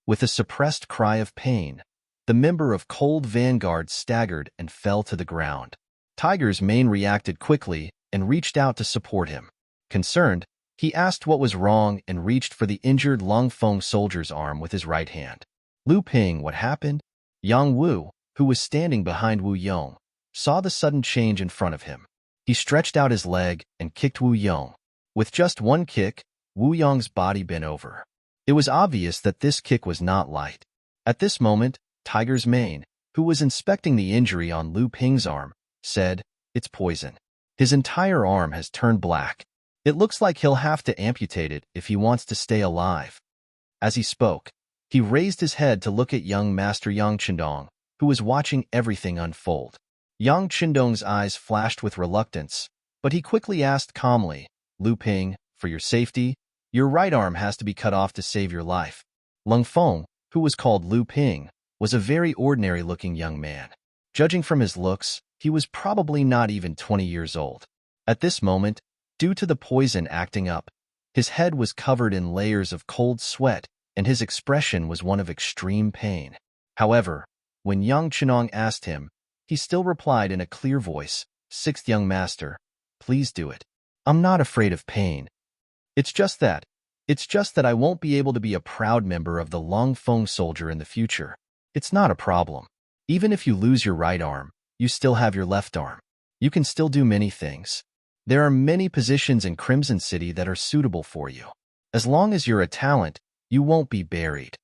With a suppressed cry of pain, the member of Cold Vanguard staggered and fell to the ground. Tiger's mane reacted quickly and reached out to support him. Concerned, he asked what was wrong and reached for the injured Long Feng soldier's arm with his right hand. Lu Ping, what happened? Yang Wu, who was standing behind Wu Yong, saw the sudden change in front of him. He stretched out his leg and kicked Wu Yong. With just one kick, Wu Yong's body bent over. It was obvious that this kick was not light. At this moment, Tiger's mane, who was inspecting the injury on Lu Ping's arm, said, "It's poison. His entire arm has turned black. It looks like he'll have to amputate it if he wants to stay alive." As he spoke, he raised his head to look at young Master Yang Chendong, who was watching everything unfold. Yang Chendong's eyes flashed with reluctance, but he quickly asked calmly, "Lu Ping, for your safety, your right arm has to be cut off to save your life." Lung Feng, who was called Lu Ping, was a very ordinary-looking young man. Judging from his looks, he was probably not even 20 years old. At this moment, due to the poison acting up, his head was covered in layers of cold sweat, and his expression was one of extreme pain. However, when Yang Chendong asked him, he still replied in a clear voice, "Sixth young master, please do it. I'm not afraid of pain. It's just that, it's just that I won't be able to be a proud member of the Longfeng soldier in the future. It's not a problem. Even if you lose your right arm, you still have your left arm. You can still do many things. There are many positions in Crimson City that are suitable for you. As long as you're a talent, you won't be buried."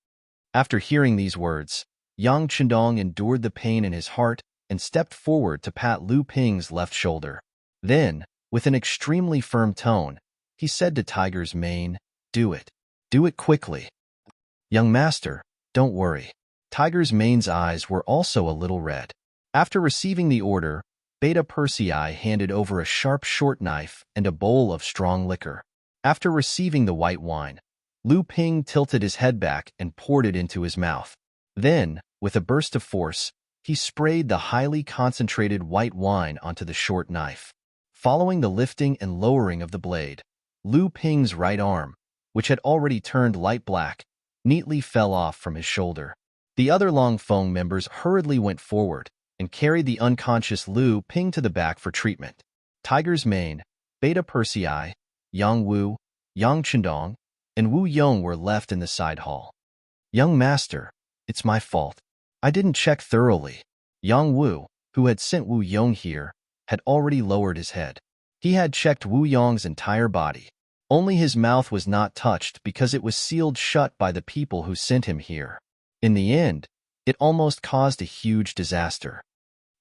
After hearing these words, Yang Chendong endured the pain in his heart and stepped forward to pat Lu Ping's left shoulder. Then, with an extremely firm tone, he said to Tiger's mane, "Do it. Do it quickly." "Young master, don't worry." Tiger's mane's eyes were also a little red. After receiving the order, Beta Persei handed over a sharp short knife and a bowl of strong liquor. After receiving the white wine, Lu Ping tilted his head back and poured it into his mouth. Then, with a burst of force, he sprayed the highly concentrated white wine onto the short knife. Following the lifting and lowering of the blade, Lu Ping's right arm, which had already turned light black, neatly fell off from his shoulder. The other Longfeng members hurriedly went forward and carried the unconscious Lu Ping to the back for treatment. Tiger's mane, Beta Persei, Yang Wu, Yang Chendong, and Wu Yong were left in the side hall. "Young master, it's my fault. I didn't check thoroughly." Yang Wu, who had sent Wu Yong here, had already lowered his head. He had checked Wu Yong's entire body. Only his mouth was not touched because it was sealed shut by the people who sent him here. In the end, it almost caused a huge disaster.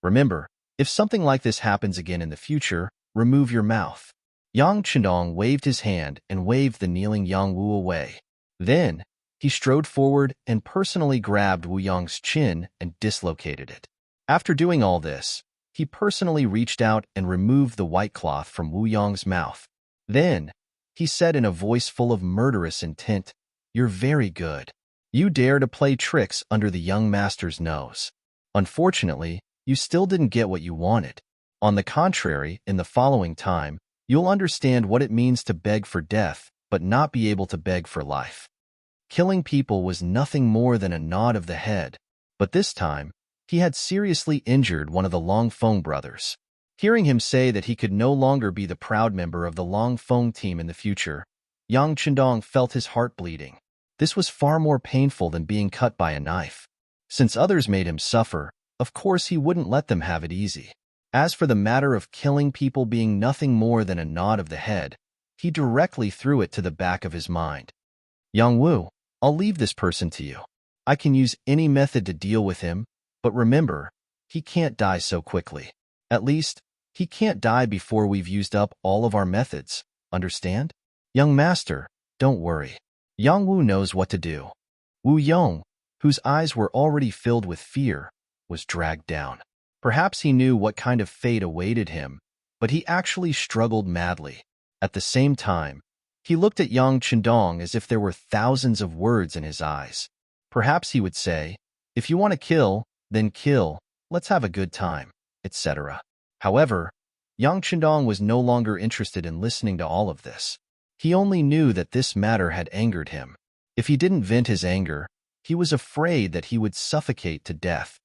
Remember, if something like this happens again in the future, remove your mouth. Yang Chendong waved his hand and waved the kneeling Yang Wu away. Then, he strode forward and personally grabbed Wu Yong's chin and dislocated it. After doing all this, he personally reached out and removed the white cloth from Wu Yong's mouth. Then, he said in a voice full of murderous intent, "You're very good. You dare to play tricks under the young master's nose. Unfortunately, you still didn't get what you wanted. On the contrary, in the following time, you'll understand what it means to beg for death, but not be able to beg for life." Killing people was nothing more than a nod of the head, but this time, he had seriously injured one of the Longfeng brothers. Hearing him say that he could no longer be the proud member of the Longfeng team in the future, Yang Chendong felt his heart bleeding. This was far more painful than being cut by a knife. Since others made him suffer, of course he wouldn't let them have it easy. As for the matter of killing people being nothing more than a nod of the head, he directly threw it to the back of his mind. "Yang Wu, I'll leave this person to you. I can use any method to deal with him, but remember, he can't die so quickly. At least, he can't die before we've used up all of our methods, understand? Young master, don't worry. Yang Wu knows what to do." Wu Yong, whose eyes were already filled with fear, was dragged down. Perhaps he knew what kind of fate awaited him, but he actually struggled madly. At the same time, he looked at Yang Chendong as if there were thousands of words in his eyes. Perhaps he would say, "If you want to kill, then kill, let's have a good time," etc. However, Yang Chendong was no longer interested in listening to all of this. He only knew that this matter had angered him. If he didn't vent his anger, he was afraid that he would suffocate to death.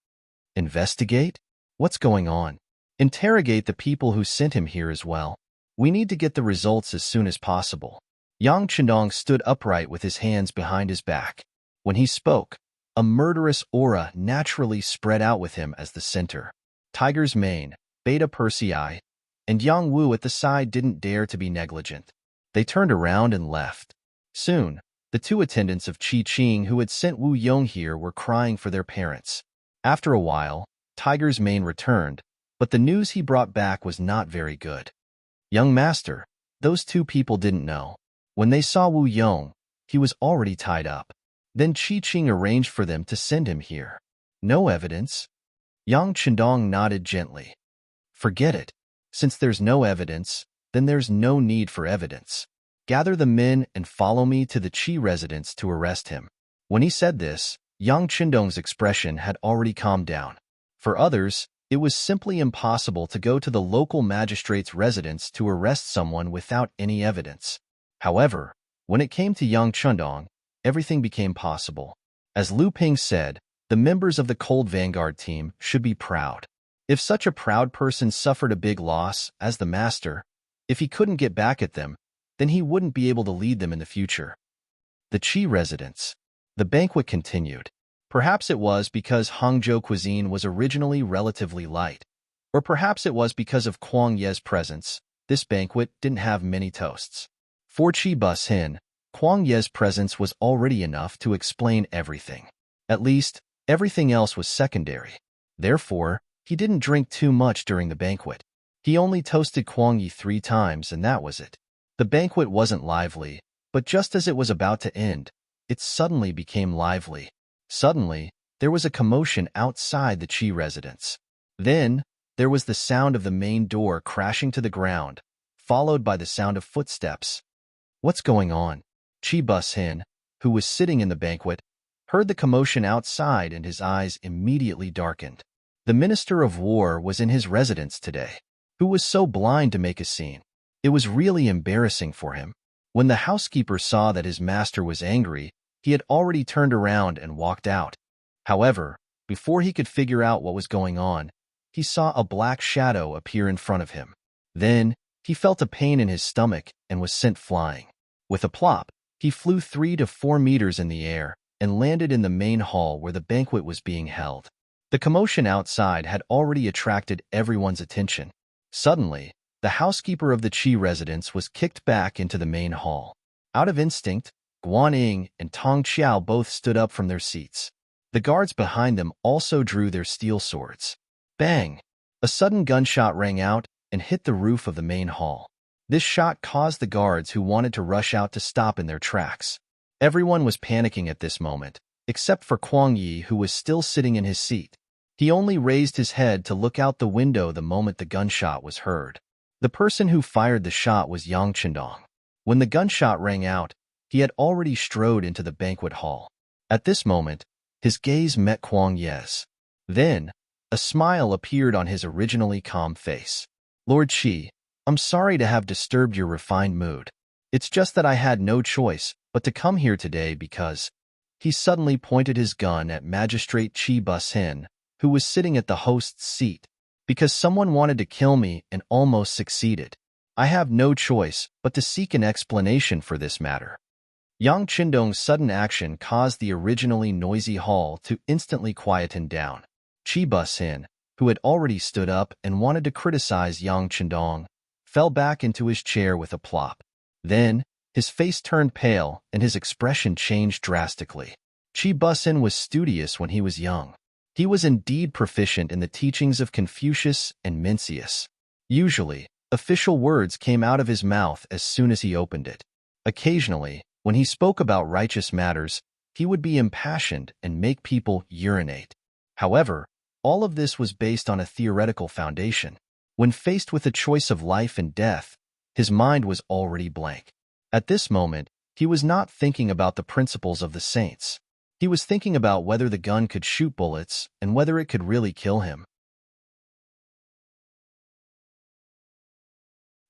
Investigate? What's going on? Interrogate the people who sent him here as well. We need to get the results as soon as possible. Yang Chendong stood upright with his hands behind his back. When he spoke, a murderous aura naturally spread out with him as the center. Tiger's mane, Beta Persei, and Yang Wu at the side didn't dare to be negligent. They turned around and left. Soon, the two attendants of Qi Qing who had sent Wu Yong here were crying for their parents. After a while, Tiger's mane returned, but the news he brought back was not very good. "Young master, those two people didn't know. When they saw Wu Yong, he was already tied up. Then Qi Qing arranged for them to send him here. No evidence?" Yang Chendong nodded gently. "Forget it. Since there's no evidence, then there's no need for evidence. Gather the men and follow me to the Qi residence to arrest him." When he said this, Yang Chendong's expression had already calmed down. For others, it was simply impossible to go to the local magistrate's residence to arrest someone without any evidence. However, when it came to Yang Chendong, everything became possible. As Lu Ping said, the members of the Cold Vanguard team should be proud. If such a proud person suffered a big loss, as the master, if he couldn't get back at them, then he wouldn't be able to lead them in the future. The Qi residence. The banquet continued. Perhaps it was because Hangzhou cuisine was originally relatively light, or perhaps it was because of Kuang Ye's presence. This banquet didn't have many toasts. For Qi Bus-hin, Kuang Ye's presence was already enough to explain everything. At least, everything else was secondary. Therefore, he didn't drink too much during the banquet. He only toasted Kuang Yi 3 times, and that was it. The banquet wasn't lively, but just as it was about to end, it suddenly became lively. Suddenly, there was a commotion outside the Qi residence. Then, there was the sound of the main door crashing to the ground, followed by the sound of footsteps. What's going on? Qi Bus-hin, who was sitting in the banquet, heard the commotion outside and his eyes immediately darkened. The Minister of War was in his residence today. Who was so blind to make a scene? It was really embarrassing for him. When the housekeeper saw that his master was angry, he had already turned around and walked out. However, before he could figure out what was going on, he saw a black shadow appear in front of him. Then, he felt a pain in his stomach and was sent flying. With a plop, he flew 3 to 4 meters in the air and landed in the main hall where the banquet was being held. The commotion outside had already attracted everyone's attention. Suddenly, the housekeeper of the Qi residence was kicked back into the main hall. Out of instinct, Guan Ying and Tong Qiao both stood up from their seats. The guards behind them also drew their steel swords. Bang! A sudden gunshot rang out and hit the roof of the main hall. This shot caused the guards who wanted to rush out to stop in their tracks. Everyone was panicking at this moment, except for Kuang Yi, who was still sitting in his seat. He only raised his head to look out the window the moment the gunshot was heard. The person who fired the shot was Yang Chendong. When the gunshot rang out, he had already strode into the banquet hall. At this moment, his gaze met Kuang Ye's. Then, a smile appeared on his originally calm face. Lord Qi, I'm sorry to have disturbed your refined mood. It's just that I had no choice but to come here today because... He suddenly pointed his gun at Magistrate Qi Bus-hin, who was sitting at the host's seat. Because someone wanted to kill me and almost succeeded. I have no choice but to seek an explanation for this matter. Yang Chendong's sudden action caused the originally noisy hall to instantly quieten down. Qi Bus-hin, who had already stood up and wanted to criticize Yang Chendong, fell back into his chair with a plop. Then, his face turned pale and his expression changed drastically. Qi Bus-hin was studious when he was young. He was indeed proficient in the teachings of Confucius and Mencius. Usually, official words came out of his mouth as soon as he opened it. Occasionally, when he spoke about righteous matters, he would be impassioned and make people urinate. However, all of this was based on a theoretical foundation. When faced with a choice of life and death, his mind was already blank. At this moment, he was not thinking about the principles of the saints. He was thinking about whether the gun could shoot bullets and whether it could really kill him.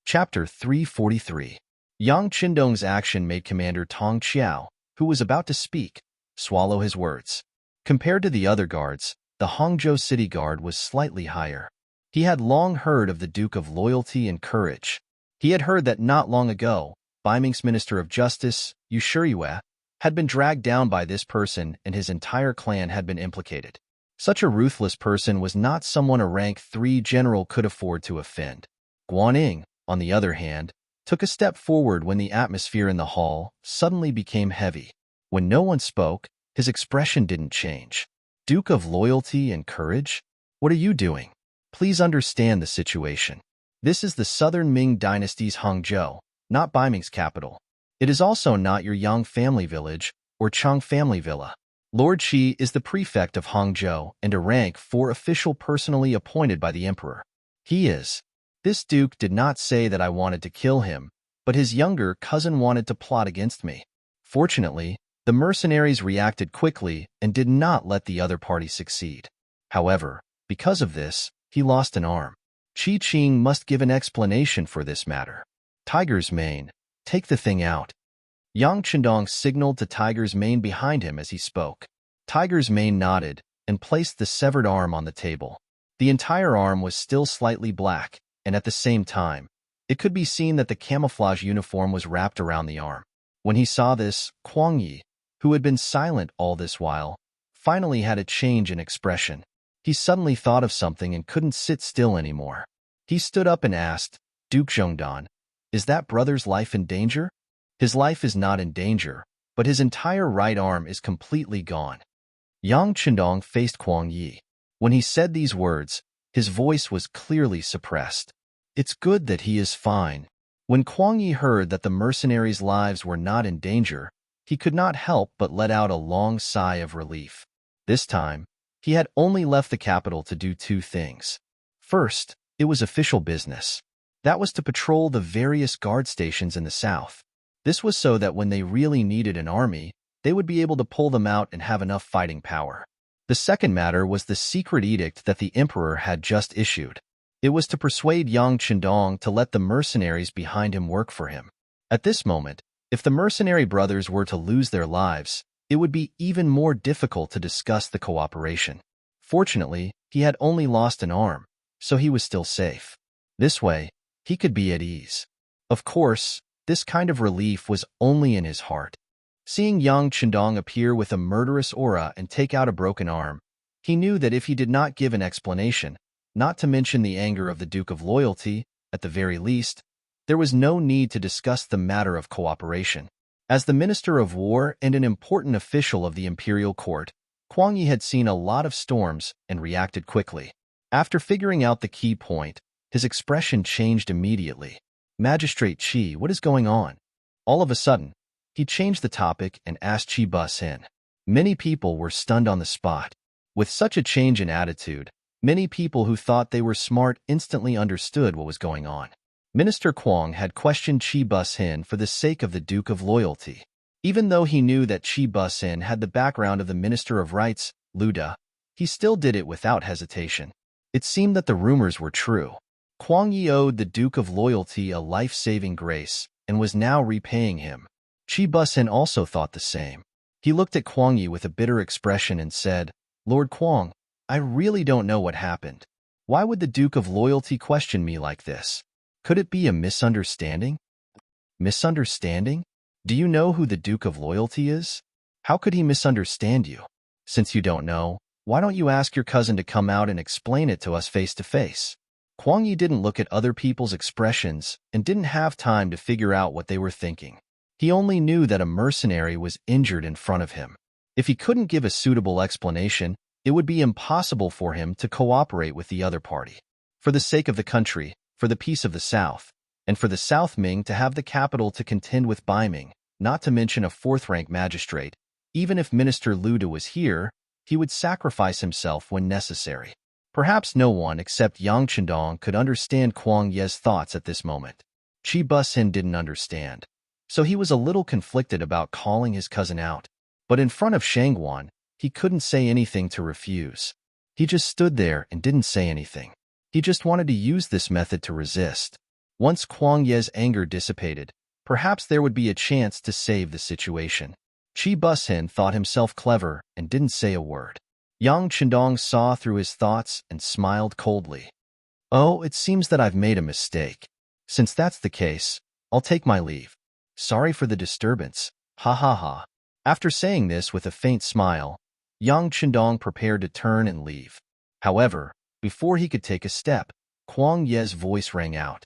Chapter 343. Yang Chendong's action made Commander Tong Qiao, who was about to speak, swallow his words. Compared to the other guards, the Hangzhou City Guard was slightly higher. He had long heard of the Duke of Loyalty and Courage. He had heard that not long ago, Ming's Minister of Justice, Yu Shiyue, had been dragged down by this person and his entire clan had been implicated. Such a ruthless person was not someone a rank 3 general could afford to offend. Guan Ying, on the other hand, took a step forward when the atmosphere in the hall suddenly became heavy. When no one spoke, his expression didn't change. Duke of Loyalty and Courage? What are you doing? Please understand the situation. This is the southern Ming dynasty's Hangzhou, not Ming's capital. It is also not your Yang family village or Chang family villa. Lord Qi is the prefect of Hangzhou and a rank 4 official personally appointed by the emperor. He is. This duke did not say that I wanted to kill him, but his younger cousin wanted to plot against me. Fortunately, the mercenaries reacted quickly and did not let the other party succeed. However, because of this, he lost an arm. Qi Qing must give an explanation for this matter. Tiger's mane. Take the thing out. Yang Chendong signaled to Tiger's mane behind him as he spoke. Tiger's mane nodded and placed the severed arm on the table. The entire arm was still slightly black, and at the same time, it could be seen that the camouflage uniform was wrapped around the arm. When he saw this, Kuang Yi, who had been silent all this while, finally had a change in expression. He suddenly thought of something and couldn't sit still anymore. He stood up and asked, Duke Zhongdan, is that brother's life in danger? His life is not in danger, but his entire right arm is completely gone. Yang Chendong faced Kuang Yi. When he said these words, his voice was clearly suppressed. It's good that he is fine. When Kuang Yi heard that the mercenaries' lives were not in danger, he could not help but let out a long sigh of relief. This time, he had only left the capital to do two things. First, it was official business. That was to patrol the various guard stations in the south. This was so that when they really needed an army, they would be able to pull them out and have enough fighting power. The second matter was the secret edict that the emperor had just issued. It was to persuade Yang Chendong to let the mercenaries behind him work for him. At this moment, if the mercenary brothers were to lose their lives, it would be even more difficult to discuss the cooperation. Fortunately, he had only lost an arm, so he was still safe. This way, he could be at ease. Of course, this kind of relief was only in his heart. Seeing Yang Chendong appear with a murderous aura and take out a broken arm, he knew that if he did not give an explanation, not to mention the anger of the Duke of Loyalty, at the very least, there was no need to discuss the matter of cooperation. As the Minister of War and an important official of the imperial court, Kuang Yi had seen a lot of storms and reacted quickly. After figuring out the key point, his expression changed immediately. Magistrate Qi, what is going on? All of a sudden, he changed the topic and asked Qi Bus-hin. Many people were stunned on the spot. With such a change in attitude, many people who thought they were smart instantly understood what was going on. Minister Kuang had questioned Qi Bus-hin for the sake of the Duke of Loyalty. Even though he knew that Qi Bus-hin had the background of the Minister of Rights, Lu De, he still did it without hesitation. It seemed that the rumors were true. Kuang Yi owed the Duke of Loyalty a life-saving grace and was now repaying him. Qi Bus-hin also thought the same. He looked at Kuang Yi with a bitter expression and said, Lord Kuang, I really don't know what happened. Why would the Duke of Loyalty question me like this? Could it be a misunderstanding? Misunderstanding? Do you know who the Duke of Loyalty is? How could he misunderstand you? Since you don't know, why don't you ask your cousin to come out and explain it to us face to face? Kuang Yi didn't look at other people's expressions and didn't have time to figure out what they were thinking. He only knew that a mercenary was injured in front of him. If he couldn't give a suitable explanation, it would be impossible for him to cooperate with the other party. For the sake of the country, for the peace of the South, and for the South Ming to have the capital to contend with Ming, not to mention a fourth-rank magistrate, even if Minister Lu De was here, he would sacrifice himself when necessary. Perhaps no one except Yang Chendong could understand Kuang Yi's thoughts at this moment. Qi Bus-hin didn't understand, so he was a little conflicted about calling his cousin out. But in front of Shangguan, he couldn't say anything to refuse. He just stood there and didn't say anything. He just wanted to use this method to resist. Once Kuang Yi's anger dissipated, perhaps there would be a chance to save the situation. Qi Bus-hin thought himself clever and didn't say a word. Yang Chendong saw through his thoughts and smiled coldly. Oh, it seems that I've made a mistake. Since that's the case, I'll take my leave. Sorry for the disturbance. Ha ha ha. After saying this with a faint smile, Yang Chendong prepared to turn and leave. However, before he could take a step, Kuang Yi's voice rang out.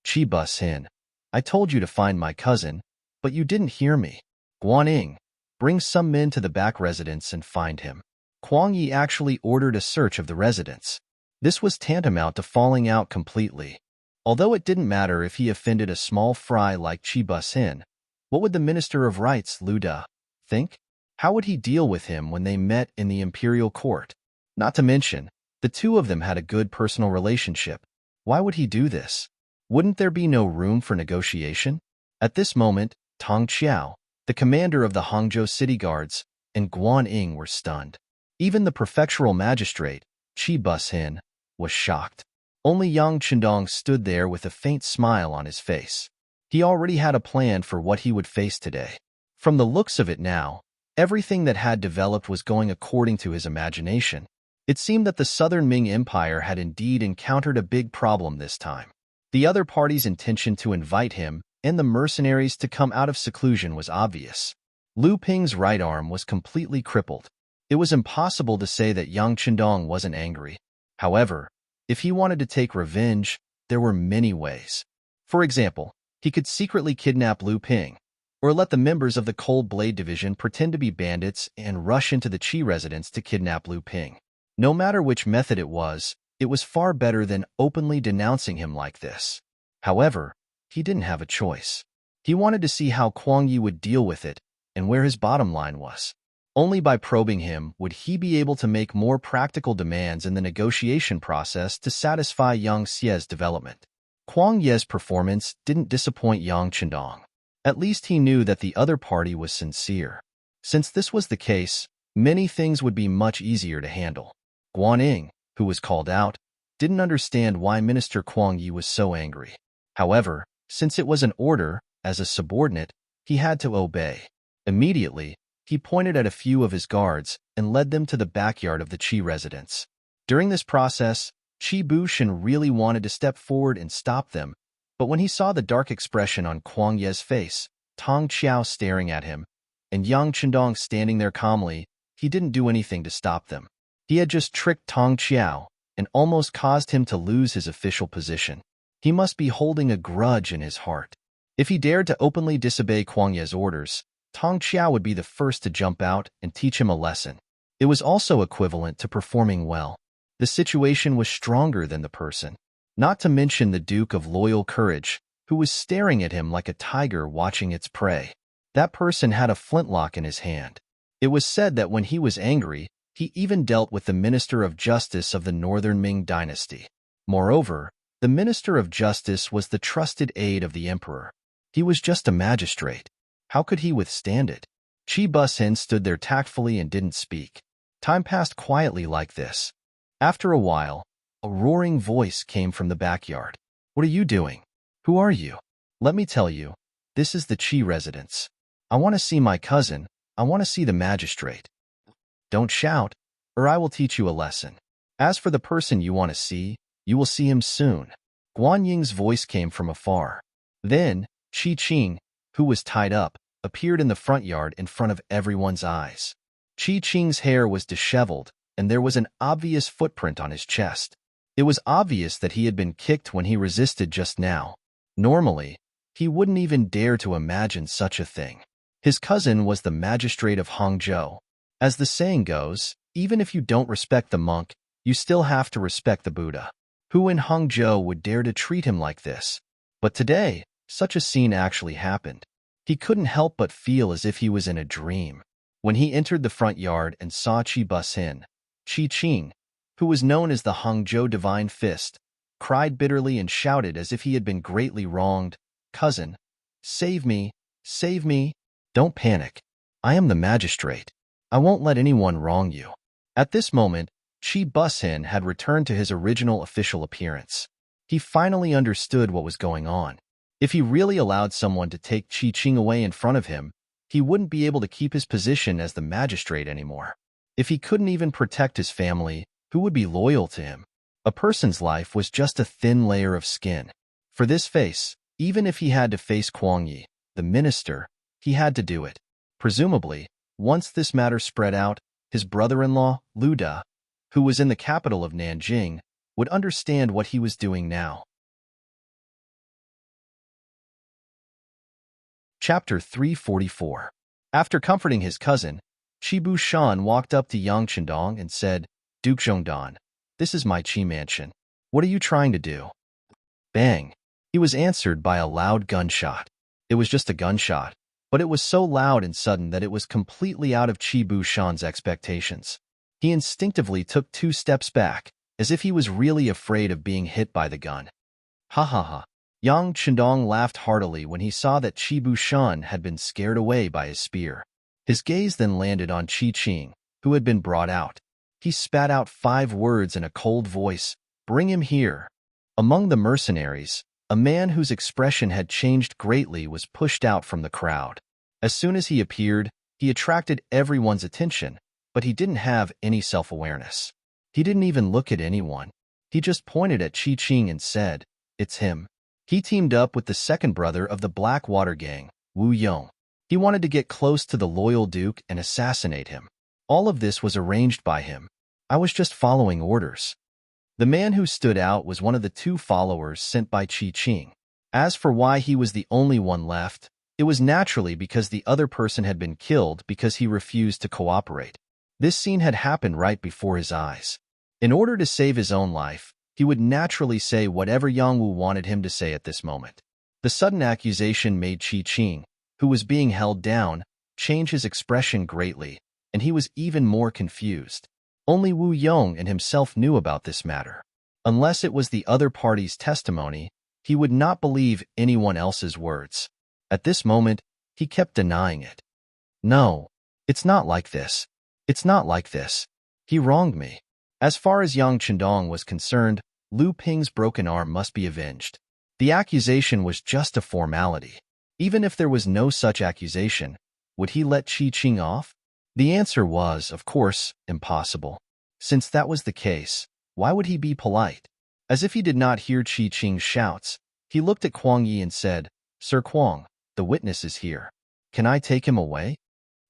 Qi Bus-hin, I told you to find my cousin, but you didn't hear me. Guaning, bring some men to the back residence and find him. Kuang Yi actually ordered a search of the residence. This was tantamount to falling out completely. Although it didn't matter if he offended a small fry like Qi Bus-hin, what would the Minister of Rights, Lu De, think? How would he deal with him when they met in the imperial court? Not to mention, the two of them had a good personal relationship. Why would he do this? Wouldn't there be no room for negotiation? At this moment, Tong Qiao, the commander of the Hangzhou City Guards, and Guaning were stunned. Even the prefectural magistrate, Qi Bus-hin, was shocked. Only Yang Chendong stood there with a faint smile on his face. He already had a plan for what he would face today. From the looks of it now, everything that had developed was going according to his imagination. It seemed that the southern Ming Empire had indeed encountered a big problem this time. The other party's intention to invite him and the mercenaries to come out of seclusion was obvious. Lu Ping's right arm was completely crippled. It was impossible to say that Yang Chendong wasn't angry. However, if he wanted to take revenge, there were many ways. For example, he could secretly kidnap Lu Ping, or let the members of the Cold Blade Division pretend to be bandits and rush into the Qi residence to kidnap Lu Ping. No matter which method it was far better than openly denouncing him like this. However, he didn't have a choice. He wanted to see how Kuang Yi would deal with it and where his bottom line was. Only by probing him would he be able to make more practical demands in the negotiation process to satisfy Yang Xie's development. Kuang Ye's performance didn't disappoint Yang Chendong. At least he knew that the other party was sincere. Since this was the case, many things would be much easier to handle. Guanyin, who was called out, didn't understand why Minister Kuang Yi was so angry. However, since it was an order, as a subordinate, he had to obey. Immediately, he pointed at a few of his guards and led them to the backyard of the Qi residence. During this process, Qi Bushan really wanted to step forward and stop them, but when he saw the dark expression on Kuang Ye's face, Tong Qiao staring at him, and Yang Chendong standing there calmly, he didn't do anything to stop them. He had just tricked Tong Qiao and almost caused him to lose his official position. He must be holding a grudge in his heart. If he dared to openly disobey Kuang Ye's orders, Tong Qiao would be the first to jump out and teach him a lesson. It was also equivalent to performing well. The situation was stronger than the person. Not to mention the Duke of Loyal Courage, who was staring at him like a tiger watching its prey. That person had a flintlock in his hand. It was said that when he was angry, he even dealt with the Minister of Justice of the Northern Ming dynasty. Moreover, the Minister of Justice was the trusted aide of the Emperor. He was just a magistrate. How could he withstand it? Qi Bushin stood there tactfully and didn't speak. Time passed quietly like this. After a while, a roaring voice came from the backyard. "What are you doing? Who are you?" "Let me tell you, this is the Qi residence. I want to see my cousin. I want to see the magistrate." "Don't shout, or I will teach you a lesson. As for the person you want to see, you will see him soon." Guanying's voice came from afar. Then, Qi Qing, who was tied up, appeared in the front yard in front of everyone's eyes. Qi Qing's hair was disheveled, and there was an obvious footprint on his chest. It was obvious that he had been kicked when he resisted just now. Normally, he wouldn't even dare to imagine such a thing. His cousin was the magistrate of Hangzhou. As the saying goes, even if you don't respect the monk, you still have to respect the Buddha. Who in Hangzhou would dare to treat him like this? But today, such a scene actually happened. He couldn't help but feel as if he was in a dream. When he entered the front yard and saw Qi Bushin, Qi Qing, who was known as the Hangzhou Divine Fist, cried bitterly and shouted as if he had been greatly wronged, "Cousin, save me, save me." "Don't panic. I am the magistrate. I won't let anyone wrong you." At this moment, Qi Bushin had returned to his original official appearance. He finally understood what was going on. If he really allowed someone to take Qi Qing away in front of him, he wouldn't be able to keep his position as the magistrate anymore. If he couldn't even protect his family, who would be loyal to him? A person's life was just a thin layer of skin. For this face, even if he had to face Kuang Yi, the minister, he had to do it. Presumably, once this matter spread out, his brother-in-law, Lu Da, who was in the capital of Nanjing, would understand what he was doing now. Chapter 344. After comforting his cousin, Qi Bushan walked up to Yang Chendong and said, "Duke Zhongdan, this is my Qi mansion. What are you trying to do?" Bang! He was answered by a loud gunshot. It was just a gunshot, but it was so loud and sudden that it was completely out of Qi Bushan's expectations. He instinctively took 2 steps back, as if he was really afraid of being hit by the gun. Ha ha ha. Yang Chendong laughed heartily when he saw that Qi Bushan had been scared away by his spear. His gaze then landed on Qi Qing, who had been brought out. He spat out 5 words in a cold voice, "Bring him here." Among the mercenaries, a man whose expression had changed greatly was pushed out from the crowd. As soon as he appeared, he attracted everyone's attention, but he didn't have any self-awareness. He didn't even look at anyone. He just pointed at Qi Qing and said, "It's him." He teamed up with the second brother of the Blackwater gang, Wu Yong. He wanted to get close to the loyal duke and assassinate him. All of this was arranged by him. I was just following orders. The man who stood out was one of the two followers sent by Qi Qing. As for why he was the only one left, it was naturally because the other person had been killed because he refused to cooperate. This scene had happened right before his eyes. In order to save his own life, he would naturally say whatever Yang Wu wanted him to say at this moment. The sudden accusation made Qi Qing, who was being held down, change his expression greatly, and he was even more confused. Only Wu Yong and himself knew about this matter. Unless it was the other party's testimony, he would not believe anyone else's words. At this moment, he kept denying it. "No, it's not like this. It's not like this. He wronged me." As far as Yang Chendong was concerned, Lu Ping's broken arm must be avenged. The accusation was just a formality. Even if there was no such accusation, would he let Qi Qing off? The answer was, of course, impossible. Since that was the case, why would he be polite? As if he did not hear Qi Qing's shouts, he looked at Kuang Yi and said, "Sir Kuang, the witness is here. Can I take him away?"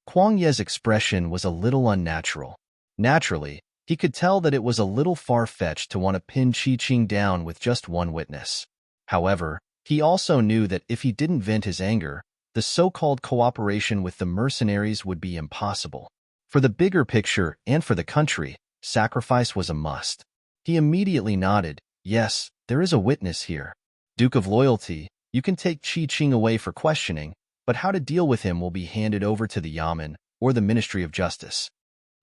Kuang Ye's expression was a little unnatural. Naturally, he could tell that it was a little far-fetched to want to pin Qi Qing down with just one witness. However, he also knew that if he didn't vent his anger, the so-called cooperation with the mercenaries would be impossible. For the bigger picture and for the country, sacrifice was a must. He immediately nodded, "Yes, there is a witness here. Duke of Loyalty, you can take Qi Qing away for questioning, but how to deal with him will be handed over to the Yamen or the Ministry of Justice."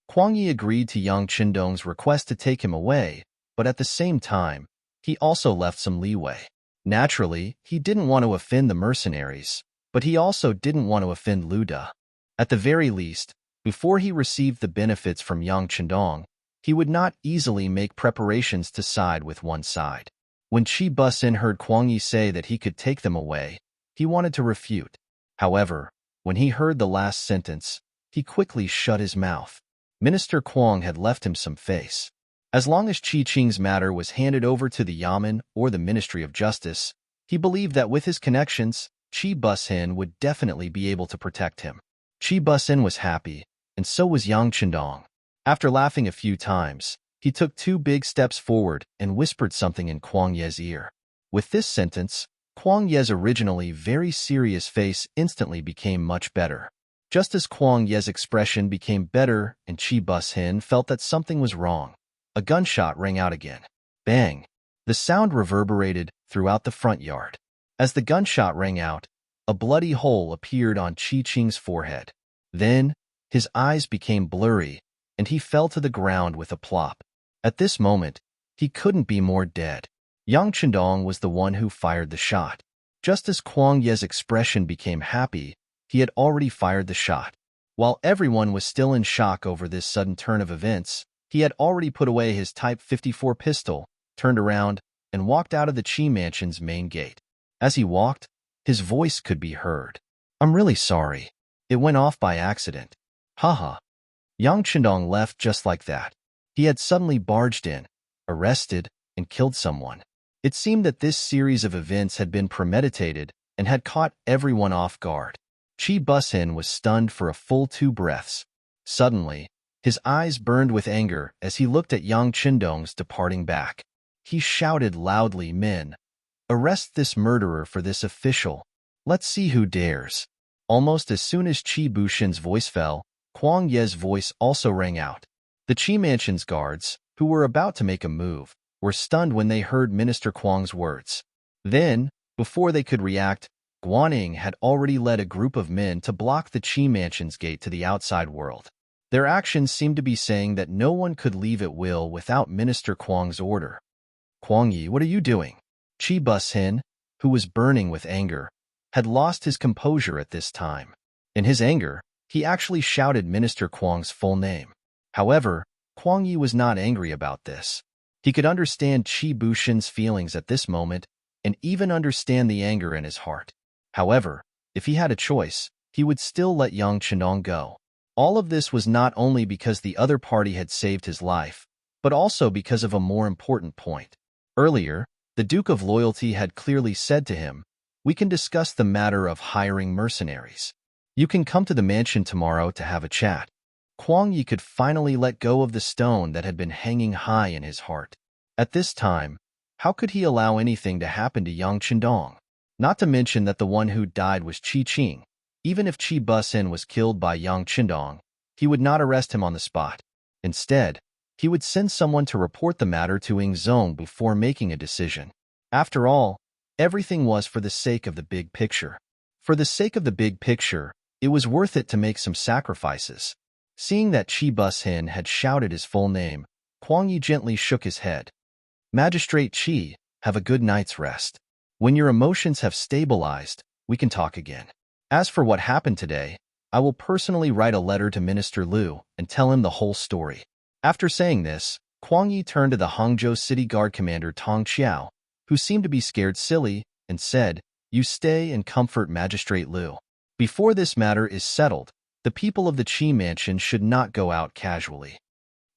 Kuang Yi agreed to Yang Chendong's request to take him away, but at the same time, he also left some leeway. Naturally, he didn't want to offend the mercenaries, but he also didn't want to offend Lu De. At the very least, before he received the benefits from Yang Chendong, he would not easily make preparations to side with one side. When Qi Busin heard Kuang Yi say that he could take them away, he wanted to refute. However, when he heard the last sentence, he quickly shut his mouth. Minister Kuang had left him some face. As long as Qi Qing's matter was handed over to the Yamen or the Ministry of Justice, he believed that with his connections, Qi Busin would definitely be able to protect him. Qi Busin was happy, and so was Yang Chendong. After laughing a few times, he took 2 big steps forward and whispered something in Kuang Ye's ear. With this sentence, Kuang Ye's originally very serious face instantly became much better. Just as Kuang Ye's expression became better and Qi Busin felt that something was wrong, a gunshot rang out again. Bang! The sound reverberated throughout the front yard. As the gunshot rang out, a bloody hole appeared on Qi Qing's forehead. Then, his eyes became blurry, and he fell to the ground with a plop. At this moment, he couldn't be more dead. Yang Chendong was the one who fired the shot. Just as Kuang Ye's expression became happy, he had already fired the shot. While everyone was still in shock over this sudden turn of events, he had already put away his Type 54 pistol, turned around, and walked out of the Qi Mansion's main gate. As he walked, his voice could be heard. "I'm really sorry. It went off by accident. Haha." Yang Chendong left just like that. He had suddenly barged in, arrested, and killed someone. It seemed that this series of events had been premeditated and had caught everyone off guard. Qi Busin was stunned for a full 2 breaths. Suddenly, his eyes burned with anger as he looked at Yang Chendong's departing back. He shouted loudly, "Men, arrest this murderer for this official. Let's see who dares." Almost as soon as Qi Busin's voice fell, Kuang Ye's voice also rang out. The Qi Mansion's guards, who were about to make a move, were stunned when they heard Minister Kuang's words. Then, before they could react, Guaning had already led a group of men to block the Qi Mansion's gate to the outside world. Their actions seemed to be saying that no one could leave at will without Minister Kuang's order. "Kuang Yi, what are you doing?" Qi Busin, who was burning with anger, had lost his composure at this time. In his anger, he actually shouted Minister Kuang's full name. However, Kuang Yi was not angry about this. He could understand Qi Busin's feelings at this moment and even understand the anger in his heart. However, if he had a choice, he would still let Yang Chendong go. All of this was not only because the other party had saved his life, but also because of a more important point. Earlier, the Duke of Loyalty had clearly said to him, "We can discuss the matter of hiring mercenaries. You can come to the mansion tomorrow to have a chat." Kuang Yi could finally let go of the stone that had been hanging high in his heart. At this time, how could he allow anything to happen to Yang Qindong? Not to mention that the one who died was Qi Qing. Even if Qi Busin was killed by Yang Qindong, he would not arrest him on the spot. Instead, he would send someone to report the matter to Ying Zong before making a decision. After all, everything was for the sake of the big picture. For the sake of the big picture, it was worth it to make some sacrifices. Seeing that Qi Busin had shouted his full name, Kuang Yi gently shook his head. "Magistrate Qi, have a good night's rest. When your emotions have stabilized, we can talk again. As for what happened today, I will personally write a letter to Minister Liu and tell him the whole story." After saying this, Kuang Yi turned to the Hangzhou City Guard Commander Tong Qiao, who seemed to be scared silly, and said, "You stay and comfort Magistrate Liu. Before this matter is settled, the people of the Qi mansion should not go out casually."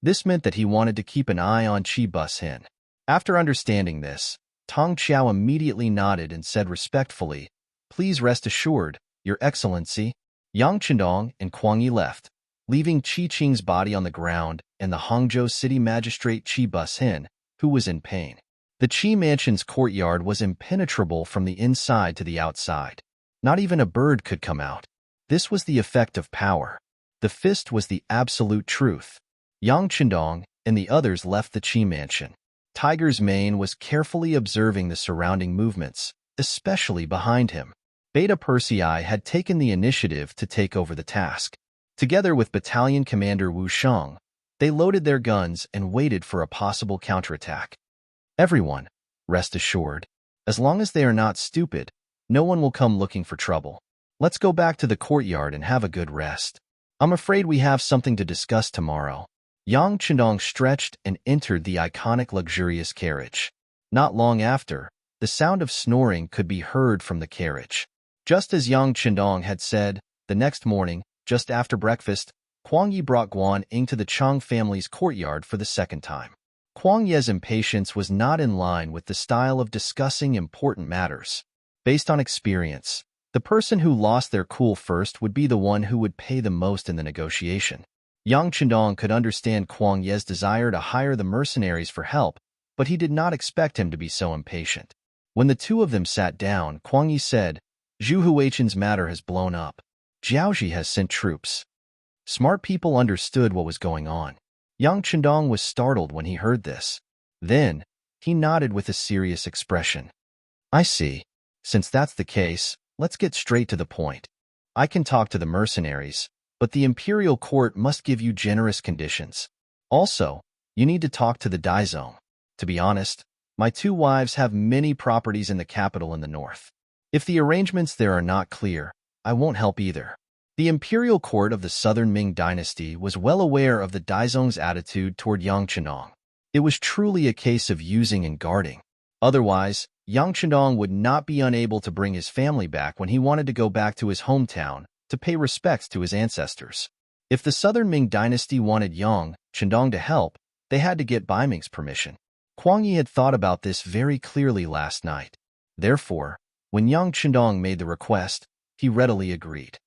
This meant that he wanted to keep an eye on Qi Busin. After understanding this, Tong Qiao immediately nodded and said respectfully, "Please rest assured, Your Excellency." Yang Qindong and Kuang Yi left, leaving Qi Qing's body on the ground and the Hangzhou City Magistrate Qi Busin, who was in pain. The Qi mansion's courtyard was impenetrable from the inside to the outside. Not even a bird could come out. This was the effect of power. The fist was the absolute truth. Yang Qindong and the others left the Qi mansion. Tiger's mane was carefully observing the surrounding movements, especially behind him. Beta Persei had taken the initiative to take over the task. Together with Battalion Commander Wu Sheng, they loaded their guns and waited for a possible counterattack. "Everyone, rest assured, as long as they are not stupid, no one will come looking for trouble. Let's go back to the courtyard and have a good rest. I'm afraid we have something to discuss tomorrow." Yang Qindong stretched and entered the iconic luxurious carriage. Not long after, the sound of snoring could be heard from the carriage. Just as Yang Qindong had said, the next morning, just after breakfast, Kuang Yi brought Guan Ying to the Chang family's courtyard for the second time. Kuang Ye's impatience was not in line with the style of discussing important matters. Based on experience, the person who lost their cool first would be the one who would pay the most in the negotiation. Yang Qindong could understand Kuang Ye's desire to hire the mercenaries for help, but he did not expect him to be so impatient. When the two of them sat down, Kuang Yi said, "Zhu Huichen's matter has blown up. Jiaoji has sent troops." Smart people understood what was going on. Yang Qindong was startled when he heard this. Then, he nodded with a serious expression. "I see. Since that's the case, let's get straight to the point. I can talk to the mercenaries, but the imperial court must give you generous conditions. Also, you need to talk to the Daizong. To be honest, my two wives have many properties in the capital in the north. If the arrangements there are not clear, I won't help either." The imperial court of the southern Ming dynasty was well aware of the Daizong's attitude toward Yang Qindong. It was truly a case of using and guarding. Otherwise, Yang Qindong would not be unable to bring his family back when he wanted to go back to his hometown to pay respects to his ancestors. If the southern Ming dynasty wanted Yang Qindong to help, they had to get Bai Ming's permission. Kuang Yi had thought about this very clearly last night. Therefore, when Yang Qindong made the request, he readily agreed.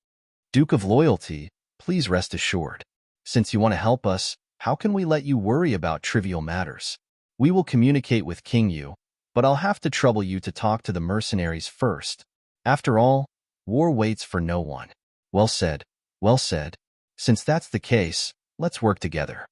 "Duke of Loyalty, please rest assured. Since you want to help us, how can we let you worry about trivial matters? We will communicate with King Yu, but I'll have to trouble you to talk to the mercenaries first. After all, war waits for no one." "Well said, well said. Since that's the case, let's work together."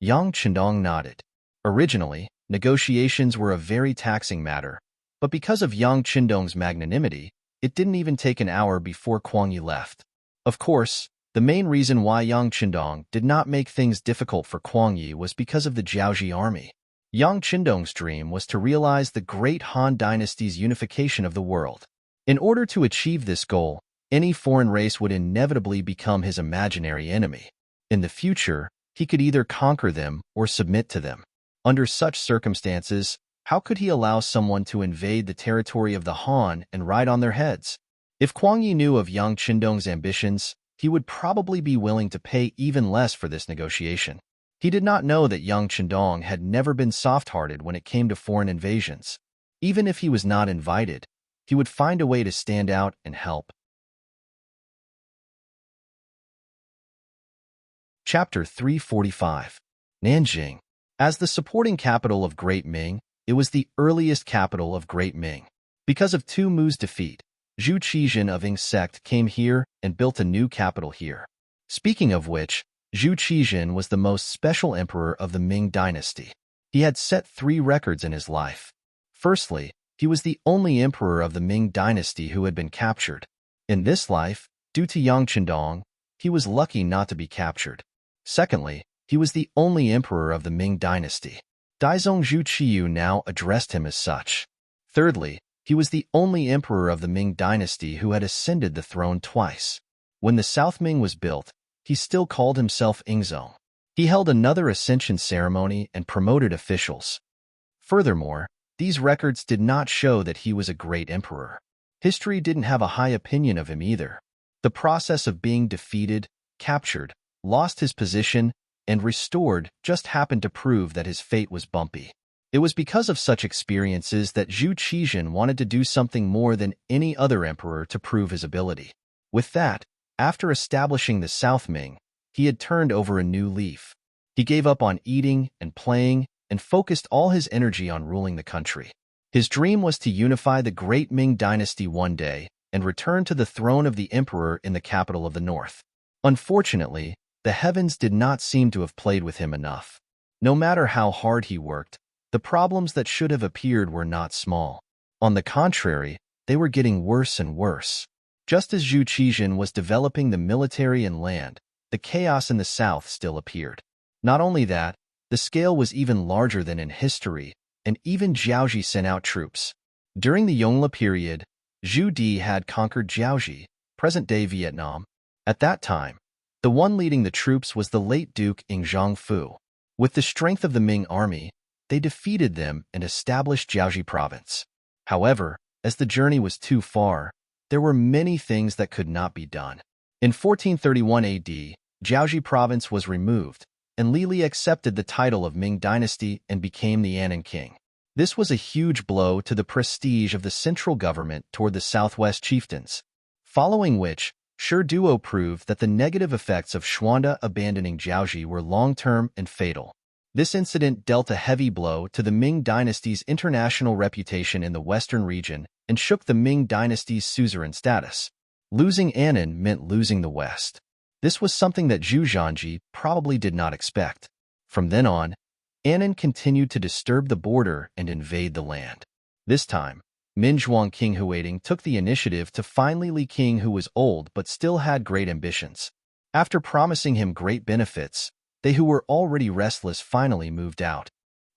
Yang Qindong nodded. Originally, negotiations were a very taxing matter, but because of Yang Qindong's magnanimity, it didn't even take an hour before Kuang Yi left. Of course, the main reason why Yang Qindong did not make things difficult for Kuang Yi was because of the Jiaoji army. Yang Qindong's dream was to realize the great Han dynasty's unification of the world. In order to achieve this goal, any foreign race would inevitably become his imaginary enemy. In the future, he could either conquer them or submit to them. Under such circumstances, how could he allow someone to invade the territory of the Han and ride on their heads? If Kuang Yi knew of Yang Qindong's ambitions, he would probably be willing to pay even less for this negotiation. He did not know that young Chendong had never been soft-hearted when it came to foreign invasions. Even if he was not invited, he would find a way to stand out and help. Chapter 345. Nanjing. As the supporting capital of Great Ming, it was the earliest capital of Great Ming. Because of Tu Mu's defeat, Zhu Qizhen of Ying sect came here and built a new capital here. Speaking of which, Zhu Qizhen was the most special emperor of the Ming dynasty. He had set 3 records in his life. Firstly, he was the only emperor of the Ming dynasty who had been captured. In this life, due to Yang Chendong, he was lucky not to be captured. Secondly, he was the only emperor of the Ming dynasty. Daizong Zhu Qiyu now addressed him as such. Thirdly, he was the only emperor of the Ming dynasty who had ascended the throne twice. When the South Ming was built, he still called himself Yingzong. He held another ascension ceremony and promoted officials. Furthermore, these records did not show that he was a great emperor. History didn't have a high opinion of him either. The process of being defeated, captured, lost his position, and restored just happened to prove that his fate was bumpy. It was because of such experiences that Zhu Qizhen wanted to do something more than any other emperor to prove his ability. With that, after establishing the South Ming, he had turned over a new leaf. He gave up on eating and playing and focused all his energy on ruling the country. His dream was to unify the Great Ming dynasty one day and return to the throne of the emperor in the capital of the north. Unfortunately, the heavens did not seem to have played with him enough. No matter how hard he worked, the problems that should have appeared were not small. On the contrary, they were getting worse and worse. Just as Zhu Qizhen was developing the military and land, the chaos in the south still appeared. Not only that, the scale was even larger than in history, and even Jiaoji sent out troops. During the Yongle period, Zhu Di had conquered Jiaoji, present-day Vietnam. At that time, the one leading the troops was the late Duke Ing Zhongfu. With the strength of the Ming army, they defeated them and established Jiaoji province. However, as the journey was too far, there were many things that could not be done. In 1431 AD, Jiaoji province was removed, and Li Li accepted the title of Ming dynasty and became the Annan king. This was a huge blow to the prestige of the central government toward the southwest chieftains. Following which, Shi Duo proved that the negative effects of Xuanda abandoning Jiaoji were long-term and fatal. This incident dealt a heavy blow to the Ming dynasty's international reputation in the western region and shook the Ming dynasty's suzerain status. Losing Annan meant losing the West. This was something that Zhu Zhanji probably did not expect. From then on, Annan continued to disturb the border and invade the land. This time, Min Zhuang King Huading took the initiative to finally Li King, who was old but still had great ambitions. After promising him great benefits, they who were already restless finally moved out.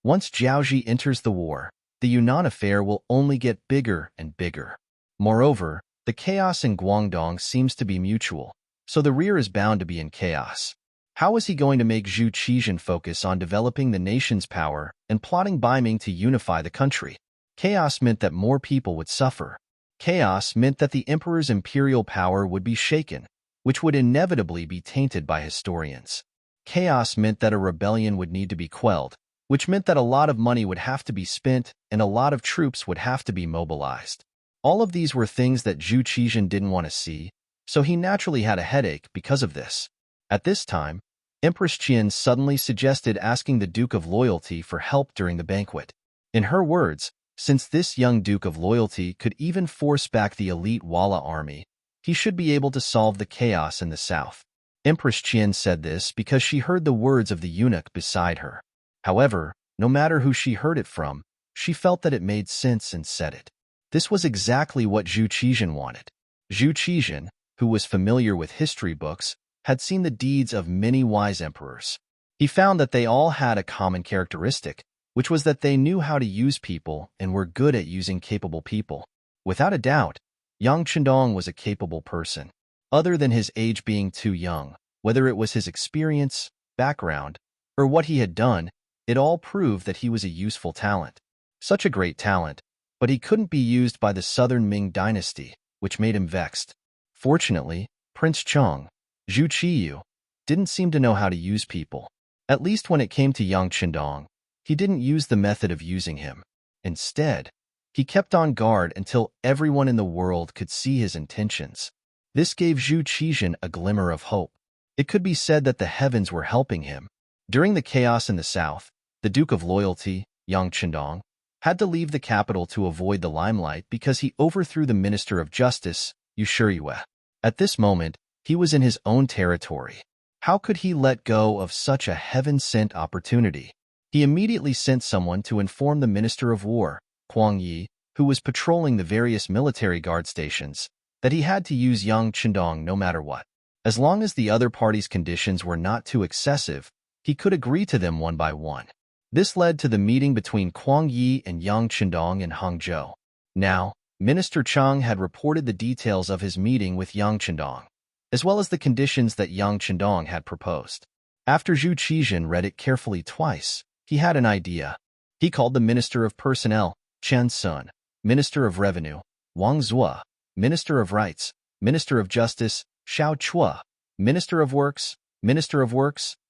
Once Jiaoji enters the war, the Yunnan affair will only get bigger and bigger. Moreover, the chaos in Guangdong seems to be mutual, so the rear is bound to be in chaos. How is he going to make Zhu Qizhen focus on developing the nation's power and plotting by Ming to unify the country? Chaos meant that more people would suffer. Chaos meant that the emperor's imperial power would be shaken, which would inevitably be tainted by historians. Chaos meant that a rebellion would need to be quelled, which meant that a lot of money would have to be spent and a lot of troops would have to be mobilized. All of these were things that Zhu Qizhen didn't want to see, so he naturally had a headache because of this. At this time, Empress Qian suddenly suggested asking the Duke of Loyalty for help during the banquet. In her words, since this young Duke of Loyalty could even force back the elite Walla army, he should be able to solve the chaos in the south. Empress Qian said this because she heard the words of the eunuch beside her. However, no matter who she heard it from, she felt that it made sense and said it. This was exactly what Zhu Qizhen wanted. Zhu Qizhen, who was familiar with history books, had seen the deeds of many wise emperors. He found that they all had a common characteristic, which was that they knew how to use people and were good at using capable people. Without a doubt, Yang Chendong was a capable person. Other than his age being too young, whether it was his experience, background, or what he had done, it all proved that he was a useful talent. Such a great talent, but he couldn't be used by the southern Ming dynasty, which made him vexed. Fortunately, Prince Chong, Zhu Qiyu, didn't seem to know how to use people. At least when it came to Yang Qindong, he didn't use the method of using him. Instead, he kept on guard until everyone in the world could see his intentions. This gave Zhu Qizhen a glimmer of hope. It could be said that the heavens were helping him. During the chaos in the south, the Duke of Loyalty, Yang Qindong, had to leave the capital to avoid the limelight because he overthrew the Minister of Justice, Yu Shiyue. At this moment, he was in his own territory. How could he let go of such a heaven-sent opportunity? He immediately sent someone to inform the Minister of War, Huang Yi, who was patrolling the various military guard stations, that he had to use Yang Qindong no matter what. As long as the other party's conditions were not too excessive, he could agree to them one by one. This led to the meeting between Huang Yi and Yang Qindong in Hangzhou. Now, Minister Chang had reported the details of his meeting with Yang Qindong, as well as the conditions that Yang Qindong had proposed. After Zhu Qizhen read it carefully twice, he had an idea. He called the Minister of Personnel, Chen Sun, Minister of Revenue, Wang Zuo, Minister of Rights, Minister of Justice, Xiao Chua, Minister of Works,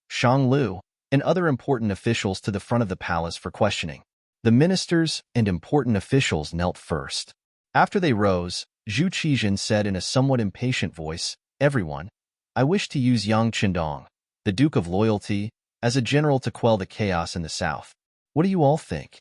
Shang Lu, and other important officials to the front of the palace for questioning. The ministers and important officials knelt first. After they rose, Zhu Qizhen said in a somewhat impatient voice, "Everyone, I wish to use Yang Qindong, the Duke of Loyalty, as a general to quell the chaos in the south. What do you all think?"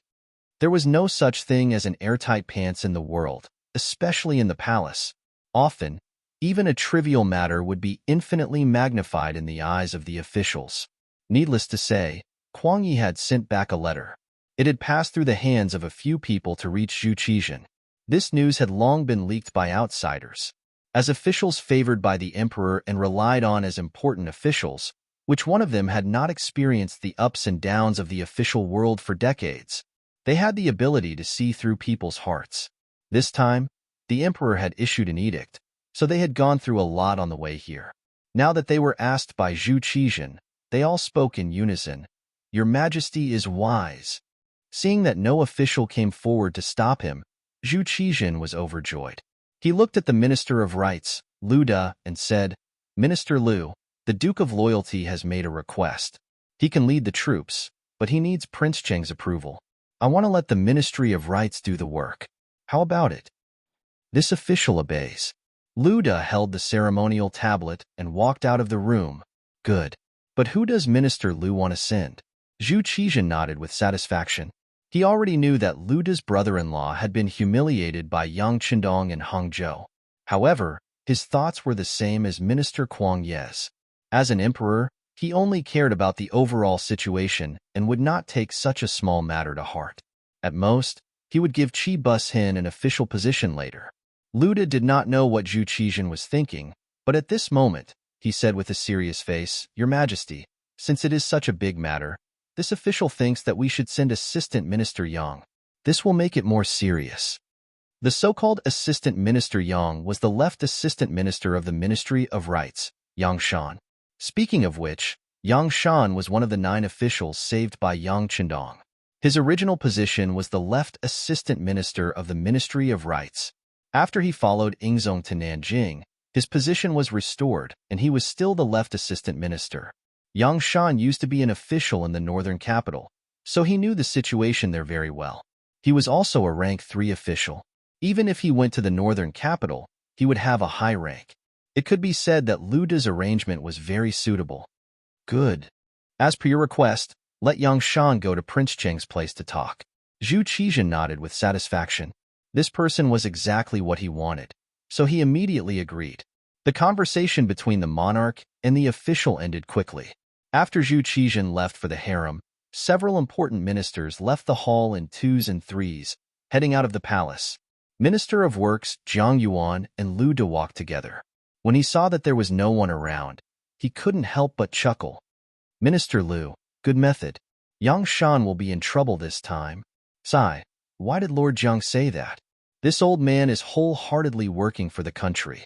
There was no such thing as an airtight pants in the world, especially in the palace. Often, even a trivial matter would be infinitely magnified in the eyes of the officials. Needless to say, Huang Yi had sent back a letter. It had passed through the hands of a few people to reach Zhu Qizhen. This news had long been leaked by outsiders. As officials favored by the emperor and relied on as important officials, which one of them had not experienced the ups and downs of the official world for decades, they had the ability to see through people's hearts. This time, the emperor had issued an edict, so they had gone through a lot on the way here. Now that they were asked by Zhu Qizhen, they all spoke in unison, "Your Majesty is wise." Seeing that no official came forward to stop him, Zhu Qizhen was overjoyed. He looked at the Minister of Rights, Lu De, and said, "Minister Lu, the Duke of Loyalty has made a request. He can lead the troops, but he needs Prince Cheng's approval. I want to let the Ministry of Rights do the work. How about it?" This official obeys. Lu De held the ceremonial tablet and walked out of the room. Good. But who does Minister Lu want to send? Zhu Qizhen nodded with satisfaction. He already knew that Lu De's brother-in-law had been humiliated by Yang Qindong in Hangzhou. However, his thoughts were the same as Minister Huang Yi's. As an emperor, he only cared about the overall situation and would not take such a small matter to heart. At most, he would give Qi Bushin an official position later. Lu De did not know what Zhu Qizhen was thinking, but at this moment, he said with a serious face, "Your Majesty, since it is such a big matter, this official thinks that we should send Assistant Minister Yang. This will make it more serious." The so-called Assistant Minister Yang was the left Assistant Minister of the Ministry of Rights, Yang Shan. Speaking of which, Yang Shan was one of the 9 officials saved by Yang Qindong. His original position was the left Assistant Minister of the Ministry of Rights. After he followed Ingzong to Nanjing, his position was restored, and he was still the left assistant minister. Yang Shan used to be an official in the northern capital, so he knew the situation there very well. He was also a rank 3 official. Even if he went to the northern capital, he would have a high rank. It could be said that Lu De's arrangement was very suitable. Good. As per your request, let Yang Shan go to Prince Cheng's place to talk. Zhu Qizhen nodded with satisfaction. This person was exactly what he wanted, so he immediately agreed. The conversation between the monarch and the official ended quickly. After Zhu Qizhen left for the harem, several important ministers left the hall in 2s and 3s, heading out of the palace. Minister of Works Zhang Yuan and Lu De walked together. When he saw that there was no one around, he couldn't help but chuckle. "Minister Lu, good method. Yang Shan will be in trouble this time." "Sigh, why did Lord Zhang say that? This old man is wholeheartedly working for the country."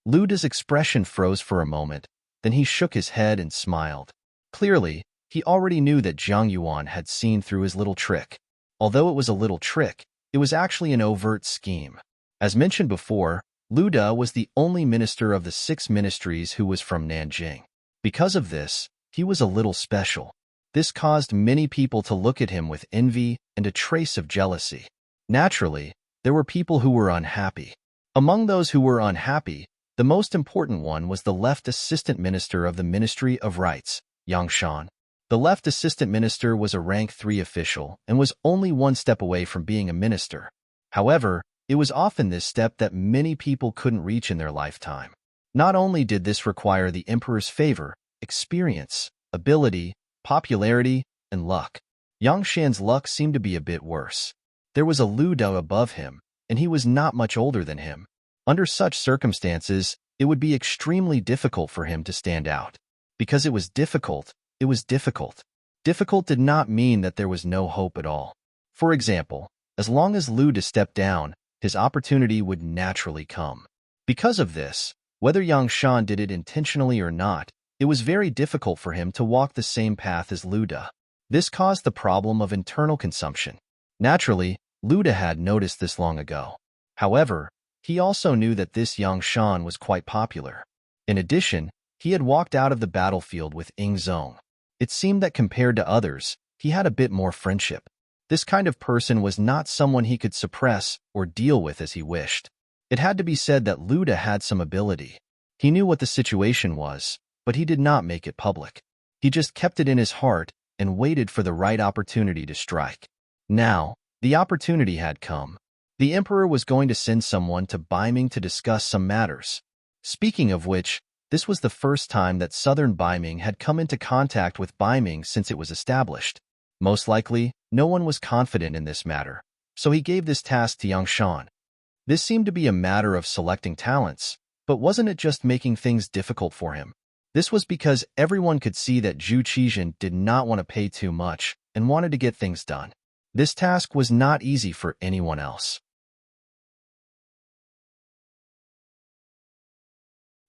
Lu De's expression froze for a moment, then he shook his head and smiled. Clearly, he already knew that Zhang Yuan had seen through his little trick. Although it was a little trick, it was actually an overt scheme. As mentioned before, Lu De was the only minister of the 6 ministries who was from Nanjing. Because of this, he was a little special. This caused many people to look at him with envy and a trace of jealousy. Naturally, there were people who were unhappy. Among those who were unhappy, the most important one was the left assistant minister of the Ministry of Rights, Yang Shan. The left assistant minister was a rank 3 official and was only one step away from being a minister. However, it was often this step that many people couldn't reach in their lifetime. Not only did this require the emperor's favor, experience, ability, popularity, and luck. Yang Shan's luck seemed to be a bit worse. There was a Lu Da above him, and he was not much older than him. Under such circumstances, it would be extremely difficult for him to stand out. Because it was difficult, it was difficult. Difficult did not mean that there was no hope at all. For example, as long as Lu Da stepped down, his opportunity would naturally come. Because of this, whether Yang Shan did it intentionally or not, it was very difficult for him to walk the same path as Lu Da. This caused the problem of internal consumption. Naturally, Lu Da had noticed this long ago. However, he also knew that this Yang Shan was quite popular. In addition, he had walked out of the battlefield with Ing Zong. It seemed that compared to others, he had a bit more friendship. This kind of person was not someone he could suppress or deal with as he wished. It had to be said that Lu Da had some ability. He knew what the situation was, but he did not make it public. He just kept it in his heart and waited for the right opportunity to strike. Now, the opportunity had come. The emperor was going to send someone to Ming to discuss some matters. Speaking of which, this was the first time that southern Ming had come into contact with Ming since it was established. Most likely, no one was confident in this matter, so he gave this task to Yang Shan. This seemed to be a matter of selecting talents, but wasn't it just making things difficult for him? This was because everyone could see that Zhu Qizhen did not want to pay too much and wanted to get things done. This task was not easy for anyone else.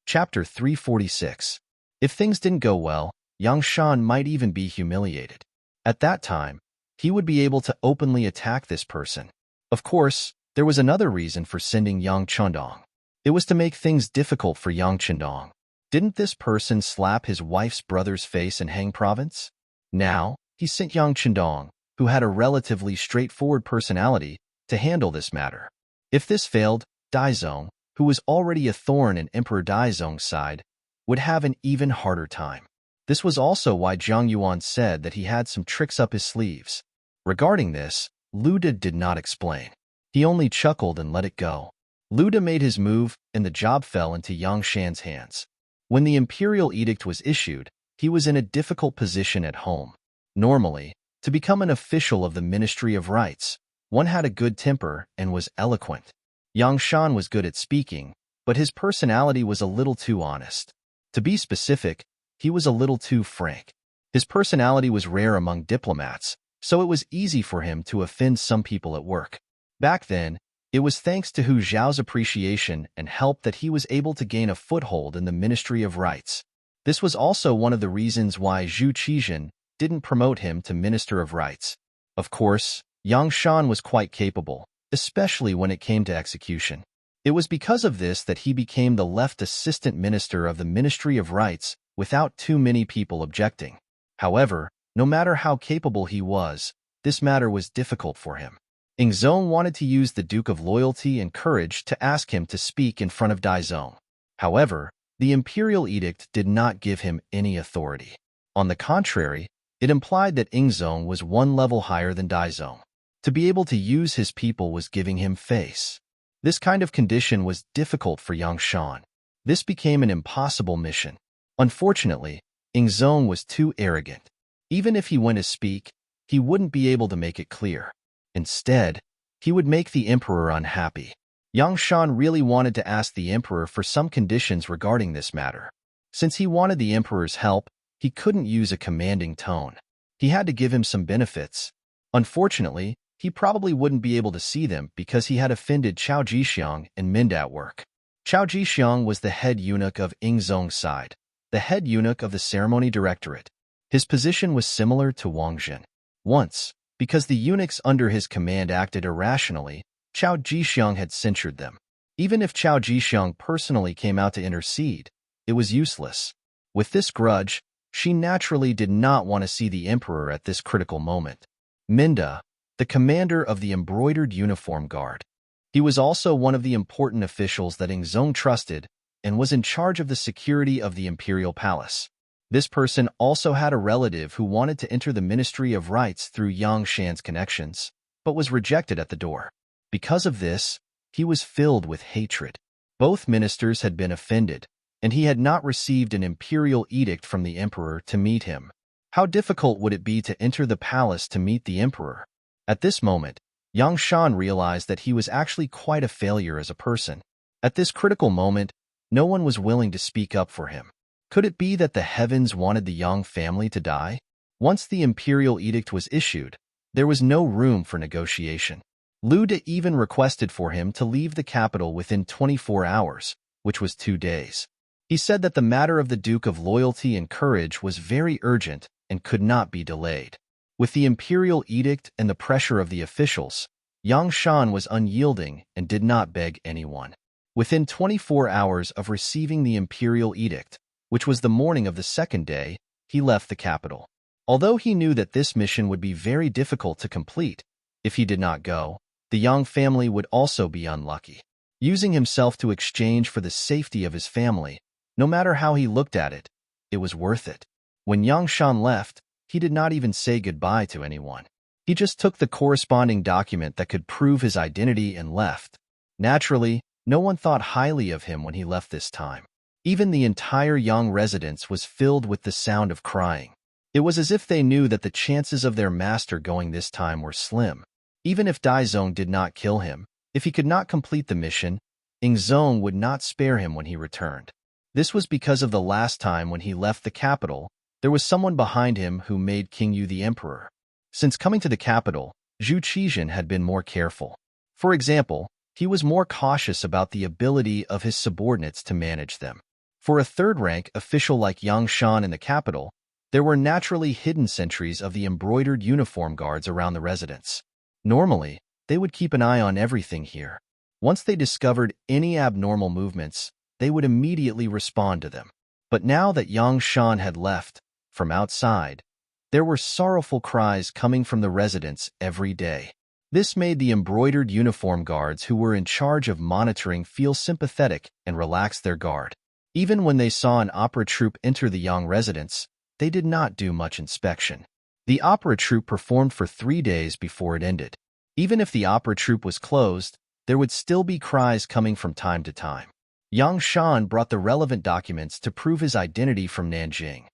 Chapter 346. If things didn't go well, Yang Shan might even be humiliated. At that time, he would be able to openly attack this person. Of course, there was another reason for sending Yang Chendong. It was to make things difficult for Yang Chendong. Didn't this person slap his wife's brother's face in Hang Province? Now, he sent Yang Chendong, who had a relatively straightforward personality, to handle this matter. If this failed, Daizong, who was already a thorn in Emperor Daizong's side, would have an even harder time. This was also why Zhang Yuan said that he had some tricks up his sleeves. Regarding this, Lu Da did not explain. He only chuckled and let it go. Lu Da made his move, and the job fell into Yang Shan's hands. When the imperial edict was issued, he was in a difficult position at home. Normally, to become an official of the Ministry of Rights, one had a good temper and was eloquent. Yang Shan was good at speaking, but his personality was a little too honest. To be specific, he was a little too frank. His personality was rare among diplomats, so it was easy for him to offend some people at work. Back then, it was thanks to Hu Zhao's appreciation and help that he was able to gain a foothold in the Ministry of Rights. This was also one of the reasons why Zhu Qizhen didn't promote him to Minister of Rights. Of course, Yang Shan was quite capable, especially when it came to execution. It was because of this that he became the left assistant minister of the Ministry of Rights without too many people objecting. However, no matter how capable he was, this matter was difficult for him. Ing Zong wanted to use the Duke of Loyalty and Courage to ask him to speak in front of Daizong. However, the imperial edict did not give him any authority. On the contrary, it implied that Ing Zong was one level higher than Daizong. To be able to use his people was giving him face. This kind of condition was difficult for Yang Shan. This became an impossible mission. Unfortunately, Ing Zong was too arrogant. Even if he went to speak, he wouldn't be able to make it clear. Instead, he would make the emperor unhappy. Yang Shan really wanted to ask the emperor for some conditions regarding this matter. Since he wanted the emperor's help, he couldn't use a commanding tone. He had to give him some benefits. Unfortunately, he probably wouldn't be able to see them because he had offended Cao Jixiang and Ming at work. Cao Jixiang was the head eunuch of Ing Zong's side, the head eunuch of the ceremony directorate. His position was similar to Wang Jin. Once, because the eunuchs under his command acted irrationally, Cao Jixiang had censured them. Even if Cao Jixiang personally came out to intercede, it was useless. With this grudge, She naturally did not want to see the emperor at this critical moment. Minda, the commander of the embroidered uniform guard. He was also one of the important officials that Ingzong trusted and was in charge of the security of the imperial palace. This person also had a relative who wanted to enter the Ministry of Rites through Yang Shan's connections, but was rejected at the door. Because of this, he was filled with hatred. Both ministers had been offended, and he had not received an imperial edict from the emperor to meet him. How difficult would it be to enter the palace to meet the emperor? At this moment, Yang Shan realized that he was actually quite a failure as a person. At this critical moment, no one was willing to speak up for him. Could it be that the heavens wanted the Yang family to die? Once the imperial edict was issued, there was no room for negotiation. Lu De even requested for him to leave the capital within 24 hours, which was 2 days. He said that the matter of the Duke of Loyalty and Courage was very urgent and could not be delayed. With the imperial edict and the pressure of the officials, Yang Shan was unyielding and did not beg anyone. Within 24 hours of receiving the imperial edict, which was the morning of the second day, he left the capital. Although he knew that this mission would be very difficult to complete, if he did not go, the Yang family would also be unlucky. Using himself to exchange for the safety of his family, no matter how he looked at it, it was worth it. When Yang Shan left, he did not even say goodbye to anyone. He just took the corresponding document that could prove his identity and left. Naturally, no one thought highly of him when he left this time. Even the entire Yang residence was filled with the sound of crying. It was as if they knew that the chances of their master going this time were slim. Even if Daizong did not kill him, if he could not complete the mission, Ingzong would not spare him when he returned. This was because of the last time when he left the capital, there was someone behind him who made King Yu the emperor. Since coming to the capital, Zhu Qizhen had been more careful. For example, he was more cautious about the ability of his subordinates to manage them. For a third-rank official like Yang Shan in the capital, there were naturally hidden sentries of the embroidered uniform guards around the residence. Normally, they would keep an eye on everything here. Once they discovered any abnormal movements, they would immediately respond to them. But now that Yang Shan had left, from outside, there were sorrowful cries coming from the residents every day. This made the embroidered uniform guards who were in charge of monitoring feel sympathetic and relax their guard. Even when they saw an opera troupe enter the Yang residence, they did not do much inspection. The opera troupe performed for 3 days before it ended. Even if the opera troupe was closed, there would still be cries coming from time to time. Yang Shan brought the relevant documents to prove his identity from Nanjing.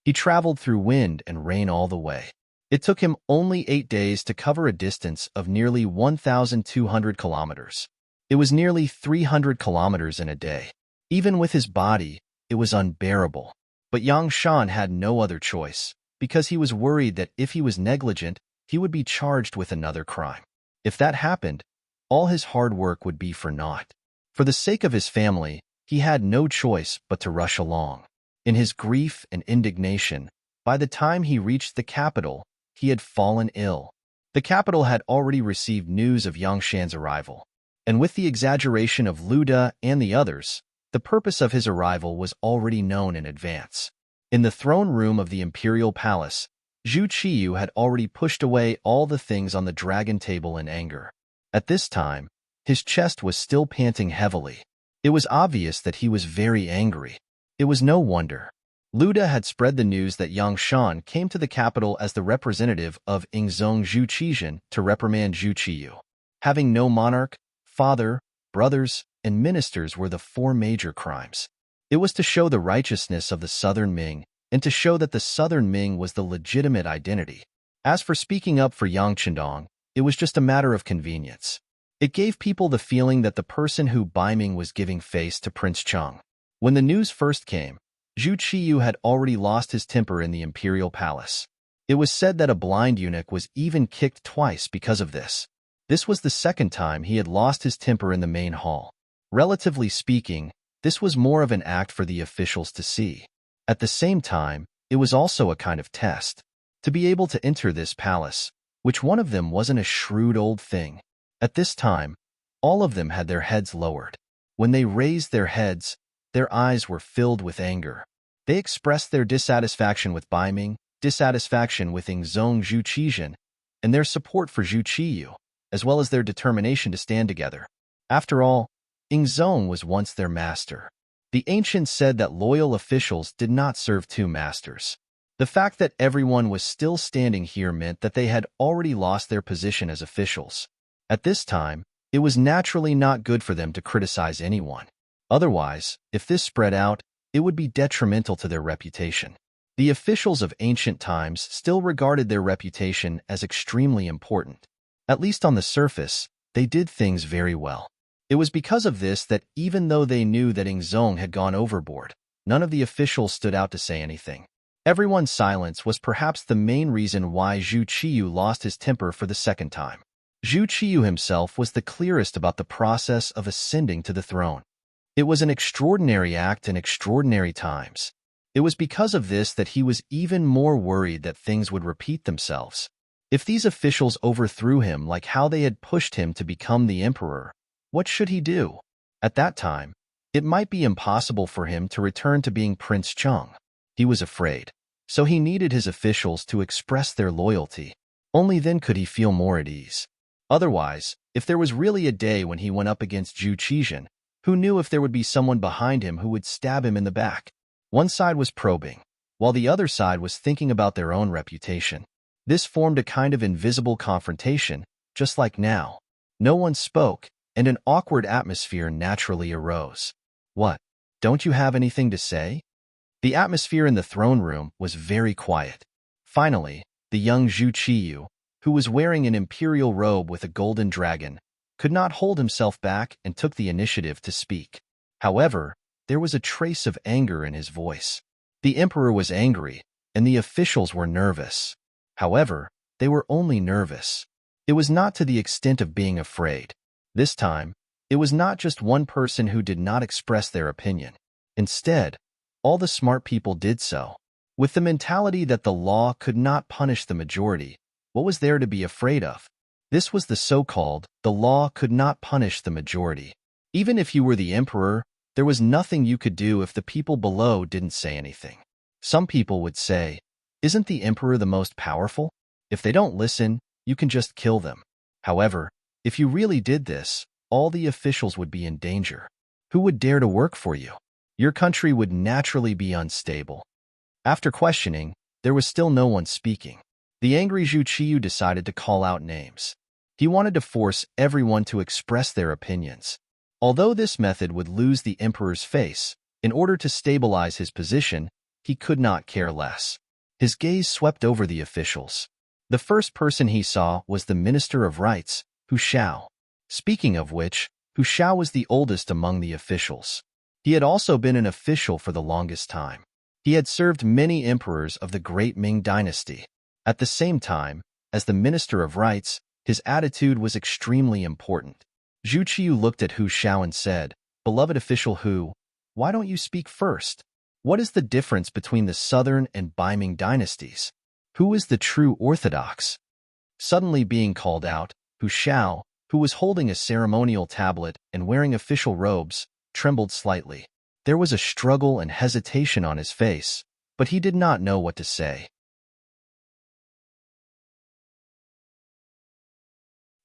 He traveled through wind and rain all the way. It took him only 8 days to cover a distance of nearly 1,200 kilometers. It was nearly 300 kilometers in a day. Even with his body, it was unbearable. But Yang Shan had no other choice, because he was worried that if he was negligent, he would be charged with another crime. If that happened, all his hard work would be for naught. For the sake of his family, he had no choice but to rush along. In his grief and indignation, by the time he reached the capital, he had fallen ill. The capital had already received news of Yang Shan's arrival, and with the exaggeration of Lu De and the others, the purpose of his arrival was already known in advance. In the throne room of the imperial palace, Zhu Qiyu had already pushed away all the things on the dragon table in anger. At this time, his chest was still panting heavily. It was obvious that he was very angry. It was no wonder. Lu De had spread the news that Yang Shan came to the capital as the representative of Ingzong Zhu Qizhen to reprimand Zhu Qiyu. Having no monarch, father, brothers, and ministers were the 4 major crimes. It was to show the righteousness of the southern Ming and to show that the southern Ming was the legitimate identity. As for speaking up for Yang Qindong, it was just a matter of convenience. It gave people the feeling that the person who Ming was giving face to Prince Cheng. When the news first came, Zhu Qiyu had already lost his temper in the imperial palace. It was said that a blind eunuch was even kicked twice because of this. This was the second time he had lost his temper in the main hall. Relatively speaking, this was more of an act for the officials to see. At the same time, it was also a kind of test. To be able to enter this palace, which one of them wasn't a shrewd old thing. At this time, all of them had their heads lowered. When they raised their heads, their eyes were filled with anger. They expressed their dissatisfaction with Bai Ming, dissatisfaction with Zhong Zhu Qizhen, and their support for Zhu Qiyu, as well as their determination to stand together. After all, Zhong was once their master. The ancients said that loyal officials did not serve two masters. The fact that everyone was still standing here meant that they had already lost their position as officials. At this time, it was naturally not good for them to criticize anyone. Otherwise, if this spread out, it would be detrimental to their reputation. The officials of ancient times still regarded their reputation as extremely important. At least on the surface, they did things very well. It was because of this that even though they knew that Zhong had gone overboard, none of the officials stood out to say anything. Everyone's silence was perhaps the main reason why Zhu Qiyu lost his temper for the second time. Zhu Qiyu himself was the clearest about the process of ascending to the throne. It was an extraordinary act in extraordinary times. It was because of this that he was even more worried that things would repeat themselves. If these officials overthrew him like how they had pushed him to become the emperor, what should he do? At that time, it might be impossible for him to return to being Prince Cheng. He was afraid, so he needed his officials to express their loyalty. Only then could he feel more at ease. Otherwise, if there was really a day when he went up against Zhu Qizhen, who knew if there would be someone behind him who would stab him in the back? One side was probing, while the other side was thinking about their own reputation. This formed a kind of invisible confrontation, just like now. No one spoke, and an awkward atmosphere naturally arose. What? Don't you have anything to say? The atmosphere in the throne room was very quiet. Finally, the young Zhu Qiyu, who was wearing an imperial robe with a golden dragon, could not hold himself back and took the initiative to speak. However, there was a trace of anger in his voice. The emperor was angry, and the officials were nervous. However, they were only nervous. It was not to the extent of being afraid. This time, it was not just one person who did not express their opinion. Instead, all the smart people did so. With the mentality that the law could not punish the majority, what was there to be afraid of? This was the so-called, the law could not punish the majority. Even if you were the emperor, there was nothing you could do if the people below didn't say anything. Some people would say, isn't the emperor the most powerful? If they don't listen, you can just kill them. However, if you really did this, all the officials would be in danger. Who would dare to work for you? Your country would naturally be unstable. After questioning, there was still no one speaking. The angry Zhu Qiyu decided to call out names. He wanted to force everyone to express their opinions. Although this method would lose the emperor's face, in order to stabilize his position, he could not care less. His gaze swept over the officials. The first person he saw was the Minister of Rights, Hu Shao. Speaking of which, Hu Shao was the oldest among the officials. He had also been an official for the longest time. He had served many emperors of the great Ming dynasty. At the same time, as the Minister of Rights, his attitude was extremely important. Zhu Qiyu looked at Hu Shao and said, "Beloved official Hu, why don't you speak first? What is the difference between the Southern and Bai Ming dynasties? Who is the true orthodox?" Suddenly being called out, Hu Shao, who was holding a ceremonial tablet and wearing official robes, trembled slightly. There was a struggle and hesitation on his face, but he did not know what to say.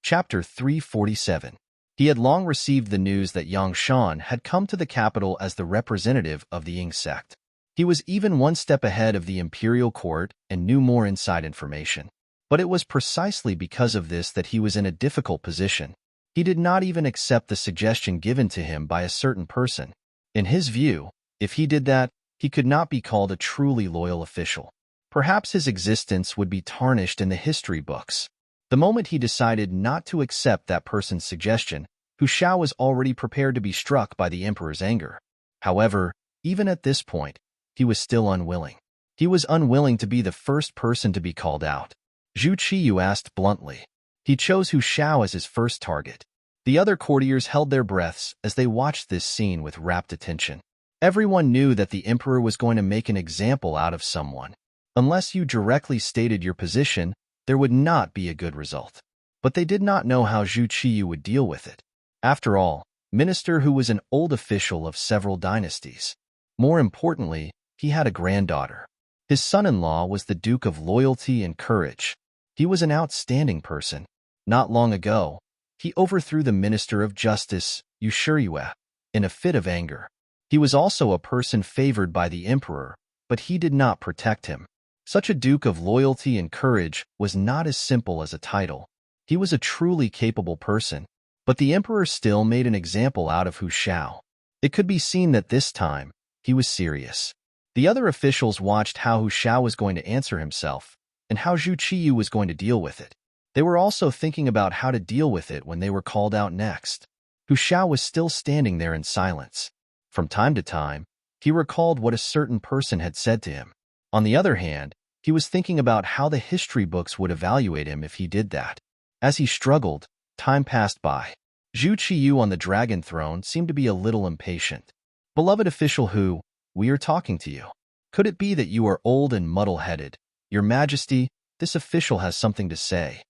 Chapter 347. He had long received the news that Yang Shan had come to the capital as the representative of the Ying sect. He was even one step ahead of the imperial court and knew more inside information. But it was precisely because of this that he was in a difficult position. He did not even accept the suggestion given to him by a certain person. In his view, if he did that, he could not be called a truly loyal official. Perhaps his existence would be tarnished in the history books. The moment he decided not to accept that person's suggestion, Hu Shao was already prepared to be struck by the emperor's anger. However, even at this point, he was still unwilling. He was unwilling to be the first person to be called out. Zhu Qiyu asked bluntly. He chose Hu Shao as his first target. The other courtiers held their breaths as they watched this scene with rapt attention. Everyone knew that the emperor was going to make an example out of someone. Unless you directly stated your position, there would not be a good result. But they did not know how Zhu Qiyu would deal with it. After all, Minister who was an old official of several dynasties. More importantly, he had a granddaughter. His son-in-law was the Duke of Loyalty and Courage. He was an outstanding person. Not long ago, he overthrew the Minister of Justice, Yushirue, in a fit of anger. He was also a person favored by the emperor, but he did not protect him. Such a Duke of Loyalty and Courage was not as simple as a title. He was a truly capable person, but the emperor still made an example out of Hu Shao. It could be seen that this time, he was serious. The other officials watched how Hu Shao was going to answer himself, and how Zhu Qiyu was going to deal with it. They were also thinking about how to deal with it when they were called out next. Hu Shao was still standing there in silence. From time to time, he recalled what a certain person had said to him. On the other hand, he was thinking about how the history books would evaluate him if he did that. As he struggled, time passed by. Zhu Qiyu on the dragon throne seemed to be a little impatient. "Beloved official Hu, we are talking to you. Could it be that you are old and muddle-headed? Your Majesty, this official has something to say."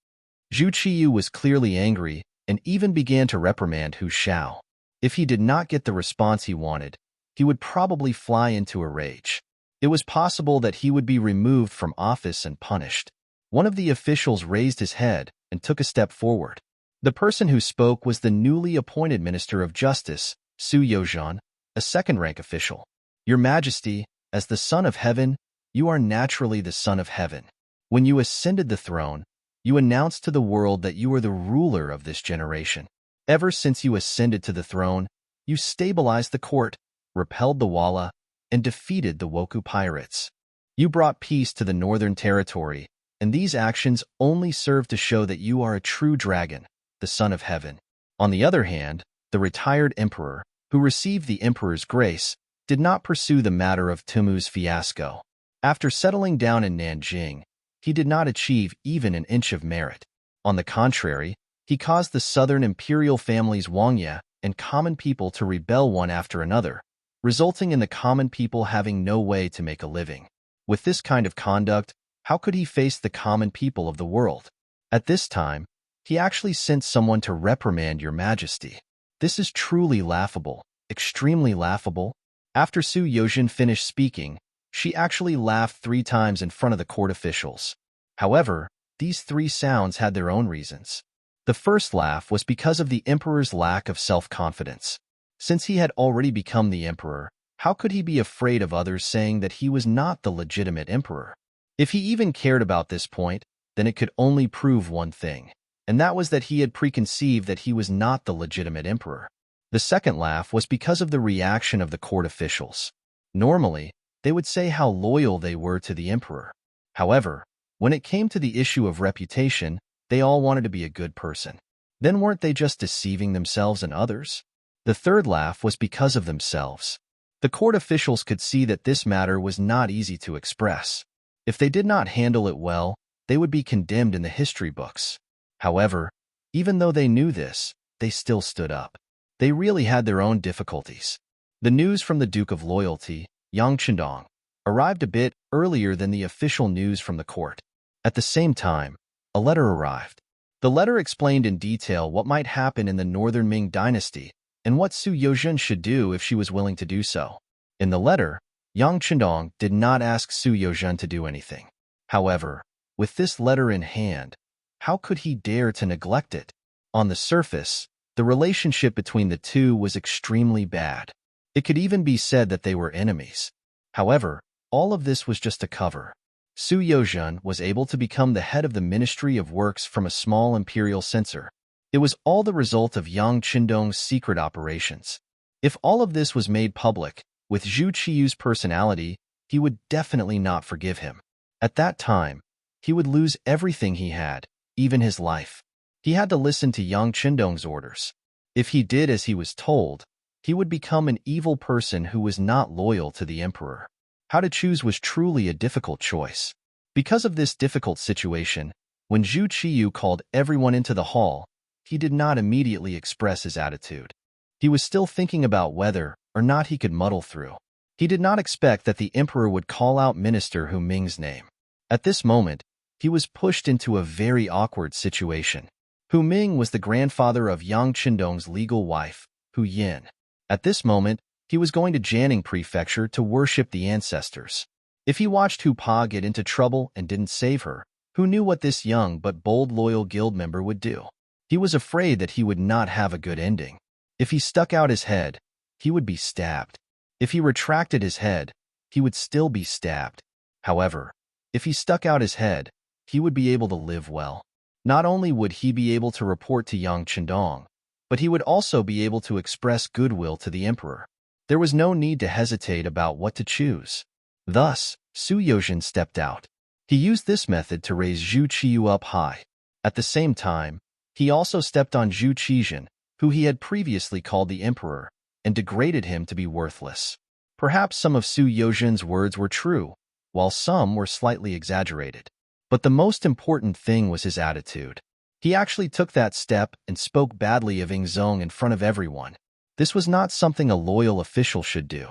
Zhu Qiyu was clearly angry and even began to reprimand Hu Shao. If he did not get the response he wanted, he would probably fly into a rage. It was possible that he would be removed from office and punished. One of the officials raised his head and took a step forward. The person who spoke was the newly appointed Minister of Justice, Su Yozhan, a second-rank official. "Your Majesty, as the Son of Heaven, you are naturally the Son of Heaven. When you ascended the throne, you announced to the world that you are the ruler of this generation. Ever since you ascended to the throne, you stabilized the court, repelled the Walla, and defeated the Woku pirates. You brought peace to the Northern Territory, and these actions only serve to show that you are a true dragon, the Son of Heaven." On the other hand, the retired emperor, who received the emperor's grace, did not pursue the matter of Tumu's fiasco. After settling down in Nanjing, he did not achieve even an inch of merit. On the contrary, he caused the southern imperial families Wangya and common people to rebel one after another, resulting in the common people having no way to make a living. With this kind of conduct, how could he face the common people of the world? At this time, he actually sent someone to reprimand Your Majesty. This is truly laughable, extremely laughable. After Su Yozhan finished speaking, she actually laughed 3 times in front of the court officials. However, these 3 sounds had their own reasons. The first laugh was because of the emperor's lack of self-confidence. Since he had already become the emperor, how could he be afraid of others saying that he was not the legitimate emperor? If he even cared about this point, then it could only prove one thing, and that was that he had preconceived that he was not the legitimate emperor. The second laugh was because of the reaction of the court officials. Normally, they would say how loyal they were to the emperor. However, when it came to the issue of reputation, they all wanted to be a good person. Then weren't they just deceiving themselves and others? The third laugh was because of themselves. The court officials could see that this matter was not easy to express. If they did not handle it well, they would be condemned in the history books. However, even though they knew this, they still stood up. They really had their own difficulties. The news from the Duke of Loyalty, Yang Chendong, arrived a bit earlier than the official news from the court. At the same time, a letter arrived. The letter explained in detail what might happen in the Northern Ming dynasty and what Su Yozhan should do if she was willing to do so. In the letter, Yang Chendong did not ask Su Yozhan to do anything. However, with this letter in hand, how could he dare to neglect it? On the surface, the relationship between the two was extremely bad. It could even be said that they were enemies. However, all of this was just a cover. Su Yozhan was able to become the head of the Ministry of Works from a small imperial censor. It was all the result of Yang Chendong's secret operations. If all of this was made public, with Zhu Qiyu's personality, he would definitely not forgive him. At that time, he would lose everything he had, even his life. He had to listen to Yang Chendong's orders. If he did as he was told, he would become an evil person who was not loyal to the emperor. How to choose was truly a difficult choice. Because of this difficult situation, when Zhu Qiyu called everyone into the hall, he did not immediately express his attitude. He was still thinking about whether or not he could muddle through. He did not expect that the emperor would call out Minister Hu Ming's name. At this moment, he was pushed into a very awkward situation. Hu Ming was the grandfather of Yang Chendong's legal wife, Hu Yin. At this moment, He was going to Jianing Prefecture to worship the ancestors. If he watched Hu Pa get into trouble and didn't save her, who knew what this young but bold loyal guild member would do? He was afraid that he would not have a good ending. If he stuck out his head, he would be stabbed. If he retracted his head, he would still be stabbed. However, if he stuck out his head, he would be able to live well. Not only would he be able to report to Yang Chendong, but he would also be able to express goodwill to the emperor. There was no need to hesitate about what to choose. Thus, Su Yozhen stepped out. He used this method to raise Zhu Qiyu up high. At the same time, he also stepped on Zhu Qizhen, who he had previously called the emperor, and degraded him to be worthless. Perhaps some of Su Yozhen's words were true, while some were slightly exaggerated. But the most important thing was his attitude. He actually took that step and spoke badly of Ingzong in front of everyone. This was not something a loyal official should do.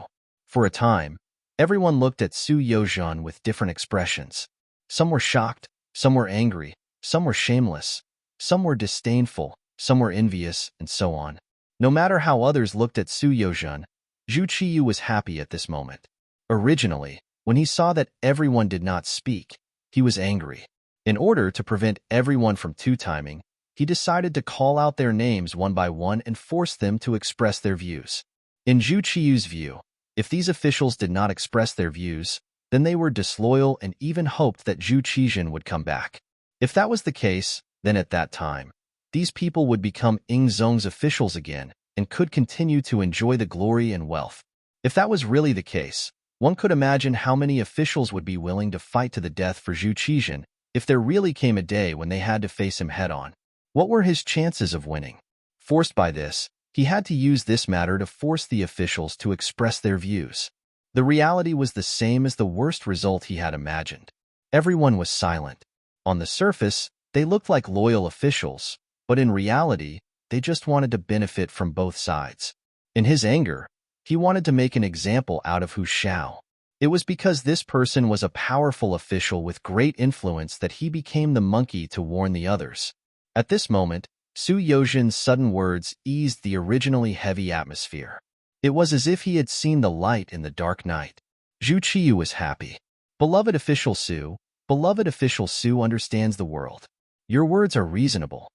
For a time, everyone looked at Su Yozhen with different expressions. Some were shocked, some were angry, some were shameless, some were disdainful, some were envious, and so on. No matter how others looked at Su Yozhen, Zhu Qiyu was happy at this moment. Originally, when he saw that everyone did not speak, he was angry. In order to prevent everyone from two-timing, he decided to call out their names one by one and force them to express their views. In Zhu Qiyu's view, if these officials did not express their views, then they were disloyal and even hoped that Zhu Qizhen would come back. If that was the case, then at that time, these people would become Ingzong's officials again and could continue to enjoy the glory and wealth. If that was really the case, one could imagine how many officials would be willing to fight to the death for Zhu Qizhen if there really came a day when they had to face him head-on. What were his chances of winning? Forced by this, he had to use this matter to force the officials to express their views. The reality was the same as the worst result he had imagined. Everyone was silent. On the surface, they looked like loyal officials, but in reality, they just wanted to benefit from both sides. In his anger, he wanted to make an example out of Hu Shao. It was because this person was a powerful official with great influence that he became the monkey to warn the others. At this moment, Su Yozhen's sudden words eased the originally heavy atmosphere. It was as if he had seen the light in the dark night. Zhu Qiyu was happy. Beloved official Su understands the world. Your words are reasonable.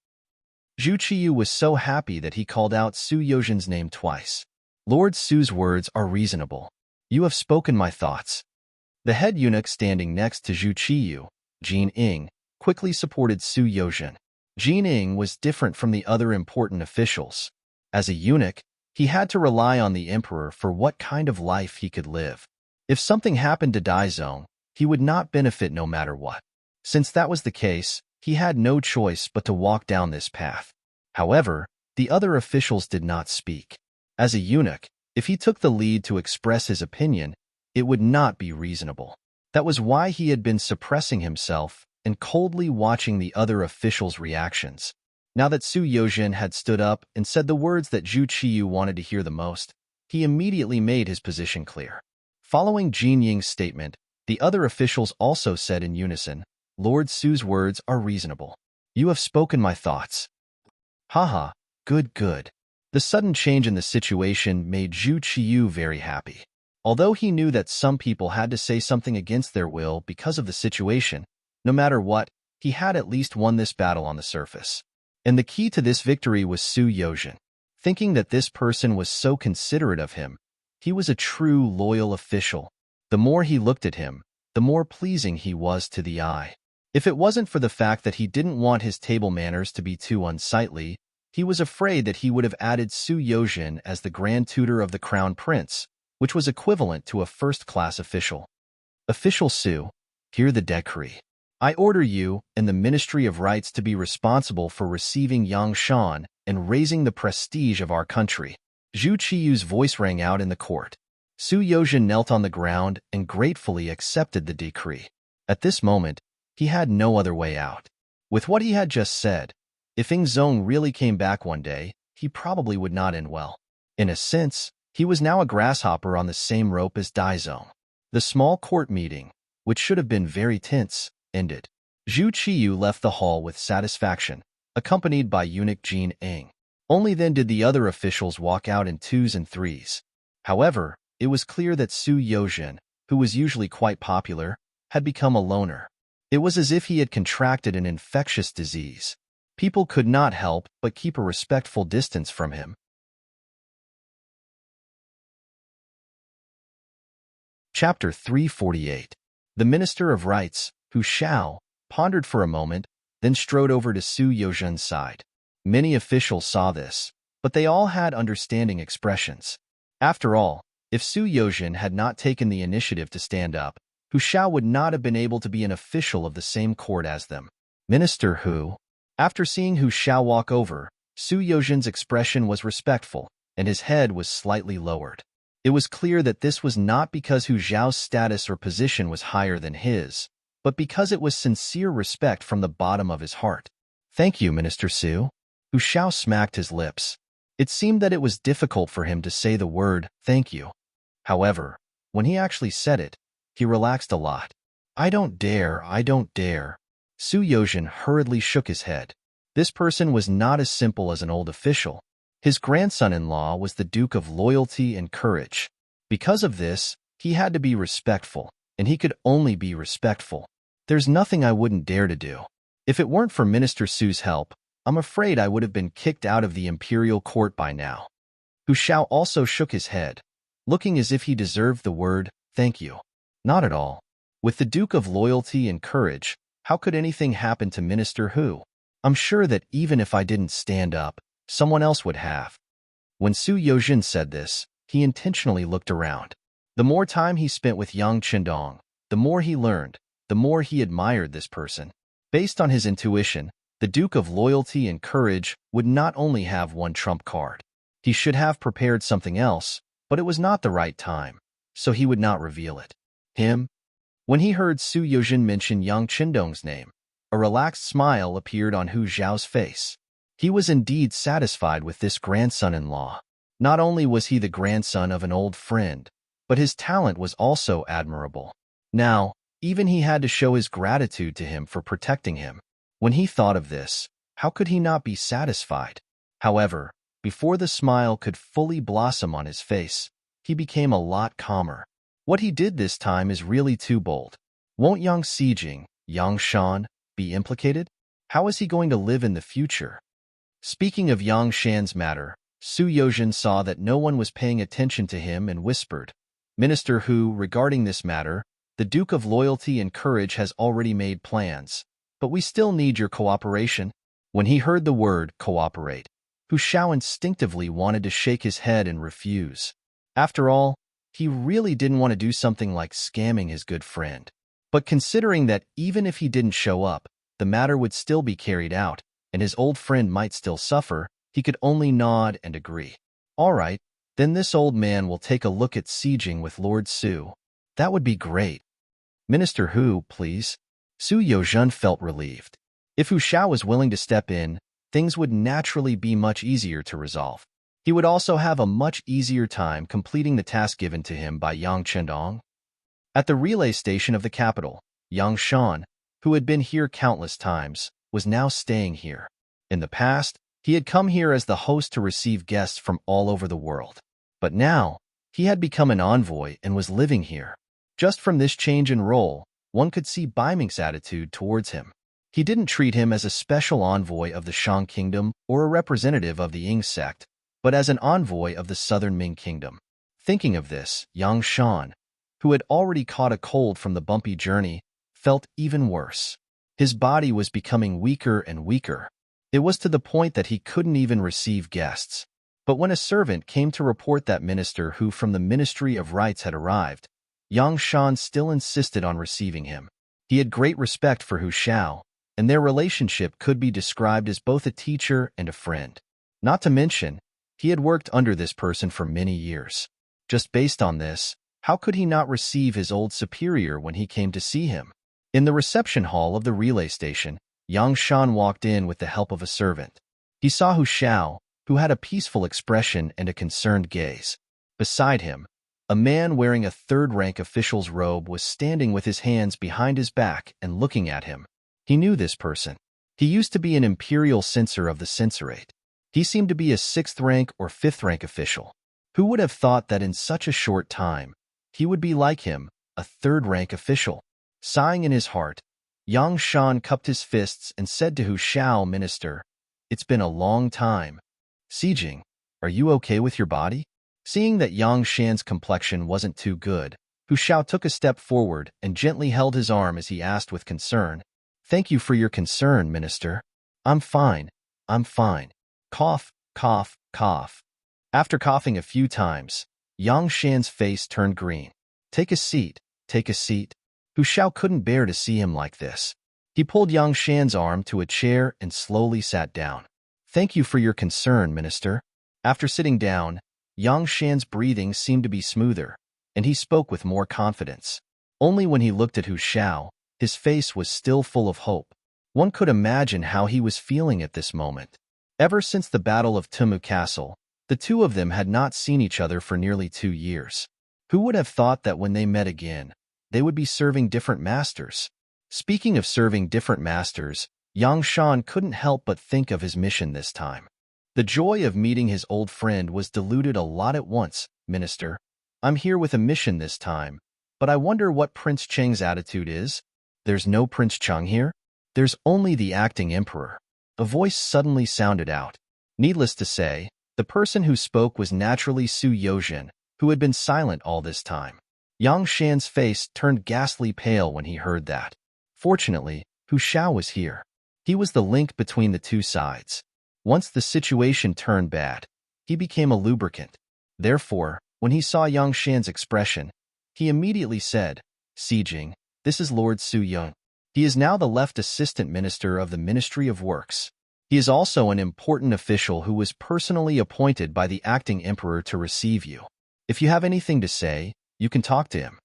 Zhu Qiyu was so happy that he called out Su Yozhen's name twice. Lord Su's words are reasonable. You have spoken my thoughts. The head eunuch standing next to Zhu Qiyu, Jin Ying, quickly supported Su Yozhen. Jin Ying was different from the other important officials. As a eunuch, he had to rely on the emperor for what kind of life he could live. If something happened to Daizong, he would not benefit no matter what. Since that was the case, he had no choice but to walk down this path. However, the other officials did not speak. As a eunuch, if he took the lead to express his opinion, it would not be reasonable. That was why he had been suppressing himself and coldly watching the other officials' reactions. Now that Su Yozhen had stood up and said the words that Zhu Qiyu wanted to hear the most, he immediately made his position clear. Following Jin Ying's statement, the other officials also said in unison, Lord Su's words are reasonable. You have spoken my thoughts. Haha, good. The sudden change in the situation made Zhu Qiyu very happy. Although he knew that some people had to say something against their will because of the situation, no matter what, he had at least won this battle on the surface. And the key to this victory was Su Yozhen. Thinking that this person was so considerate of him, he was a true loyal official. The more he looked at him, the more pleasing he was to the eye. If it wasn't for the fact that he didn't want his table manners to be too unsightly, he was afraid that he would have added Su Yozhen as the Grand Tutor of the Crown Prince, which was equivalent to a first-class official. Official Su, hear the decree. I order you and the Ministry of Rights to be responsible for receiving Yang Shan and raising the prestige of our country. Zhu Qiyu's voice rang out in the court. Su Yozhen knelt on the ground and gratefully accepted the decree. At this moment, he had no other way out. With what he had just said, if Ingzong really came back one day, he probably would not end well. In a sense, he was now a grasshopper on the same rope as Daizong. The small court meeting, which should have been very tense, ended. Zhu Qiyu left the hall with satisfaction, accompanied by eunuch Jin Ying. Only then did the other officials walk out in twos and threes. However, it was clear that Su Yozhen, who was usually quite popular, had become a loner. It was as if he had contracted an infectious disease. People could not help but keep a respectful distance from him. Chapter 348. The Minister of Rites, Hu Shao, pondered for a moment, then strode over to Su Yozhen's side. Many officials saw this, but they all had understanding expressions. After all, if Su Yozhen had not taken the initiative to stand up, Hu Shao would not have been able to be an official of the same court as them. Minister Hu. After seeing Hu Shao walk over, Su Yozhen's expression was respectful, and his head was slightly lowered. It was clear that this was not because Hu Xiao's status or position was higher than his, but because it was sincere respect from the bottom of his heart. Thank you, Minister Su. Hu Xiao smacked his lips. It seemed that it was difficult for him to say the word, thank you. However, when he actually said it, he relaxed a lot. I don't dare. Su Yozhen hurriedly shook his head. This person was not as simple as an old official. His grandson-in-law was the Duke of Loyalty and Courage. Because of this, he had to be respectful, and he could only be respectful. There's nothing I wouldn't dare to do. If it weren't for Minister Su's help, I'm afraid I would have been kicked out of the imperial court by now. Hu Shao also shook his head, looking as if he deserved the word, thank you. Not at all. With the Duke of Loyalty and Courage, how could anything happen to Minister Hu? I'm sure that even if I didn't stand up, someone else would have. When Su Yozhen said this, he intentionally looked around. The more time he spent with Yang Qindong, the more he learned, the more he admired this person. Based on his intuition, the Duke of Loyalty and Courage would not only have one trump card. He should have prepared something else, but it was not the right time, so he would not reveal it. When he heard Su Yozhen mention Yang Qindong's name, a relaxed smile appeared on Hu Xiao's face. He was indeed satisfied with this grandson-in-law. Not only was he the grandson of an old friend, but his talent was also admirable. Now, even he had to show his gratitude to him for protecting him. When he thought of this, how could he not be satisfied? However, before the smile could fully blossom on his face, he became a lot calmer. What he did this time is really too bold. Won't Yang Xijing, Yang Shan, be implicated? How is he going to live in the future? Speaking of Yang Shan's matter, Su Yozhen saw that no one was paying attention to him and whispered, Minister Hu, regarding this matter, the Duke of Loyalty and Courage has already made plans, but we still need your cooperation. When he heard the word cooperate, Hu Shao instinctively wanted to shake his head and refuse. After all, he really didn't want to do something like scamming his good friend. But considering that even if he didn't show up, the matter would still be carried out, and his old friend might still suffer, he could only nod and agree. All right, then this old man will take a look at sieging with Lord Su. That would be great. Minister Hu, please. Su Yozhen felt relieved. If Hu Shao was willing to step in, things would naturally be much easier to resolve. He would also have a much easier time completing the task given to him by Yang Qindong. At the relay station of the capital, Yang Shan, who had been here countless times, was now staying here. In the past, he had come here as the host to receive guests from all over the world. But now, he had become an envoy and was living here. Just from this change in role, one could see Bai Ming's attitude towards him. He didn't treat him as a special envoy of the Shang Kingdom or a representative of the Ying sect, but as an envoy of the southern Ming Kingdom. Thinking of this, Yang Shan, who had already caught a cold from the bumpy journey, felt even worse. His body was becoming weaker and weaker. It was to the point that he couldn't even receive guests. But when a servant came to report that Minister Hu from the Ministry of Rites had arrived, Yang Shan still insisted on receiving him. He had great respect for Hu Shao, and their relationship could be described as both a teacher and a friend. Not to mention, he had worked under this person for many years. Just based on this, how could he not receive his old superior when he came to see him? In the reception hall of the relay station, Yang Shan walked in with the help of a servant. He saw Hu Shao, who had a peaceful expression and a concerned gaze. Beside him, a man wearing a third-rank official's robe was standing with his hands behind his back and looking at him. He knew this person. He used to be an imperial censor of the censorate. He seemed to be a 6th-rank or 5th-rank official. Who would have thought that in such a short time, he would be like him, a third-rank official? Sighing in his heart, Yang Shan cupped his fists and said to Hu Shao, Minister, "It's been a long time. Sijing, are you okay with your body?" Seeing that Yang Shan's complexion wasn't too good, Hu Shao took a step forward and gently held his arm as he asked with concern, "Thank you for your concern, Minister. I'm fine. I'm fine." Cough, cough, cough. After coughing a few times, Yang Shan's face turned green. "Take a seat, take a seat." Hu Shao couldn't bear to see him like this. He pulled Yang Shan's arm to a chair and slowly sat down. "Thank you for your concern, Minister." After sitting down, Yang Shan's breathing seemed to be smoother, and he spoke with more confidence. Only when he looked at Hu Shao, his face was still full of hope. One could imagine how he was feeling at this moment. Ever since the Battle of Tumu Castle, the two of them had not seen each other for nearly 2 years. Who would have thought that when they met again, they would be serving different masters? Speaking of serving different masters, Yang Shan couldn't help but think of his mission this time. The joy of meeting his old friend was diluted a lot at once. "Minister, I'm here with a mission this time, but I wonder what Prince Cheng's attitude is." "There's no Prince Cheng here. There's only the acting emperor." A voice suddenly sounded out. Needless to say, the person who spoke was naturally Su Yozhen, who had been silent all this time. Yang Shan's face turned ghastly pale when he heard that. Fortunately, Hu Shao was here. He was the link between the two sides. Once the situation turned bad, he became a lubricant. Therefore, when he saw Yang Shan's expression, he immediately said, "Sijing, this is Lord Su Yong. He is now the left assistant minister of the Ministry of Works. He is also an important official who was personally appointed by the acting emperor to receive you. If you have anything to say, you can talk to him."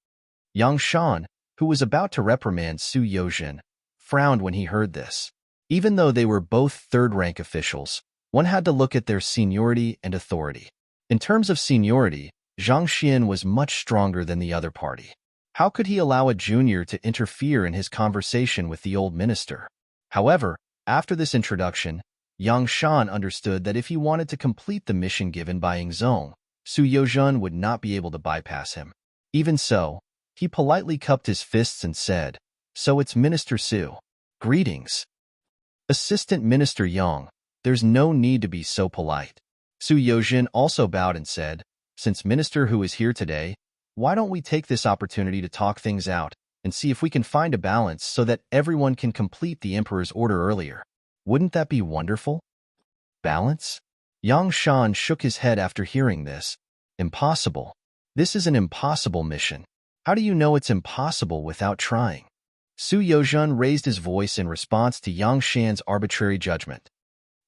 Yang Shan, who was about to reprimand Su Yozhen, frowned when he heard this. Even though they were both third-rank officials, one had to look at their seniority and authority. In terms of seniority, Zhang Xian was much stronger than the other party. How could he allow a junior to interfere in his conversation with the old minister? However, after this introduction, Yang Shan understood that if he wanted to complete the mission given by Yingzong, Su Yozhen would not be able to bypass him. Even so, he politely cupped his fists and said, "So it's Minister Su. Greetings." "Assistant Minister Yang, there's no need to be so polite." Su Yozhen also bowed and said, "Since Minister Hu is here today, why don't we take this opportunity to talk things out and see if we can find a balance so that everyone can complete the Emperor's order earlier? Wouldn't that be wonderful?" "Balance?" Yang Shan shook his head after hearing this. "Impossible. This is an impossible mission. How do you know it's impossible without trying?" Su Yozhen raised his voice in response to Yang Shan's arbitrary judgment.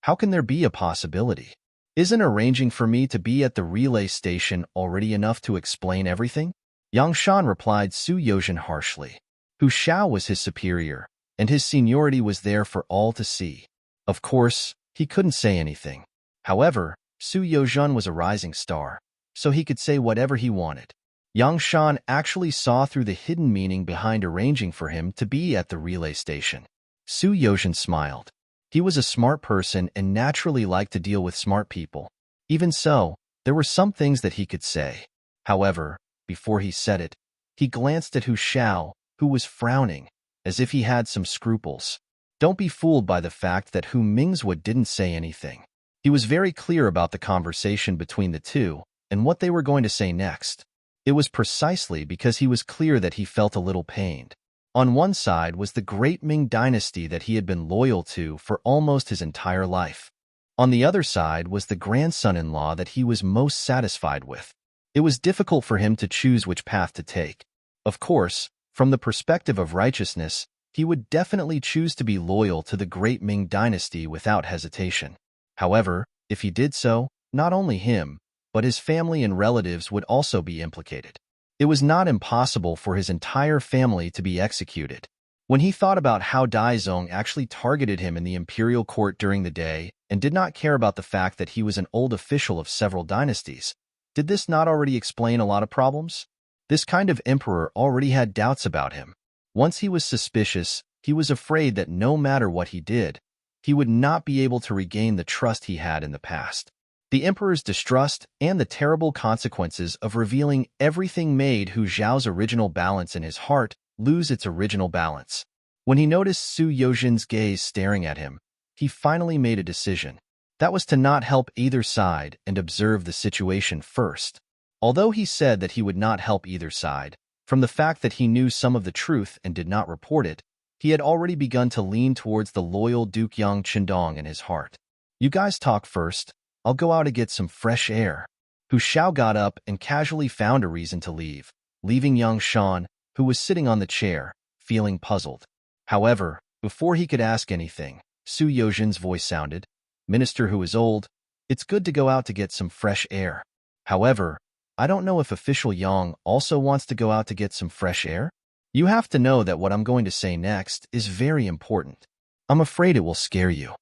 "How can there be a possibility? Isn't arranging for me to be at the relay station already enough to explain everything?" Yang Shan replied Su Yozhen harshly. Hu Shao was his superior, and his seniority was there for all to see. Of course, he couldn't say anything. However, Su Yozhen was a rising star, so he could say whatever he wanted. Yang Shan actually saw through the hidden meaning behind arranging for him to be at the relay station. Su Yozhen smiled. He was a smart person and naturally liked to deal with smart people. Even so, there were some things that he could say. However, before he said it, he glanced at Hu Shao, who was frowning, as if he had some scruples. Don't be fooled by the fact that Hu Mingzwa didn't say anything. He was very clear about the conversation between the two and what they were going to say next. It was precisely because he was clear that he felt a little pained. On one side was the great Ming dynasty that he had been loyal to for almost his entire life. On the other side was the grandson-in-law that he was most satisfied with. It was difficult for him to choose which path to take. Of course, from the perspective of righteousness, he would definitely choose to be loyal to the great Ming dynasty without hesitation. However, if he did so, not only him, but his family and relatives would also be implicated. It was not impossible for his entire family to be executed. When he thought about how Daizong actually targeted him in the imperial court during the day and did not care about the fact that he was an old official of several dynasties, did this not already explain a lot of problems? This kind of emperor already had doubts about him. Once he was suspicious, he was afraid that no matter what he did, he would not be able to regain the trust he had in the past. The emperor's distrust and the terrible consequences of revealing everything made Hu Zhao's original balance in his heart lose its original balance. When he noticed Su Yozhin's gaze staring at him, he finally made a decision. That was to not help either side and observe the situation first. Although he said that he would not help either side, from the fact that he knew some of the truth and did not report it, he had already begun to lean towards the loyal Duke Yang Qindong in his heart. You guys talk first. I'll go out to get some fresh air. Hu Xiao got up and casually found a reason to leave, leaving Yang Shan, who was sitting on the chair, feeling puzzled. However, before he could ask anything, Su Yozhin's voice sounded, "Minister who is old, it's good to go out to get some fresh air. However, I don't know if official Yang also wants to go out to get some fresh air. You have to know that what I'm going to say next is very important. I'm afraid it will scare you."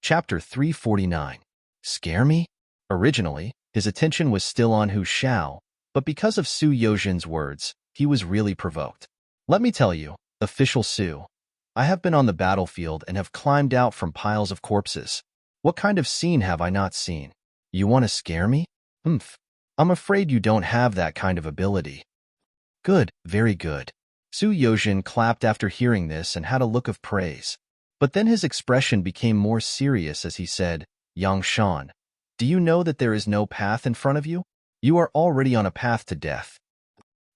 Chapter 349. Scare me? Originally, his attention was still on Hu Xiao, but because of Su Yozhin's words, he was really provoked. "Let me tell you, official Su, I have been on the battlefield and have climbed out from piles of corpses. What kind of scene have I not seen? You want to scare me? Humph. I'm afraid you don't have that kind of ability." "Good, very good." Su Yozhin clapped after hearing this and had a look of praise. But then his expression became more serious as he said, "Yang Shan, do you know that there is no path in front of you? You are already on a path to death."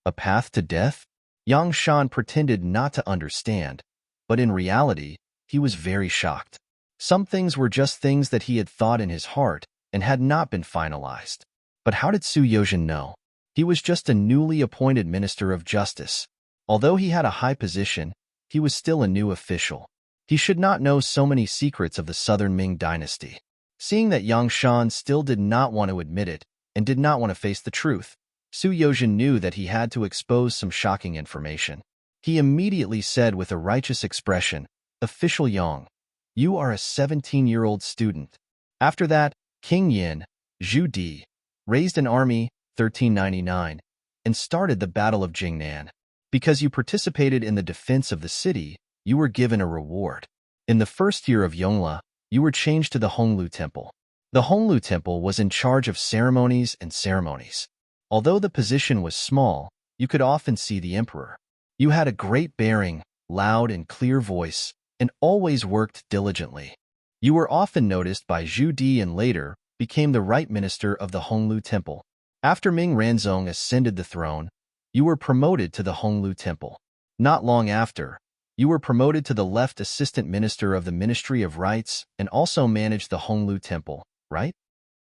"A path to death?" Yang Shan pretended not to understand, but in reality, he was very shocked. Some things were just things that he had thought in his heart and had not been finalized. But how did Su Yozhin know? He was just a newly appointed Minister of Justice. Although he had a high position, he was still a new official. He should not know so many secrets of the southern Ming dynasty. Seeing that Yang Shan still did not want to admit it and did not want to face the truth, Su Yozhin knew that he had to expose some shocking information. He immediately said with a righteous expression, "Official Yang, you are a 17-year-old student." After that, King Yin, Zhu Di, raised an army, 1399, and started the Battle of Jingnan. Because you participated in the defense of the city, you were given a reward. In the first year of Yongle, you were changed to the Honglu Temple. The Honglu Temple was in charge of ceremonies and ceremonies. Although the position was small, you could often see the emperor. You had a great bearing, loud and clear voice, and always worked diligently. You were often noticed by Zhu Di and later became the right minister of the Honglu Temple. After Ming Ranzong ascended the throne, you were promoted to the Honglu Temple. Not long after, you were promoted to the left assistant minister of the Ministry of Rites and also managed the Honglu Temple, right?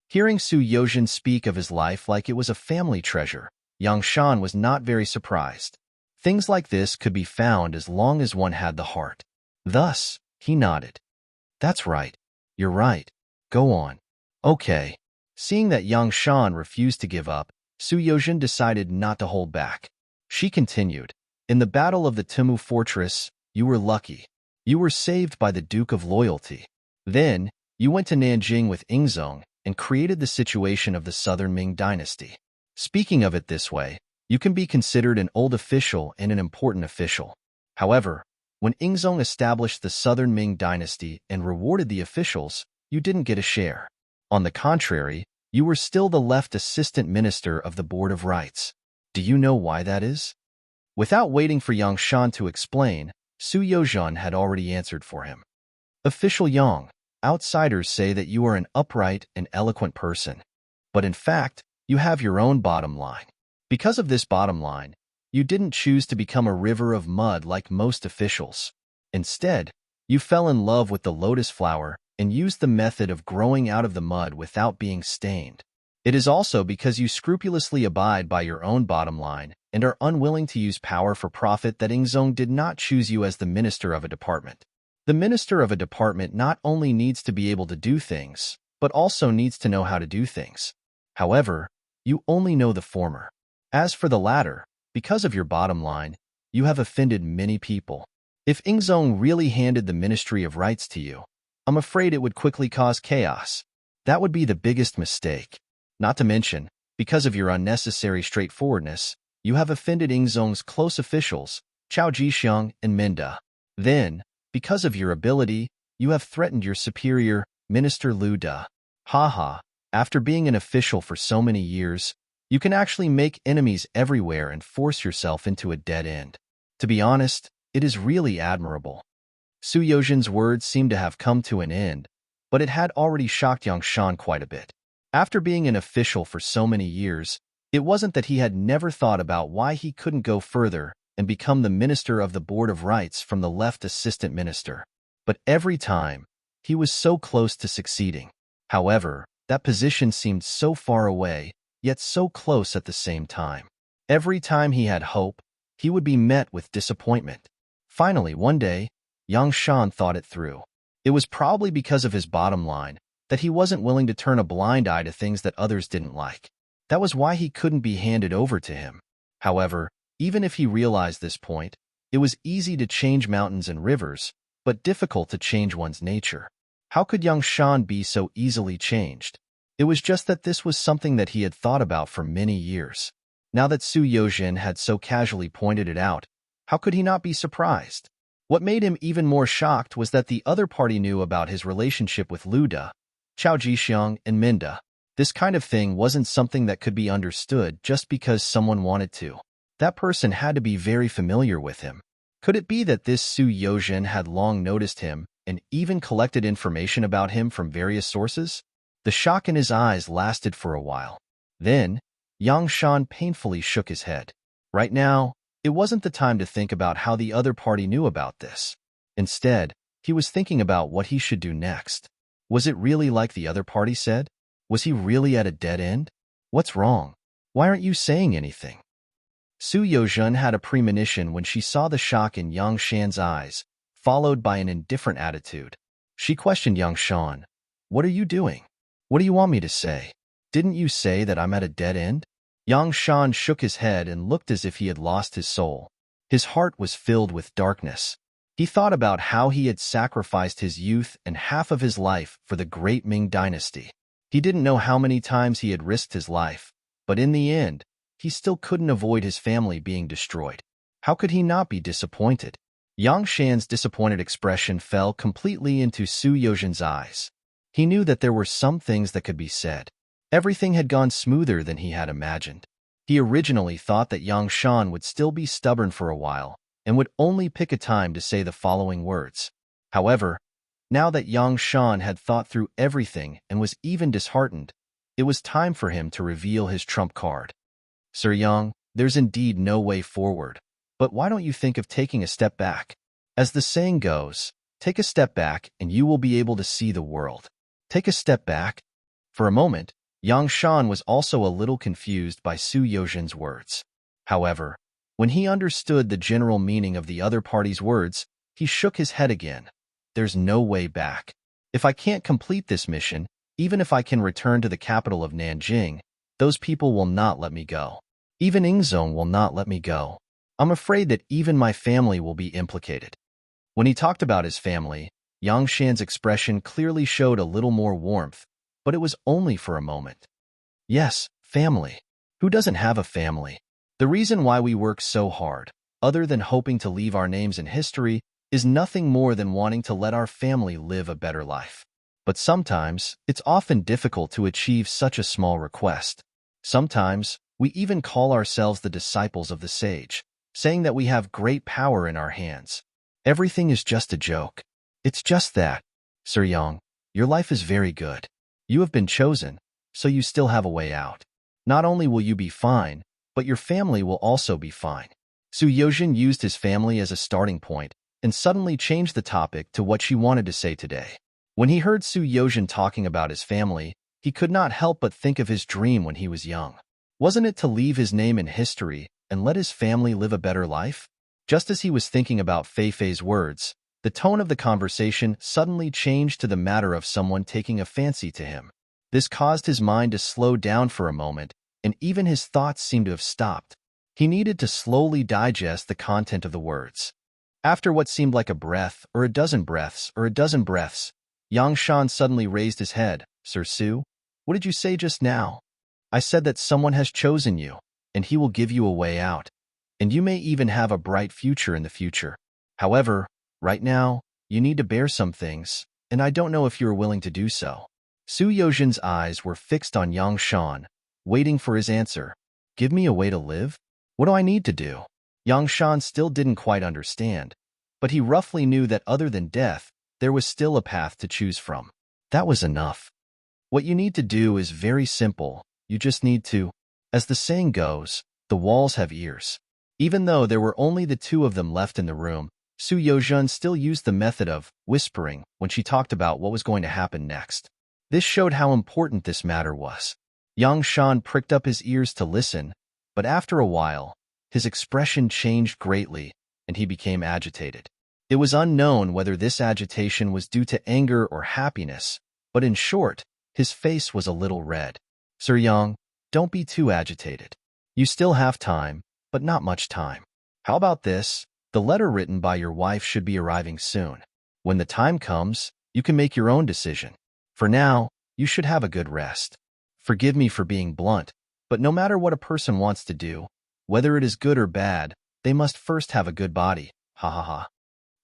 Hearing Su Yozhin speak of his life like it was a family treasure, Yang Shan was not very surprised. Things like this could be found as long as one had the heart. Thus, he nodded. "That's right. You're right. Go on." "Okay." Seeing that Yang Shan refused to give up, Su Yozhin decided not to hold back. She continued, "In the Battle of the Timu Fortress, you were lucky. You were saved by the Duke of Loyalty. Then, you went to Nanjing with Ingzong and created the situation of the Southern Ming dynasty. Speaking of it this way, you can be considered an old official and an important official. However, when Ingzong established the Southern Ming dynasty and rewarded the officials, you didn't get a share. On the contrary, you were still the left assistant minister of the Board of Rites. Do you know why that is?" Without waiting for Yang Shan to explain, Su Yozhin had already answered for him. "Official Yang, outsiders say that you are an upright and eloquent person. But in fact, you have your own bottom line. Because of this bottom line, you didn't choose to become a river of mud like most officials. Instead, you fell in love with the lotus flower and used the method of growing out of the mud without being stained. It is also because you scrupulously abide by your own bottom line and are unwilling to use power for profit that Ingzong did not choose you as the minister of a department. The minister of a department not only needs to be able to do things, but also needs to know how to do things. However, you only know the former. As for the latter, because of your bottom line, you have offended many people. If Ingzong really handed the Ministry of Rites to you, I'm afraid it would quickly cause chaos. That would be the biggest mistake. Not to mention, because of your unnecessary straightforwardness, you have offended Ingzong's close officials, Chao Jixiang and Minda. Then, Because of your ability, you have threatened your superior, Minister Lu Da. Haha, after being an official for so many years, you can actually make enemies everywhere and force yourself into a dead end. To be honest, it is really admirable. Su Yozhen's words seemed to have come to an end, but it had already shocked Yang Shan quite a bit. After being an official for so many years, it wasn't that he had never thought about why he couldn't go further and become the Minister of the Board of Rights from the left assistant minister. But every time, he was so close to succeeding. However, that position seemed so far away, yet so close at the same time. Every time he had hope, he would be met with disappointment. Finally, one day, Yang Shan thought it through. It was probably because of his bottom line that he wasn't willing to turn a blind eye to things that others didn't like. That was why he couldn't be handed over to him. However, even if he realized this point, it was easy to change mountains and rivers, but difficult to change one's nature. How could Yang Shan be so easily changed? It was just that this was something that he had thought about for many years. Now that Su Yozhen had so casually pointed it out, how could he not be surprised? What made him even more shocked was that the other party knew about his relationship with Lu Da, Chao Jixiang, and Minda. This kind of thing wasn't something that could be understood just because someone wanted to. That person had to be very familiar with him. Could it be that this Su Yozhen had long noticed him and even collected information about him from various sources? The shock in his eyes lasted for a while. Then, Yang Shan painfully shook his head. Right now, it wasn't the time to think about how the other party knew about this. Instead, he was thinking about what he should do next. Was it really like the other party said? Was he really at a dead end? What's wrong? Why aren't you saying anything? Su Yozhen had a premonition when she saw the shock in Yang Shan's eyes, followed by an indifferent attitude. She questioned Yang Shan. What are you doing? What do you want me to say? Didn't you say that I'm at a dead end? Yang Shan shook his head and looked as if he had lost his soul. His heart was filled with darkness. He thought about how he had sacrificed his youth and half of his life for the great Ming dynasty. He didn't know how many times he had risked his life, but in the end, he still couldn't avoid his family being destroyed. How could he not be disappointed? Yang Shan's disappointed expression fell completely into Su Yozhen's eyes. He knew that there were some things that could be said. Everything had gone smoother than he had imagined. He originally thought that Yang Shan would still be stubborn for a while and would only pick a time to say the following words. However, now that Yang Shan had thought through everything and was even disheartened, it was time for him to reveal his trump card. Sir Yang, there's indeed no way forward, but why don't you think of taking a step back? As the saying goes, take a step back and you will be able to see the world. Take a step back. For a moment, Yang Shan was also a little confused by Su Yozhen's words. However, when he understood the general meaning of the other party's words, he shook his head again. There's no way back. If I can't complete this mission, even if I can return to the capital of Nanjing, those people will not let me go. Even Ingzong will not let me go. I'm afraid that even my family will be implicated. When he talked about his family, Yang Shan's expression clearly showed a little more warmth, but it was only for a moment. Yes, family. Who doesn't have a family? The reason why we work so hard, other than hoping to leave our names in history, is nothing more than wanting to let our family live a better life. But sometimes, it's often difficult to achieve such a small request. Sometimes, we even call ourselves the disciples of the sage, saying that we have great power in our hands. Everything is just a joke. It's just that. Sir Yang, your life is very good. You have been chosen, so you still have a way out. Not only will you be fine, but your family will also be fine. Su Yozhen used his family as a starting point and suddenly changed the topic to what she wanted to say today. When he heard Su Yozhen talking about his family, he could not help but think of his dream when he was young. Wasn't it to leave his name in history and let his family live a better life? Just as he was thinking about Fei Fei's words, the tone of the conversation suddenly changed to the matter of someone taking a fancy to him. This caused his mind to slow down for a moment, and even his thoughts seemed to have stopped. He needed to slowly digest the content of the words. After what seemed like a breath, or a dozen breaths, Yang Shan suddenly raised his head. Sir Su, what did you say just now? I said that someone has chosen you, and he will give you a way out, and you may even have a bright future in the future. However, right now, You need to bear some things, and I don't know if you are willing to do so. Su Yozhin's eyes were fixed on Yang Shan, waiting for his answer. Give me a way to live? What do I need to do? Yang Shan still didn't quite understand, but he roughly knew that other than death, there was still a path to choose from. That was enough. What you need to do is very simple. You just need to, as the saying goes, the walls have ears. Even though there were only the two of them left in the room, Su Yozhen still used the method of whispering when she talked about what was going to happen next. This showed how important this matter was. Yang Shan pricked up his ears to listen, but after a while, his expression changed greatly, and he became agitated. It was unknown whether this agitation was due to anger or happiness, but in short, his face was a little red. Sir Yang, don't be too agitated. You still have time, but not much time. How about this? The letter written by your wife should be arriving soon. When the time comes, you can make your own decision. For now, you should have a good rest. Forgive me for being blunt, but no matter what a person wants to do, whether it is good or bad, they must first have a good body. Ha ha ha.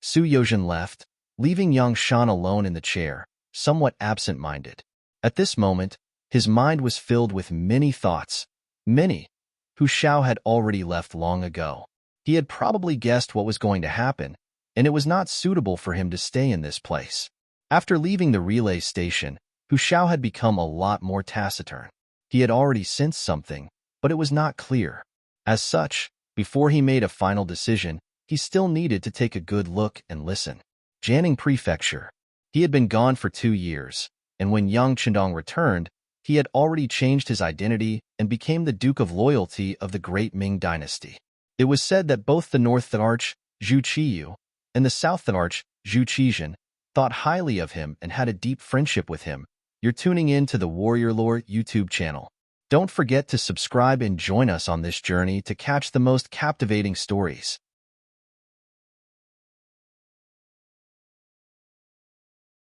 Su Yozhen left, leaving Yang Shan alone in the chair, somewhat absent-minded. At this moment, his mind was filled with many thoughts, many, who Xiao had already left long ago. He had probably guessed what was going to happen, and it was not suitable for him to stay in this place. After leaving the relay station, Hu Xiao had become a lot more taciturn. He had already sensed something, but it was not clear. As such, before he made a final decision, he still needed to take a good look and listen. Jianing Prefecture. He had been gone for 2 years, and when Yang Chendong returned, he had already changed his identity and became the Duke of Loyalty of the great Ming dynasty. It was said that both the North Arch, Zhu Qiyu, and the South Arch, Zhu Qizhen, thought highly of him and had a deep friendship with him. You're tuning in to the Warrior Lore YouTube channel. Don't forget to subscribe and join us on this journey to catch the most captivating stories.